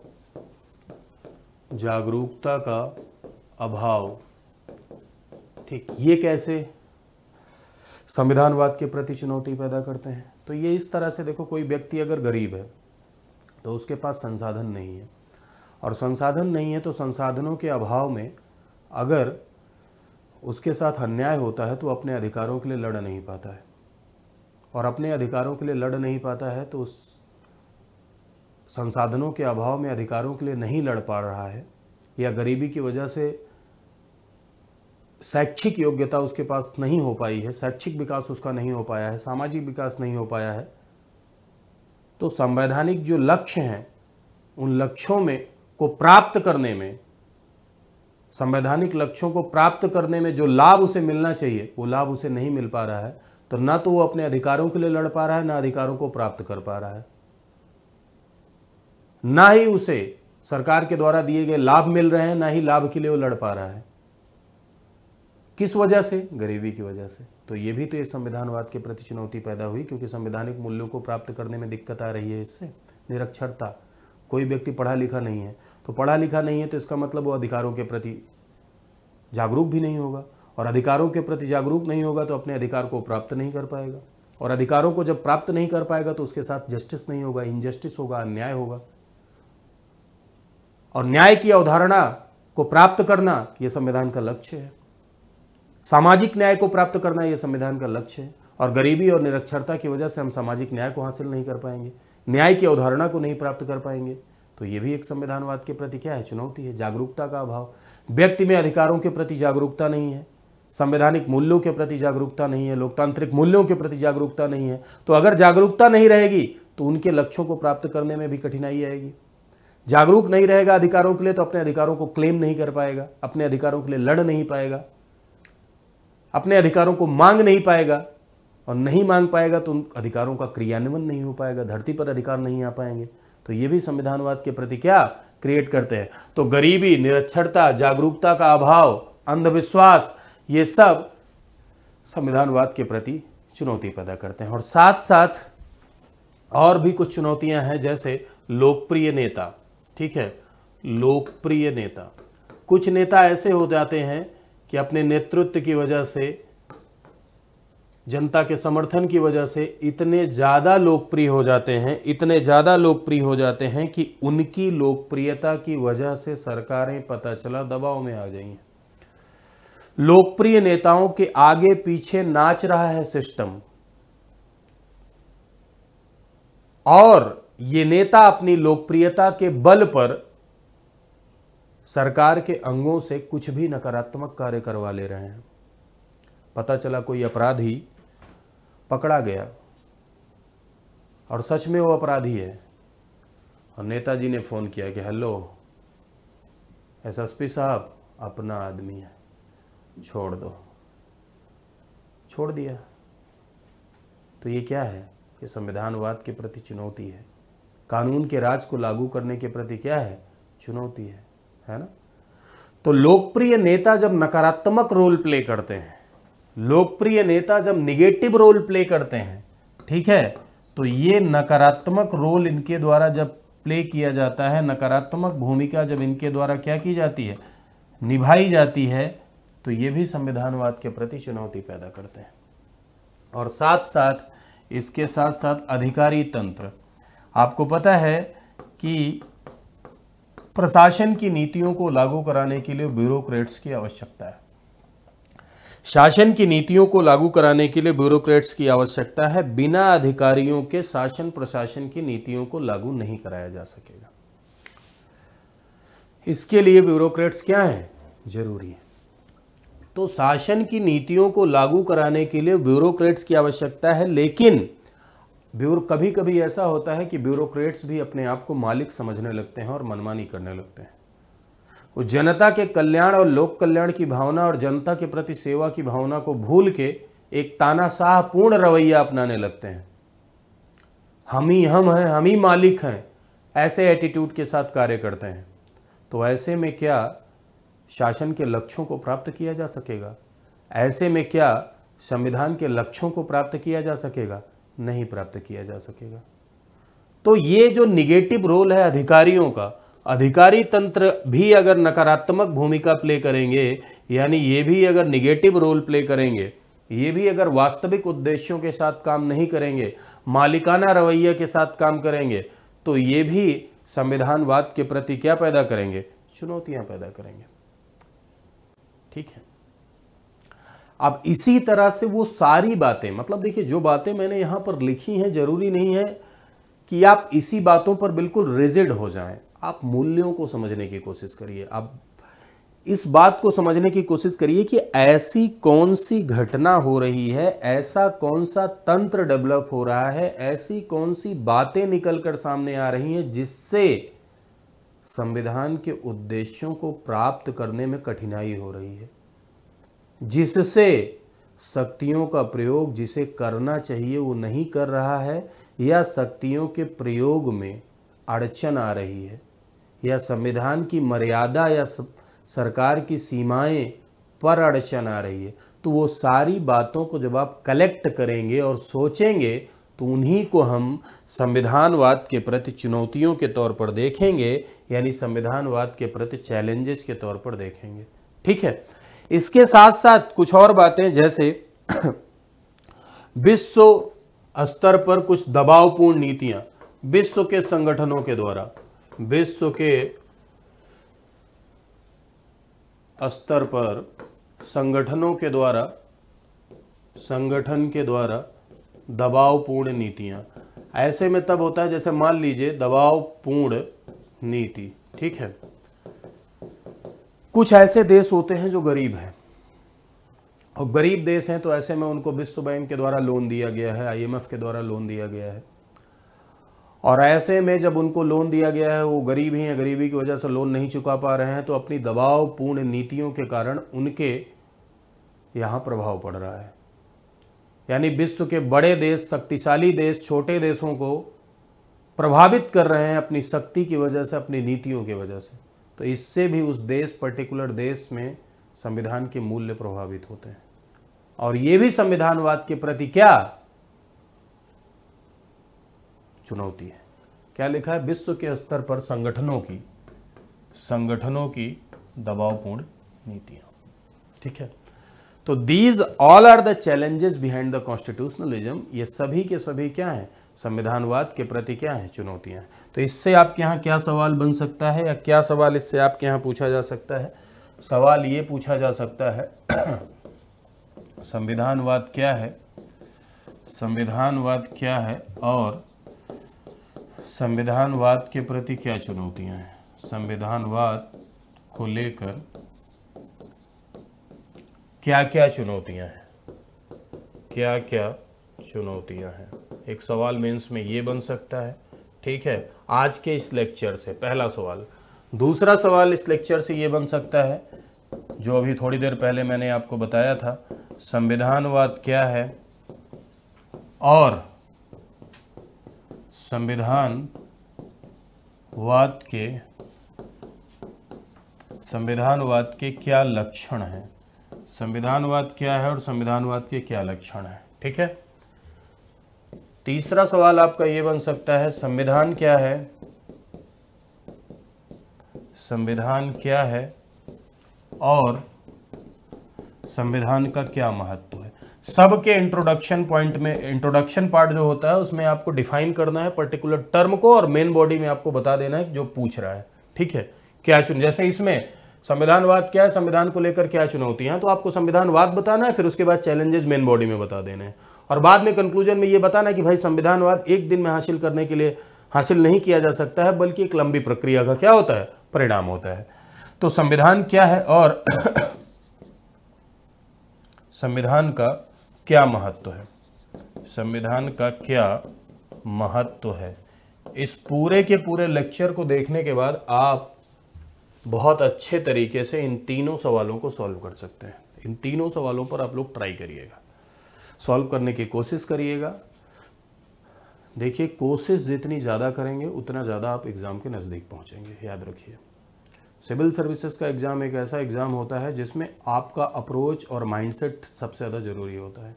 जागरूकता का अभाव, ठीक, ये कैसे संविधानवाद के प्रति चुनौती पैदा करते हैं? तो ये इस तरह से देखो, कोई व्यक्ति अगर गरीब है तो उसके पास संसाधन नहीं है, और संसाधन नहीं है तो संसाधनों के अभाव में अगर उसके साथ अन्याय होता है तो अपने अधिकारों के लिए लड़ नहीं पाता है, और अपने अधिकारों के लिए लड़ नहीं पाता है तो उस संसाधनों के अभाव में अधिकारों के लिए नहीं लड़ पा रहा है, या गरीबी की वजह से शैक्षिक योग्यता उसके पास नहीं हो पाई है, शैक्षिक विकास उसका नहीं हो पाया है, सामाजिक विकास नहीं हो पाया है, तो संवैधानिक जो लक्ष्य हैं उन लक्ष्यों में को प्राप्त करने में, संवैधानिक लक्ष्यों को प्राप्त करने में जो लाभ उसे मिलना चाहिए वो लाभ उसे नहीं मिल पा रहा है। तो ना तो वो अपने अधिकारों के लिए लड़ पा रहा है, ना अधिकारों को प्राप्त कर पा रहा है, ना ही उसे सरकार के द्वारा दिए गए लाभ मिल रहे हैं, ना ही लाभ के लिए वो लड़ पा रहा है। किस वजह से? गरीबी की वजह से। तो ये भी तो एक संविधानवाद के प्रति चुनौती पैदा हुई, क्योंकि संवैधानिक मूल्यों को प्राप्त करने में दिक्कत आ रही है इससे। निरक्षरता, कोई व्यक्ति पढ़ा लिखा नहीं है, तो पढ़ा लिखा नहीं है तो इसका मतलब वो अधिकारों के प्रति जागरूक भी नहीं होगा, और अधिकारों के प्रति जागरूक नहीं होगा तो अपने अधिकार को प्राप्त नहीं कर पाएगा, और अधिकारों को जब प्राप्त नहीं कर पाएगा तो उसके साथ जस्टिस नहीं होगा, इनजस्टिस होगा, अन्याय होगा। और न्याय की अवधारणा को प्राप्त करना यह संविधान का लक्ष्य है, सामाजिक न्याय को प्राप्त करना यह संविधान का लक्ष्य है, और गरीबी और निरक्षरता की वजह से हम सामाजिक न्याय को हासिल नहीं कर पाएंगे, न्याय की अवधारणा को नहीं प्राप्त कर पाएंगे। तो ये भी एक संविधानवाद के प्रति क्या है? चुनौती है। जागरूकता का अभाव, व्यक्ति में अधिकारों के प्रति जागरूकता नहीं है, संवैधानिक मूल्यों के प्रति जागरूकता नहीं है, लोकतांत्रिक मूल्यों के प्रति जागरूकता नहीं है। तो अगर जागरूकता नहीं रहेगी तो उनके लक्ष्यों को प्राप्त करने में भी कठिनाई आएगी। जागरूक नहीं रहेगा अधिकारों के लिए तो अपने अधिकारों को क्लेम नहीं कर पाएगा, अपने अधिकारों के लिए लड़ नहीं पाएगा, अपने अधिकारों को मांग नहीं पाएगा, और नहीं मांग पाएगा तो उन अधिकारों का क्रियान्वयन नहीं हो पाएगा, धरती पर अधिकार नहीं आ पाएंगे। तो ये भी संविधानवाद के प्रति क्या क्रिएट करते हैं? तो गरीबी, निरक्षरता, जागरूकता का अभाव, अंधविश्वास, ये सब संविधानवाद के प्रति चुनौती पैदा करते हैं। और साथ साथ और भी कुछ चुनौतियां हैं, जैसे लोकप्रिय नेता, ठीक है, लोकप्रिय नेता। कुछ नेता ऐसे हो जाते हैं कि अपने नेतृत्व की वजह से, जनता के समर्थन की वजह से इतने ज़्यादा लोकप्रिय हो जाते हैं, इतने ज़्यादा लोकप्रिय हो जाते हैं कि उनकी लोकप्रियता की वजह से सरकारें पता चला दबाव में आ गई हैं। लोकप्रिय नेताओं के आगे पीछे नाच रहा है सिस्टम, और ये नेता अपनी लोकप्रियता के बल पर सरकार के अंगों से कुछ भी नकारात्मक कार्य करवा ले रहे हैं। पता चला कोई अपराधी पकड़ा गया और सच में वो अपराधी है, और नेताजी ने फ़ोन किया कि हेलो एसएसपी साहब, अपना आदमी है, छोड़ दो, छोड़ दिया। तो ये क्या है? ये संविधानवाद के प्रति चुनौती है, कानून के राज को लागू करने के प्रति क्या है? चुनौती है ना। तो लोकप्रिय नेता जब नकारात्मक रोल प्ले करते हैं, लोकप्रिय नेता जब निगेटिव रोल प्ले करते हैं, ठीक है, तो ये नकारात्मक रोल इनके द्वारा जब प्ले किया जाता है, नकारात्मक भूमिका जब इनके द्वारा क्या की जाती है, निभाई जाती है, तो ये भी संविधानवाद के प्रति चुनौती पैदा करते हैं। और साथ साथ इसके साथ साथ अधिकारी तंत्र, आपको पता है कि प्रशासन की नीतियों को लागू कराने के लिए ब्यूरोक्रेट्स की आवश्यकता है। शासन की नीतियों को लागू कराने के लिए ब्यूरोक्रेट्स की आवश्यकता है। बिना अधिकारियों के शासन प्रशासन की नीतियों को लागू नहीं कराया जा सकेगा। इसके लिए ब्यूरोक्रेट्स क्या है, जरूरी है। तो शासन की नीतियों को लागू कराने के लिए ब्यूरोक्रेट्स की आवश्यकता है, लेकिन कभी कभी ऐसा होता है कि ब्यूरोक्रेट्स भी अपने आप को मालिक समझने लगते हैं और मनमानी करने लगते हैं। वो जनता के कल्याण और लोक कल्याण की भावना और जनता के प्रति सेवा की भावना को भूल के एक तानाशाह पूर्ण रवैया अपनाने लगते हैं। हम हैं, हम ही मालिक हैं, ऐसे एटीट्यूड के साथ कार्य करते हैं। तो ऐसे में क्या शासन के लक्ष्यों को प्राप्त किया जा सकेगा? ऐसे में क्या संविधान के लक्ष्यों को प्राप्त किया जा सकेगा? नहीं प्राप्त किया जा सकेगा। तो ये जो निगेटिव रोल है अधिकारियों का, अधिकारी तंत्र भी अगर नकारात्मक भूमिका प्ले करेंगे, यानी ये भी अगर निगेटिव रोल प्ले करेंगे, ये भी अगर वास्तविक उद्देश्यों के साथ काम नहीं करेंगे, मालिकाना रवैया के साथ काम करेंगे, तो ये भी संविधानवाद के प्रति क्या पैदा करेंगे, चुनौतियां पैदा करेंगे। ठीक है। अब इसी तरह से वो सारी बातें, मतलब देखिए जो बातें मैंने यहां पर लिखी हैं, जरूरी नहीं है कि आप इसी बातों पर बिल्कुल रिजिड हो जाएं। आप मूल्यों को समझने की कोशिश करिए। आप इस बात को समझने की कोशिश करिए कि ऐसी कौन सी घटना हो रही है, ऐसा कौन सा तंत्र डेवलप हो रहा है, ऐसी कौन सी बातें निकलकर सामने आ रही हैं जिससे संविधान के उद्देश्यों को प्राप्त करने में कठिनाई हो रही है, जिससे शक्तियों का प्रयोग जिसे करना चाहिए वो नहीं कर रहा है, या शक्तियों के प्रयोग में अड़चन आ रही है, या संविधान की मर्यादा या सरकार की सीमाएं पर अड़चन आ रही है। तो वो सारी बातों को जब आप कलेक्ट करेंगे और सोचेंगे, तो उन्हीं को हम संविधानवाद के प्रति चुनौतियों के तौर पर देखेंगे, यानी संविधानवाद के प्रति चैलेंजेस के तौर पर देखेंगे। ठीक है। इसके साथ साथ कुछ और बातें, जैसे विश्व स्तर पर कुछ दबावपूर्ण नीतियां विश्व के संगठनों के द्वारा, विश्व के स्तर पर संगठनों के द्वारा, संगठन के द्वारा दबावपूर्ण नीतियां। ऐसे में तब होता है जैसे मान लीजिए दबावपूर्ण नीति। ठीक है। कुछ ऐसे देश होते हैं जो गरीब हैं, और गरीब देश हैं तो ऐसे में उनको विश्व बैंक के द्वारा लोन दिया गया है, IMF के द्वारा लोन दिया गया है, और ऐसे में जब उनको लोन दिया गया है, वो गरीब ही हैं, गरीबी की वजह से लोन नहीं चुका पा रहे हैं, तो अपनी दबावपूर्ण नीतियों के कारण उनके यहाँ प्रभाव पड़ रहा है। यानी विश्व के बड़े देश, शक्तिशाली देश, छोटे देशों को प्रभावित कर रहे हैं अपनी शक्ति की वजह से, अपनी नीतियों की वजह से। तो इससे भी उस देश, पर्टिकुलर देश में संविधान के मूल्य प्रभावित होते हैं। और ये भी संविधानवाद के प्रति क्या चुनौती है। क्या लिखा है? विश्व के स्तर पर संगठनों की दबावपूर्ण नीतियां। ठीक है। तो these all are the challenges behind the constitutionalism. ये सभी के सभी क्या हैं? संविधानवाद के प्रति क्या है? चुनौतियां हैं। तो इससे आपके यहाँ क्या सवाल बन सकता है, या क्या सवाल इससे आपके यहाँ पूछा जा सकता है? सवाल ये पूछा जा सकता है संविधानवाद क्या है, संविधानवाद क्या है, और संविधानवाद के प्रति क्या चुनौतियां हैं। संविधानवाद को लेकर क्या क्या चुनौतियां हैं, क्या क्या चुनौतियां हैं। एक सवाल मेंस में ये बन सकता है। ठीक है। आज के इस लेक्चर से पहला सवाल। दूसरा सवाल इस लेक्चर से ये बन सकता है, जो अभी थोड़ी देर पहले मैंने आपको बताया था, संविधानवाद क्या है और संविधानवाद के क्या लक्षण हैं। संविधानवाद क्या है और संविधानवाद के क्या लक्षण हैं। ठीक है। तीसरा सवाल आपका ये बन सकता है, संविधान क्या है संविधान क्या है और संविधान का क्या महत्व है। सबके इंट्रोडक्शन पॉइंट में, इंट्रोडक्शन पार्ट जो होता है उसमें आपको डिफाइन करना है पर्टिकुलर टर्म को, और मेन बॉडी में आपको बता देना है जो पूछ रहा है, ठीक है। क्या चुन, जैसे इसमें संविधानवाद क्या है, संविधान को लेकर क्या चुनौतियां हैं, तो आपको संविधानवाद बताना है, फिर उसके बाद चैलेंजेस मेन बॉडी में बता देने हैं, और बाद में कंक्लूजन में ये बताना है कि भाई संविधानवाद एक दिन में हासिल करने के लिए हासिल नहीं किया जा सकता है, बल्कि एक लंबी प्रक्रिया का क्या होता है, परिणाम होता है। तो संविधान क्या है और संविधान का क्या महत्व है, संविधान का क्या महत्व है, इस पूरे के पूरे लेक्चर को देखने के बाद आप बहुत अच्छे तरीके से इन तीनों सवालों को सॉल्व कर सकते हैं। इन तीनों सवालों पर आप लोग ट्राई करिएगा, सॉल्व करने की कोशिश करिएगा। देखिए, कोशिश जितनी ज़्यादा करेंगे उतना ज़्यादा आप एग्ज़ाम के नज़दीक पहुंचेंगे, याद रखिए। सिविल सर्विसेज का एग्ज़ाम एक ऐसा एग्ज़ाम होता है जिसमें आपका अप्रोच और माइंडसेट सबसे ज़्यादा ज़रूरी होता है।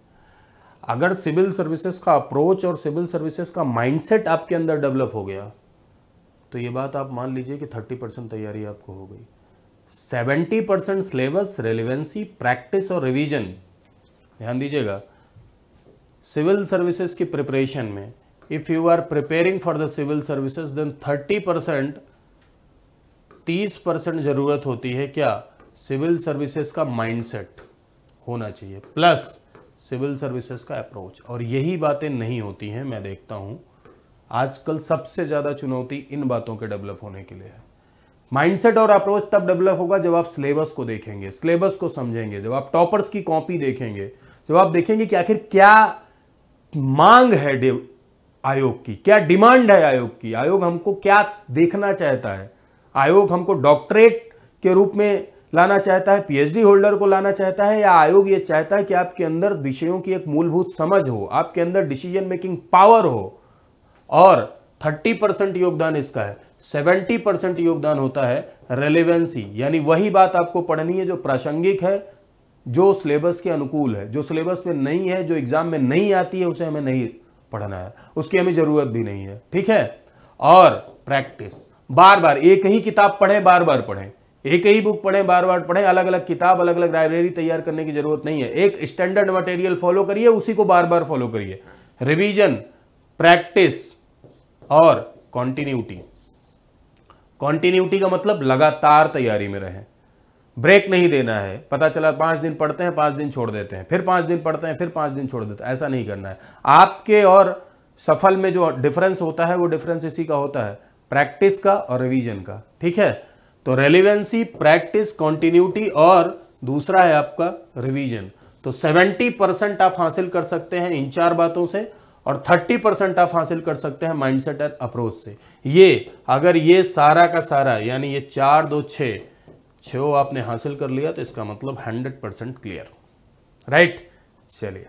अगर सिविल सर्विसेज का अप्रोच और सिविल सर्विसेज का माइंडसेट आपके अंदर डेवलप हो गया तो ये बात आप मान लीजिए कि 30% तैयारी आपको हो गई। 70% सिलेबस, रेलेवेंसी, प्रैक्टिस और रिवीजन। ध्यान दीजिएगा, सिविल सर्विसेज की प्रिपरेशन में if you are preparing for the civil services then 30% ज़रूरत होती है क्या, सिविल सर्विसेज का माइंडसेट होना चाहिए, प्लस सिविल सर्विसेज का अप्रोच। और यही बातें नहीं होती हैं, मैं देखता हूँ आजकल सबसे ज़्यादा चुनौती इन बातों के डेवलप होने के लिए है। माइंडसेट और अप्रोच तब डेवलप होगा जब आप सिलेबस को देखेंगे, सिलेबस को समझेंगे, जब आप टॉपर्स की कॉपी देखेंगे, जब आप देखेंगे कि आखिर क्या मांग है आयोग की, क्या डिमांड है आयोग की, आयोग हमको क्या देखना चाहता है, आयोग हमको डॉक्टरेट के रूप में लाना चाहता है, पीएचडी होल्डर को लाना चाहता है, या आयोग ये चाहता है कि आपके अंदर विषयों की एक मूलभूत समझ हो, आपके अंदर डिसीजन मेकिंग पावर हो। और 30% योगदान इसका है, 70% योगदान होता है रेलेवेंसी, यानी वही बात आपको पढ़नी है जो प्रासंगिक है, जो सिलेबस के अनुकूल है, जो सिलेबस में नहीं है, जो एग्जाम में नहीं आती है, उसे हमें नहीं पढ़ना है, उसकी हमें जरूरत भी नहीं है, ठीक है। और प्रैक्टिस, बार बार एक ही किताब पढ़ें, बार बार पढ़ें, एक ही बुक पढ़ें, बार बार पढ़ें, अलग अलग किताब, अलग अलग लाइब्रेरी तैयार करने की जरूरत नहीं है। एक स्टैंडर्ड मटेरियल फॉलो करिए, उसी को बार बार फॉलो करिए। रिवीजन, प्रैक्टिस और कॉन्टिन्यूटी। कॉन्टिन्यूटी का मतलब लगातार तैयारी में रहें, ब्रेक नहीं देना है। पता चला 5 दिन पढ़ते हैं, 5 दिन छोड़ देते हैं, फिर 5 दिन पढ़ते हैं, फिर 5 दिन छोड़ देते हैं, ऐसा नहीं करना है। आपके और सफल में जो डिफरेंस होता है वो डिफरेंस इसी का होता है, प्रैक्टिस का और रिवीजन का, ठीक है। तो रेलिवेंसी, प्रैक्टिस, कॉन्टिन्यूटी और दूसरा है आपका रिवीजन। तो 70% आप हासिल कर सकते हैं इन 4 बातों से, और 30% आप हासिल कर सकते हैं माइंडसेट और अप्रोच से। ये अगर ये सारा का सारा, यानी ये 4, 2, 6 आपने हासिल कर लिया तो इसका मतलब 100% क्लियर, राइट। चलिए,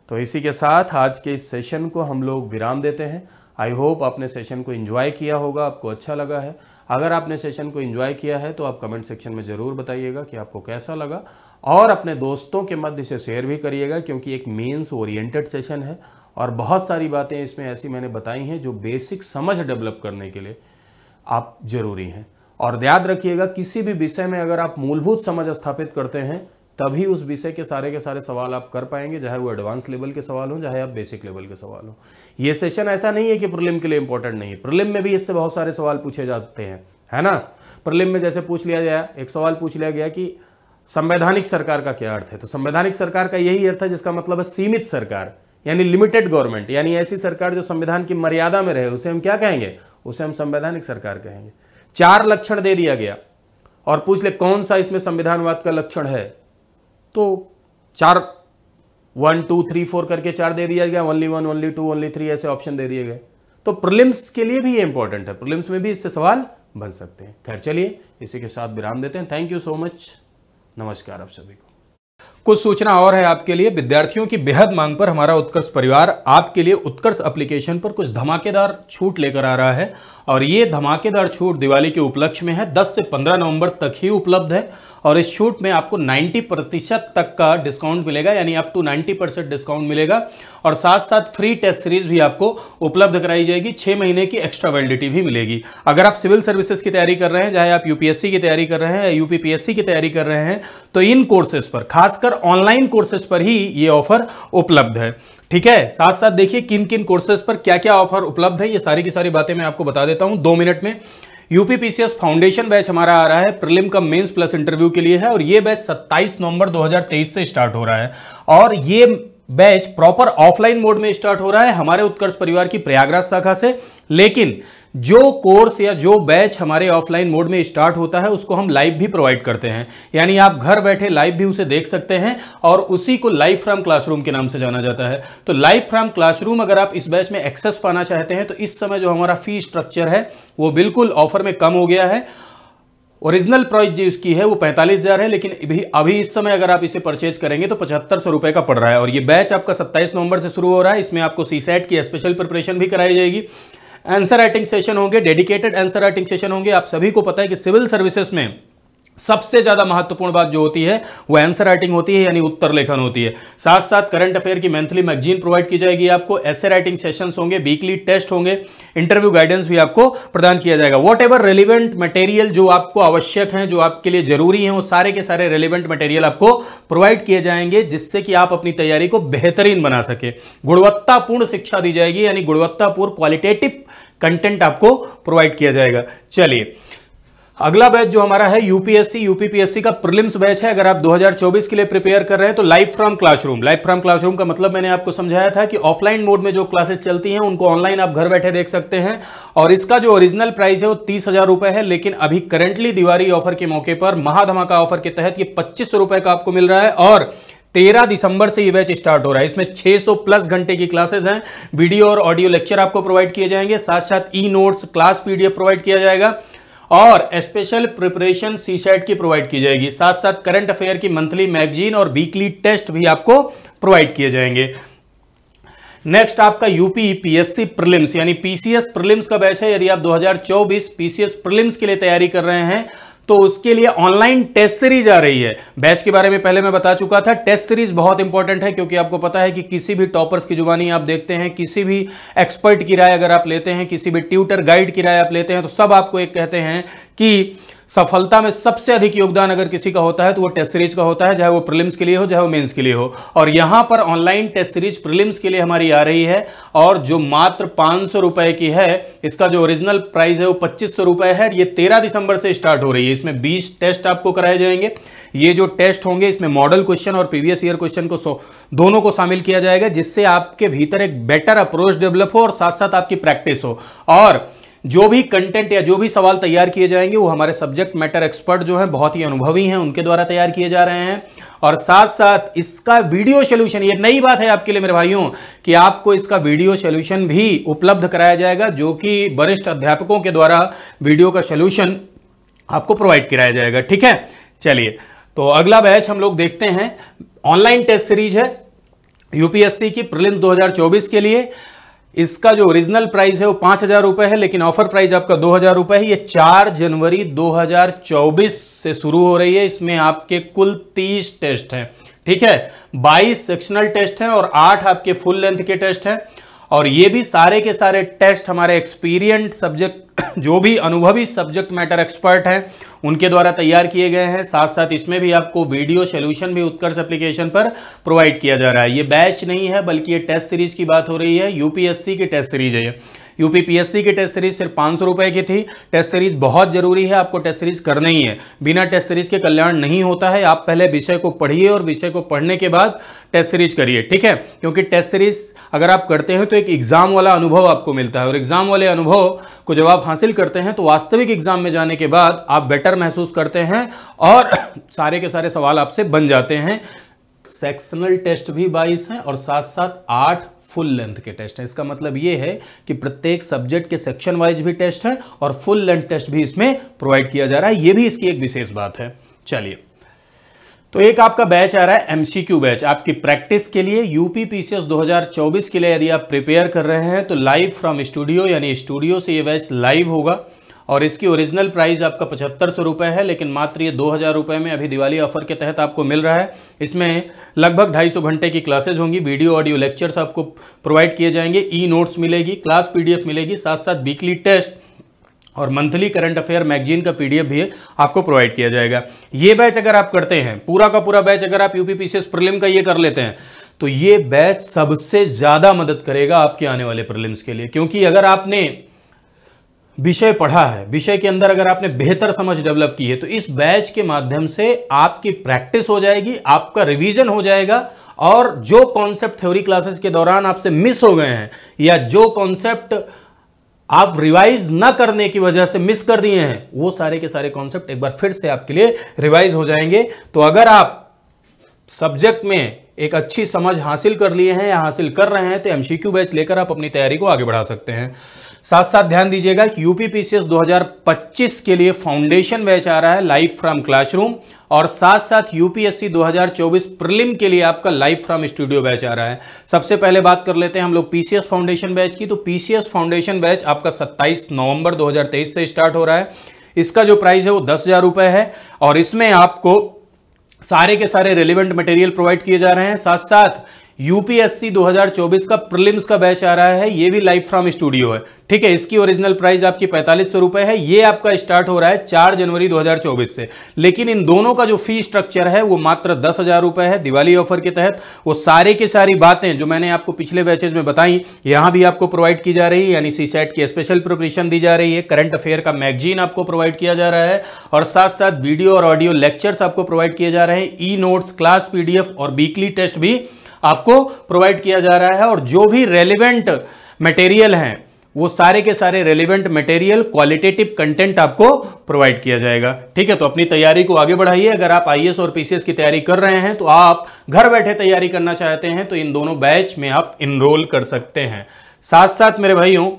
तो इसी के साथ आज के इस सेशन को हम लोग विराम देते हैं। आई होप आपने सेशन को एंजॉय किया होगा, आपको अच्छा लगा है। अगर आपने सेशन को एंजॉय किया है तो आप कमेंट सेक्शन में ज़रूर बताइएगा कि आपको कैसा लगा, और अपने दोस्तों के मध्य से शेयर भी करिएगा, क्योंकि एक मेंस ओरिएंटेड सेशन है और बहुत सारी बातें इसमें ऐसी मैंने बताई हैं जो बेसिक समझ डेवलप करने के लिए आप जरूरी हैं। और याद रखिएगा, किसी भी विषय में अगर आप मूलभूत समझ स्थापित करते हैं तभी उस विषय के सारे सवाल आप कर पाएंगे, चाहे वो एडवांस लेवल के सवाल हो, चाहे आप बेसिक लेवल के सवाल हो। ये सेशन ऐसा नहीं है कि प्रीलिम के लिए इंपॉर्टेंट नहीं है, प्रीलिम में भी इससे बहुत सारे सवाल पूछे जाते हैं, है ना। प्रीलिम में जैसे पूछ लिया गया, एक सवाल पूछ लिया गया कि संवैधानिक सरकार का क्या अर्थ है, तो संवैधानिक सरकार का यही अर्थ है जिसका मतलब है सीमित सरकार, यानी लिमिटेड गवर्नमेंट, यानी ऐसी सरकार जो संविधान की मर्यादा में रहे, उसे हम क्या कहेंगे, उसे हम संवैधानिक सरकार कहेंगे। 4 लक्षण दे दिया गया और पूछ ले कौन सा इसमें संविधानवाद का लक्षण है, तो 4 1 2 3 4 करके 4 दे दिया गया, ओनली 1, ओनली 2, ओनली 3 ऐसे ऑप्शन दे दिए गए। तो प्रीलिम्स के लिए भी ये इंपॉर्टेंट है, प्रीलिम्स में भी इससे सवाल बन सकते हैं। खैर चलिए, इसी के साथ विराम देते हैं। थैंक यू सो मच, नमस्कार आप सभी को। कुछ सूचना और है आपके लिए। विद्यार्थियों की बेहद मांग पर हमारा उत्कर्ष परिवार आपके लिए उत्कर्ष एप्लीकेशन पर कुछ धमाकेदार छूट लेकर आ रहा है, और ये धमाकेदार छूट दिवाली के उपलक्ष्य में है। 10 से 15 नवंबर तक ही उपलब्ध है, और इस छूट में आपको 90% तक का डिस्काउंट मिलेगा, यानी अप टू 90% डिस्काउंट मिलेगा। और साथ साथ फ्री टेस्ट सीरीज भी आपको उपलब्ध कराई जाएगी, 6 महीने की एक्स्ट्रा वैलिडिटी भी मिलेगी। अगर आप सिविल सर्विसेज की तैयारी कर रहे हैं, चाहे आप यूपीएससी की तैयारी कर रहे हैं या यूपीपीएससी की तैयारी कर रहे हैं, तो इन कोर्सेज पर, खासकर ऑनलाइन कोर्सेज पर ही ये ऑफर उपलब्ध है। ठीक है, साथ साथ देखिए किन किन कोर्सेज पर क्या क्या ऑफर उपलब्ध है, ये सारी की सारी बातें मैं आपको बता देता हूं 2 मिनट में। यूपीपीसीएस फाउंडेशन बैच हमारा आ रहा है, prelim cum mains plus interview के लिए है, और ये बैच 27 नवंबर 2023 से स्टार्ट हो रहा है। और ये बैच प्रॉपर ऑफलाइन मोड में स्टार्ट हो रहा है हमारे उत्कर्ष परिवार की प्रयागराज शाखा से। लेकिन जो कोर्स या जो बैच हमारे ऑफलाइन मोड में स्टार्ट होता है उसको हम लाइव भी प्रोवाइड करते हैं, यानी आप घर बैठे लाइव भी उसे देख सकते हैं, और उसी को लाइव फ्रॉम क्लासरूम के नाम से जाना जाता है। तो लाइव फ्रॉम क्लासरूम अगर आप इस बैच में एक्सेस पाना चाहते हैं, तो इस समय जो हमारा फी स्ट्रक्चर है वो बिल्कुल ऑफर में कम हो गया है। ओरिजिनल प्राइस जो इसकी है वो 45,000 है, लेकिन अभी इस समय अगर आप इसे परचेज करेंगे तो 7500 रुपए का पड़ रहा है। और ये बैच आपका 27 नवंबर से शुरू हो रहा है। इसमें आपको सीसेट की स्पेशल प्रिपरेशन भी कराई जाएगी, आंसर राइटिंग सेशन होंगे, डेडिकेटेड आंसर राइटिंग सेशन होंगे। आप सभी को पता है कि सिविल सर्विसेज में सबसे ज्यादा महत्वपूर्ण बात जो होती है वो आंसर राइटिंग होती है, यानी उत्तर लेखन होती है। साथ साथ करंट अफेयर की मंथली मैगजीन प्रोवाइड की जाएगी आपको, ऐसे राइटिंग सेशंस होंगे, वीकली टेस्ट होंगे, इंटरव्यू गाइडेंस भी आपको प्रदान किया जाएगा। वॉट एवर रेलिवेंट मटेरियल जो आपको आवश्यक हैं, जो आपके लिए जरूरी हैं, वो सारे के सारे रेलिवेंट मटेरियल आपको प्रोवाइड किए जाएंगे, जिससे कि आप अपनी तैयारी को बेहतरीन बना सके। गुणवत्तापूर्ण शिक्षा दी जाएगी, यानी गुणवत्तापूर्ण क्वालिटेटिव कंटेंट आपको प्रोवाइड किया जाएगा। चलिए, अगला बैच जो हमारा है यूपीएससी यूपीपीएससी का प्रीलिम्स बैच है। अगर आप 2024 के लिए प्रिपेयर कर रहे हैं तो live from classroom. Live from classroom का मतलब मैंने आपको समझाया था कि ऑफलाइन मोड में जो क्लासेस चलती हैं उनको ऑनलाइन आप घर बैठे देख सकते हैं, और इसका जो ओरिजिनल प्राइस है वो 30,000 रुपए है। लेकिन अभी करंटली दिवाली ऑफर के मौके पर, महाधमाका ऑफर के तहत, ये 2500 रुपए का आपको मिल रहा है। और 13 दिसंबर से ये बैच स्टार्ट हो रहा है। इसमें 600 प्लस घंटे की क्लासेस हैं, वीडियो और ऑडियो लेक्चर आपको प्रोवाइड किए जाएंगे, साथ साथ e notes, class PDF provide किया जाएगा, और स्पेशल प्रिपरेशन सीसेट की प्रोवाइड की जाएगी। साथ साथ करंट अफेयर की मंथली मैगजीन और वीकली टेस्ट भी आपको प्रोवाइड किए जाएंगे। नेक्स्ट आपका यूपीपीएससी प्रीलिम्स यानी पीसीएस प्रीलिम्स का बैच है। यदि आप 2024 पीसीएस प्रीलिम्स के लिए तैयारी कर रहे हैं तो उसके लिए ऑनलाइन टेस्ट सीरीज आ रही है। बैच के बारे में पहले मैं बता चुका था। टेस्ट सीरीज बहुत इंपॉर्टेंट है, क्योंकि आपको पता है कि किसी भी टॉपर्स की जुबानी आप देखते हैं, किसी भी एक्सपर्ट की राय अगर आप लेते हैं, किसी भी ट्यूटर गाइड की राय आप लेते हैं, तो सब आपको एक कहते हैं कि सफलता में सबसे अधिक योगदान अगर किसी का होता है तो वो टेस्ट सीरीज का होता है, चाहे वो प्रीलिम्स के लिए हो, चाहे वो मेंस के लिए हो। और यहां पर ऑनलाइन टेस्ट सीरीज प्रीलिम्स के लिए हमारी आ रही है, और जो मात्र 500 रुपए की है। इसका जो ओरिजिनल प्राइस है वो 2500 रुपए है। ये 13 दिसंबर से स्टार्ट हो रही है। इसमें 20 टेस्ट आपको कराए जाएंगे। ये जो टेस्ट होंगे इसमें मॉडल क्वेश्चन और प्रीवियस ईयर क्वेश्चन को दोनों को शामिल किया जाएगा, जिससे आपके भीतर एक बेटर अप्रोच डेवलप हो और साथ साथ आपकी प्रैक्टिस हो। और जो भी कंटेंट या जो भी सवाल तैयार किए जाएंगे वो हमारे सब्जेक्ट मैटर एक्सपर्ट जो हैं, बहुत ही अनुभवी हैं, उनके द्वारा तैयार किए जा रहे हैं। और साथ साथ इसका वीडियो सॉल्यूशन, ये नई बात है आपके लिए मेरे भाइयों, कि आपको इसका वीडियो सॉल्यूशन भी उपलब्ध कराया जाएगा, जो कि वरिष्ठ अध्यापकों के द्वारा वीडियो का सॉल्यूशन आपको प्रोवाइड कराया जाएगा। ठीक है, चलिए, तो अगला बैच हम लोग देखते हैं। ऑनलाइन टेस्ट सीरीज है यूपीएससी की प्रीलिम्स 2024 के लिए। इसका जो ओरिजिनल प्राइस है वो 5,000 रुपए है, लेकिन ऑफर प्राइस आपका 2,000 रुपए है। ये 4 जनवरी 2024 से शुरू हो रही है। इसमें आपके कुल 30 टेस्ट हैं। ठीक है, 22 सेक्शनल टेस्ट हैं और 8 आपके फुल लेंथ के टेस्ट हैं। और ये भी सारे के सारे टेस्ट हमारे एक्सपीरियंट सब्जेक्ट, जो भी अनुभवी सब्जेक्ट मैटर एक्सपर्ट हैं, उनके द्वारा तैयार किए गए हैं। साथ साथ इसमें भी आपको वीडियो सॉल्यूशन भी उत्कर्ष एप्लीकेशन पर प्रोवाइड किया जा रहा है। ये बैच नहीं है, बल्कि ये टेस्ट सीरीज की बात हो रही है। यूपीएससी की टेस्ट सीरीज है। यूपीपीएससी की टेस्ट सीरीज सिर्फ 500 रुपए की थी। टेस्ट सीरीज बहुत जरूरी है, आपको टेस्ट सीरीज करना ही है। बिना टेस्ट सीरीज के कल्याण नहीं होता है। आप पहले विषय को पढ़िए और विषय को पढ़ने के बाद टेस्ट सीरीज करिए। ठीक है, क्योंकि टेस्ट सीरीज अगर आप करते हैं तो एक एग्जाम वाला अनुभव आपको मिलता है, और एग्जाम वाले अनुभव को जब आप हासिल करते हैं तो वास्तविक एग्जाम में जाने के बाद आप बेटर महसूस करते हैं और सारे के सारे सवाल आपसे बन जाते हैं। सेक्शनल टेस्ट भी 22 हैं और साथ साथ 8 फुल लेंथ के टेस्ट हैं। इसका मतलब ये है कि प्रत्येक सब्जेक्ट के सेक्शन वाइज भी टेस्ट है और फुल लेंथ टेस्ट भी इसमें प्रोवाइड किया जा रहा है। ये भी इसकी एक विशेष बात है। चलिए, तो एक आपका बैच आ रहा है एमसीक्यू बैच, आपकी प्रैक्टिस के लिए यूपी पीसीएस 2024 के लिए यदि आप प्रिपेयर कर रहे हैं तो लाइव फ्रॉम स्टूडियो, यानी स्टूडियो से ये बैच लाइव होगा और इसकी ओरिजिनल प्राइस आपका 7500 रुपये है, लेकिन मात्र ये 2000 रुपये में अभी दिवाली ऑफर के तहत आपको मिल रहा है। इसमें लगभग 250 घंटे की क्लासेज होंगी, वीडियो ऑडियो लेक्चर्स आपको प्रोवाइड किए जाएंगे, ई नोट्स मिलेगी, क्लास पीडीएफ मिलेगी, साथ साथ वीकली टेस्ट और मंथली करंट अफेयर मैगजीन का पीडीएफ भी आपको प्रोवाइड किया जाएगा। ये बैच अगर आप करते हैं, पूरा का पूरा बैच अगर आप यूपी पीसीएस प्रीलिम का ये कर लेते हैं तो ये बैच सबसे ज्यादा मदद करेगा आपके आने वाले प्रीलिम्स के लिए, क्योंकि अगर आपने विषय पढ़ा है, विषय के अंदर अगर आपने बेहतर समझ डेवलप की है तो इस बैच के माध्यम से आपकी प्रैक्टिस हो जाएगी, आपका रिवीजन हो जाएगा और जो कॉन्सेप्ट थ्योरी क्लासेस के दौरान आपसे मिस हो गए हैं या जो कॉन्सेप्ट आप रिवाइज ना करने की वजह से मिस कर दिए हैं, वो सारे के सारे कॉन्सेप्ट एक बार फिर से आपके लिए रिवाइज हो जाएंगे। तो अगर आप सब्जेक्ट में एक अच्छी समझ हासिल कर लिए हैं या हासिल कर रहे हैं तो एमसीक्यू बैच लेकर आप अपनी तैयारी को आगे बढ़ा सकते हैं। साथ साथ ध्यान दीजिएगा कि यूपी पीसीएस 2025 के लिए फाउंडेशन बैच आ रहा है लाइव फ्रॉम क्लासरूम, और साथ साथ यूपीएससी 2024 प्रीलिम के लिए आपका लाइव फ्रॉम स्टूडियो बैच आ रहा है। सबसे पहले बात कर लेते हैं हम लोग पीसीएस फाउंडेशन बैच की। तो पीसीएस फाउंडेशन बैच आपका 27 नवंबर 2023 से स्टार्ट हो रहा है। इसका जो प्राइस है वो 10,000 रुपये है और इसमें आपको सारे के सारे रेलिवेंट मटेरियल प्रोवाइड किए जा रहे हैं। साथ साथ यूपीएससी 2024 का प्रीलिम्स का बैच आ रहा है, ये भी लाइव फ्रॉम स्टूडियो है, ठीक है। इसकी ओरिजिनल प्राइस आपकी 4500 रुपये है। ये आपका स्टार्ट हो रहा है 4 जनवरी 2024 से, लेकिन इन दोनों का जो फी स्ट्रक्चर है वो मात्र 10,000 रुपये है दिवाली ऑफर के तहत। वो सारे की सारी बातें जो मैंने आपको पिछले बैचेज में बताई यहां भी आपको प्रोवाइड की जा रही है, यानी सीसेट की स्पेशल प्रिपरेशन दी जा रही है, करंट अफेयर का मैगजीन आपको प्रोवाइड किया जा रहा है और साथ साथ वीडियो और ऑडियो लेक्चर्स आपको प्रोवाइड किए जा रहे हैं, ई नोट्स, क्लास पीडीएफ और वीकली टेस्ट भी आपको प्रोवाइड किया जा रहा है। और जो भी रेलिवेंट मटेरियल हैं वो सारे के सारे रेलिवेंट मटेरियल, क्वालिटेटिव कंटेंट आपको प्रोवाइड किया जाएगा, ठीक है। तो अपनी तैयारी को आगे बढ़ाइए। अगर आप आईएएस और पीसीएस की तैयारी कर रहे हैं तो आप घर बैठे तैयारी करना चाहते हैं तो इन दोनों बैच में आप इनरोल कर सकते हैं। साथ साथ मेरे भाइयों,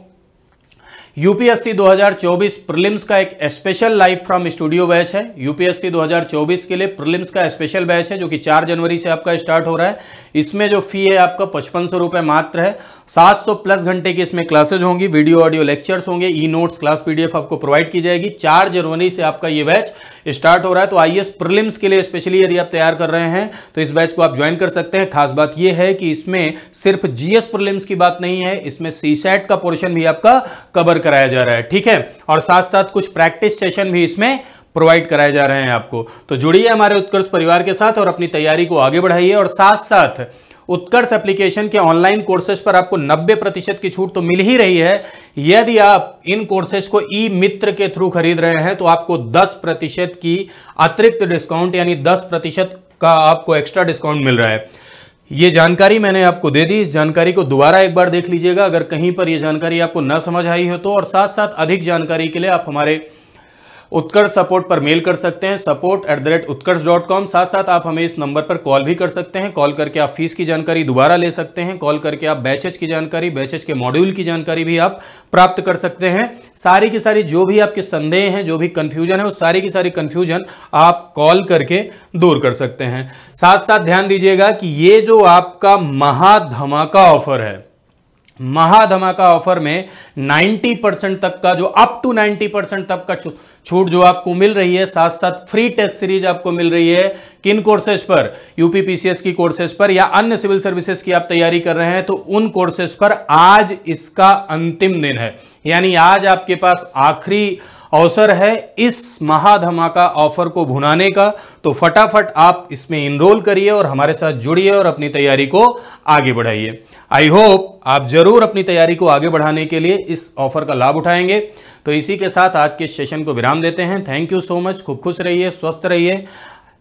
यूपीएससी 2024 प्रीलिम्स का एक special live from studio batch है। यूपीएससी 2024 के लिए प्रीलिम्स का स्पेशल बैच है जो कि 4 जनवरी से आपका स्टार्ट हो रहा है। इसमें जो फी है आपका 5500 रुपये मात्र है। 700 प्लस घंटे की इसमें क्लासेज होंगी, वीडियो ऑडियो लेक्चर्स होंगे, ई नोट्स, क्लास पीडीएफ आपको प्रोवाइड की जाएगी। 4 जनवरी से आपका ये बैच स्टार्ट हो रहा है। तो आईएएस प्रीलिम्स के लिए स्पेशली यदि आप तैयार कर रहे हैं तो इस बैच को आप ज्वाइन कर सकते हैं। खास बात यह है कि इसमें सिर्फ जीएस प्रीलिम्स की बात नहीं है, इसमें सीसेट का पोर्शन भी आपका कवर कराया जा रहा है, ठीक है। और साथ साथ कुछ प्रैक्टिस सेशन भी इसमें प्रोवाइड कराए जा रहे हैं आपको। तो जुड़िए हमारे उत्कर्ष परिवार के साथ और अपनी तैयारी को आगे बढ़ाइए। और साथ साथ उत्कर्ष एप्लीकेशन के ऑनलाइन कोर्सेज पर आपको 90% की छूट तो मिल ही रही है। यदि आप इन कोर्सेज को ई मित्र के थ्रू खरीद रहे हैं तो आपको 10% की अतिरिक्त डिस्काउंट, यानी 10% का आपको एक्स्ट्रा डिस्काउंट मिल रहा है। ये जानकारी मैंने आपको दे दी, इस जानकारी को दोबारा एक बार देख लीजिएगा अगर कहीं पर यह जानकारी आपको न समझ आई हो तो। और साथ साथ अधिक जानकारी के लिए आप हमारे उत्कर्ष सपोर्ट पर मेल कर सकते हैं, support@utkarsh.com। साथ साथ आप हमें इस नंबर पर कॉल भी कर सकते हैं। कॉल करके आप फीस की जानकारी दोबारा ले सकते हैं, कॉल करके आप बैचेज की जानकारी, बैचेज के मॉड्यूल की जानकारी भी आप प्राप्त कर सकते हैं। सारी की सारी जो भी आपके संदेह हैं, जो भी कंफ्यूजन है, वो सारी की सारी कंफ्यूजन आप कॉल करके दूर कर सकते हैं। साथ साथ ध्यान दीजिएगा कि ये जो आपका महाधमाका ऑफर है, महाधमाका ऑफर में 90% तक का, जो अप टू 90% तक का छूट जो आपको मिल रही है, साथ साथ फ्री टेस्ट सीरीज आपको मिल रही है। किन कोर्सेज पर? यूपी पीसीएस की कोर्सेज पर या अन्य सिविल सर्विसेज की आप तैयारी कर रहे हैं तो उन कोर्सेज पर आज इसका अंतिम दिन है, यानी आज आपके पास आखिरी अवसर है इस महाधमाका ऑफर को भुनाने का। तो फटाफट आप इसमें इनरोल करिए और हमारे साथ जुड़िए और अपनी तैयारी को आगे बढ़ाइए। आई होप आप जरूर अपनी तैयारी को आगे बढ़ाने के लिए इस ऑफर का लाभ उठाएंगे। तो इसी के साथ आज के सेशन को विराम देते हैं। Thank you so much. खूब खुश रहिए, स्वस्थ रहिए,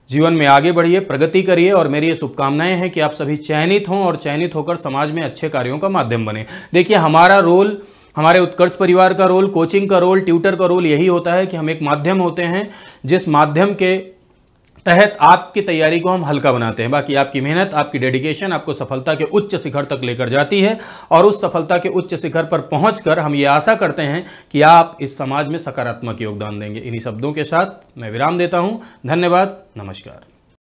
जीवन में आगे बढ़िए, प्रगति करिए और मेरी ये शुभकामनाएं हैं कि आप सभी चयनित हों और चयनित होकर समाज में अच्छे कार्यों का माध्यम बने। देखिए, हमारा रोल, हमारे उत्कर्ष परिवार का रोल, कोचिंग का रोल, ट्यूटर का रोल यही होता है कि हम एक माध्यम होते हैं जिस माध्यम के तहत आपकी तैयारी को हम हल्का बनाते हैं। बाकी आपकी मेहनत, आपकी डेडिकेशन आपको सफलता के उच्च शिखर तक लेकर जाती है और उस सफलता के उच्च शिखर पर पहुंचकर हम ये आशा करते हैं कि आप इस समाज में सकारात्मक योगदान देंगे। इन्हीं शब्दों के साथ मैं विराम देता हूं। धन्यवाद, नमस्कार।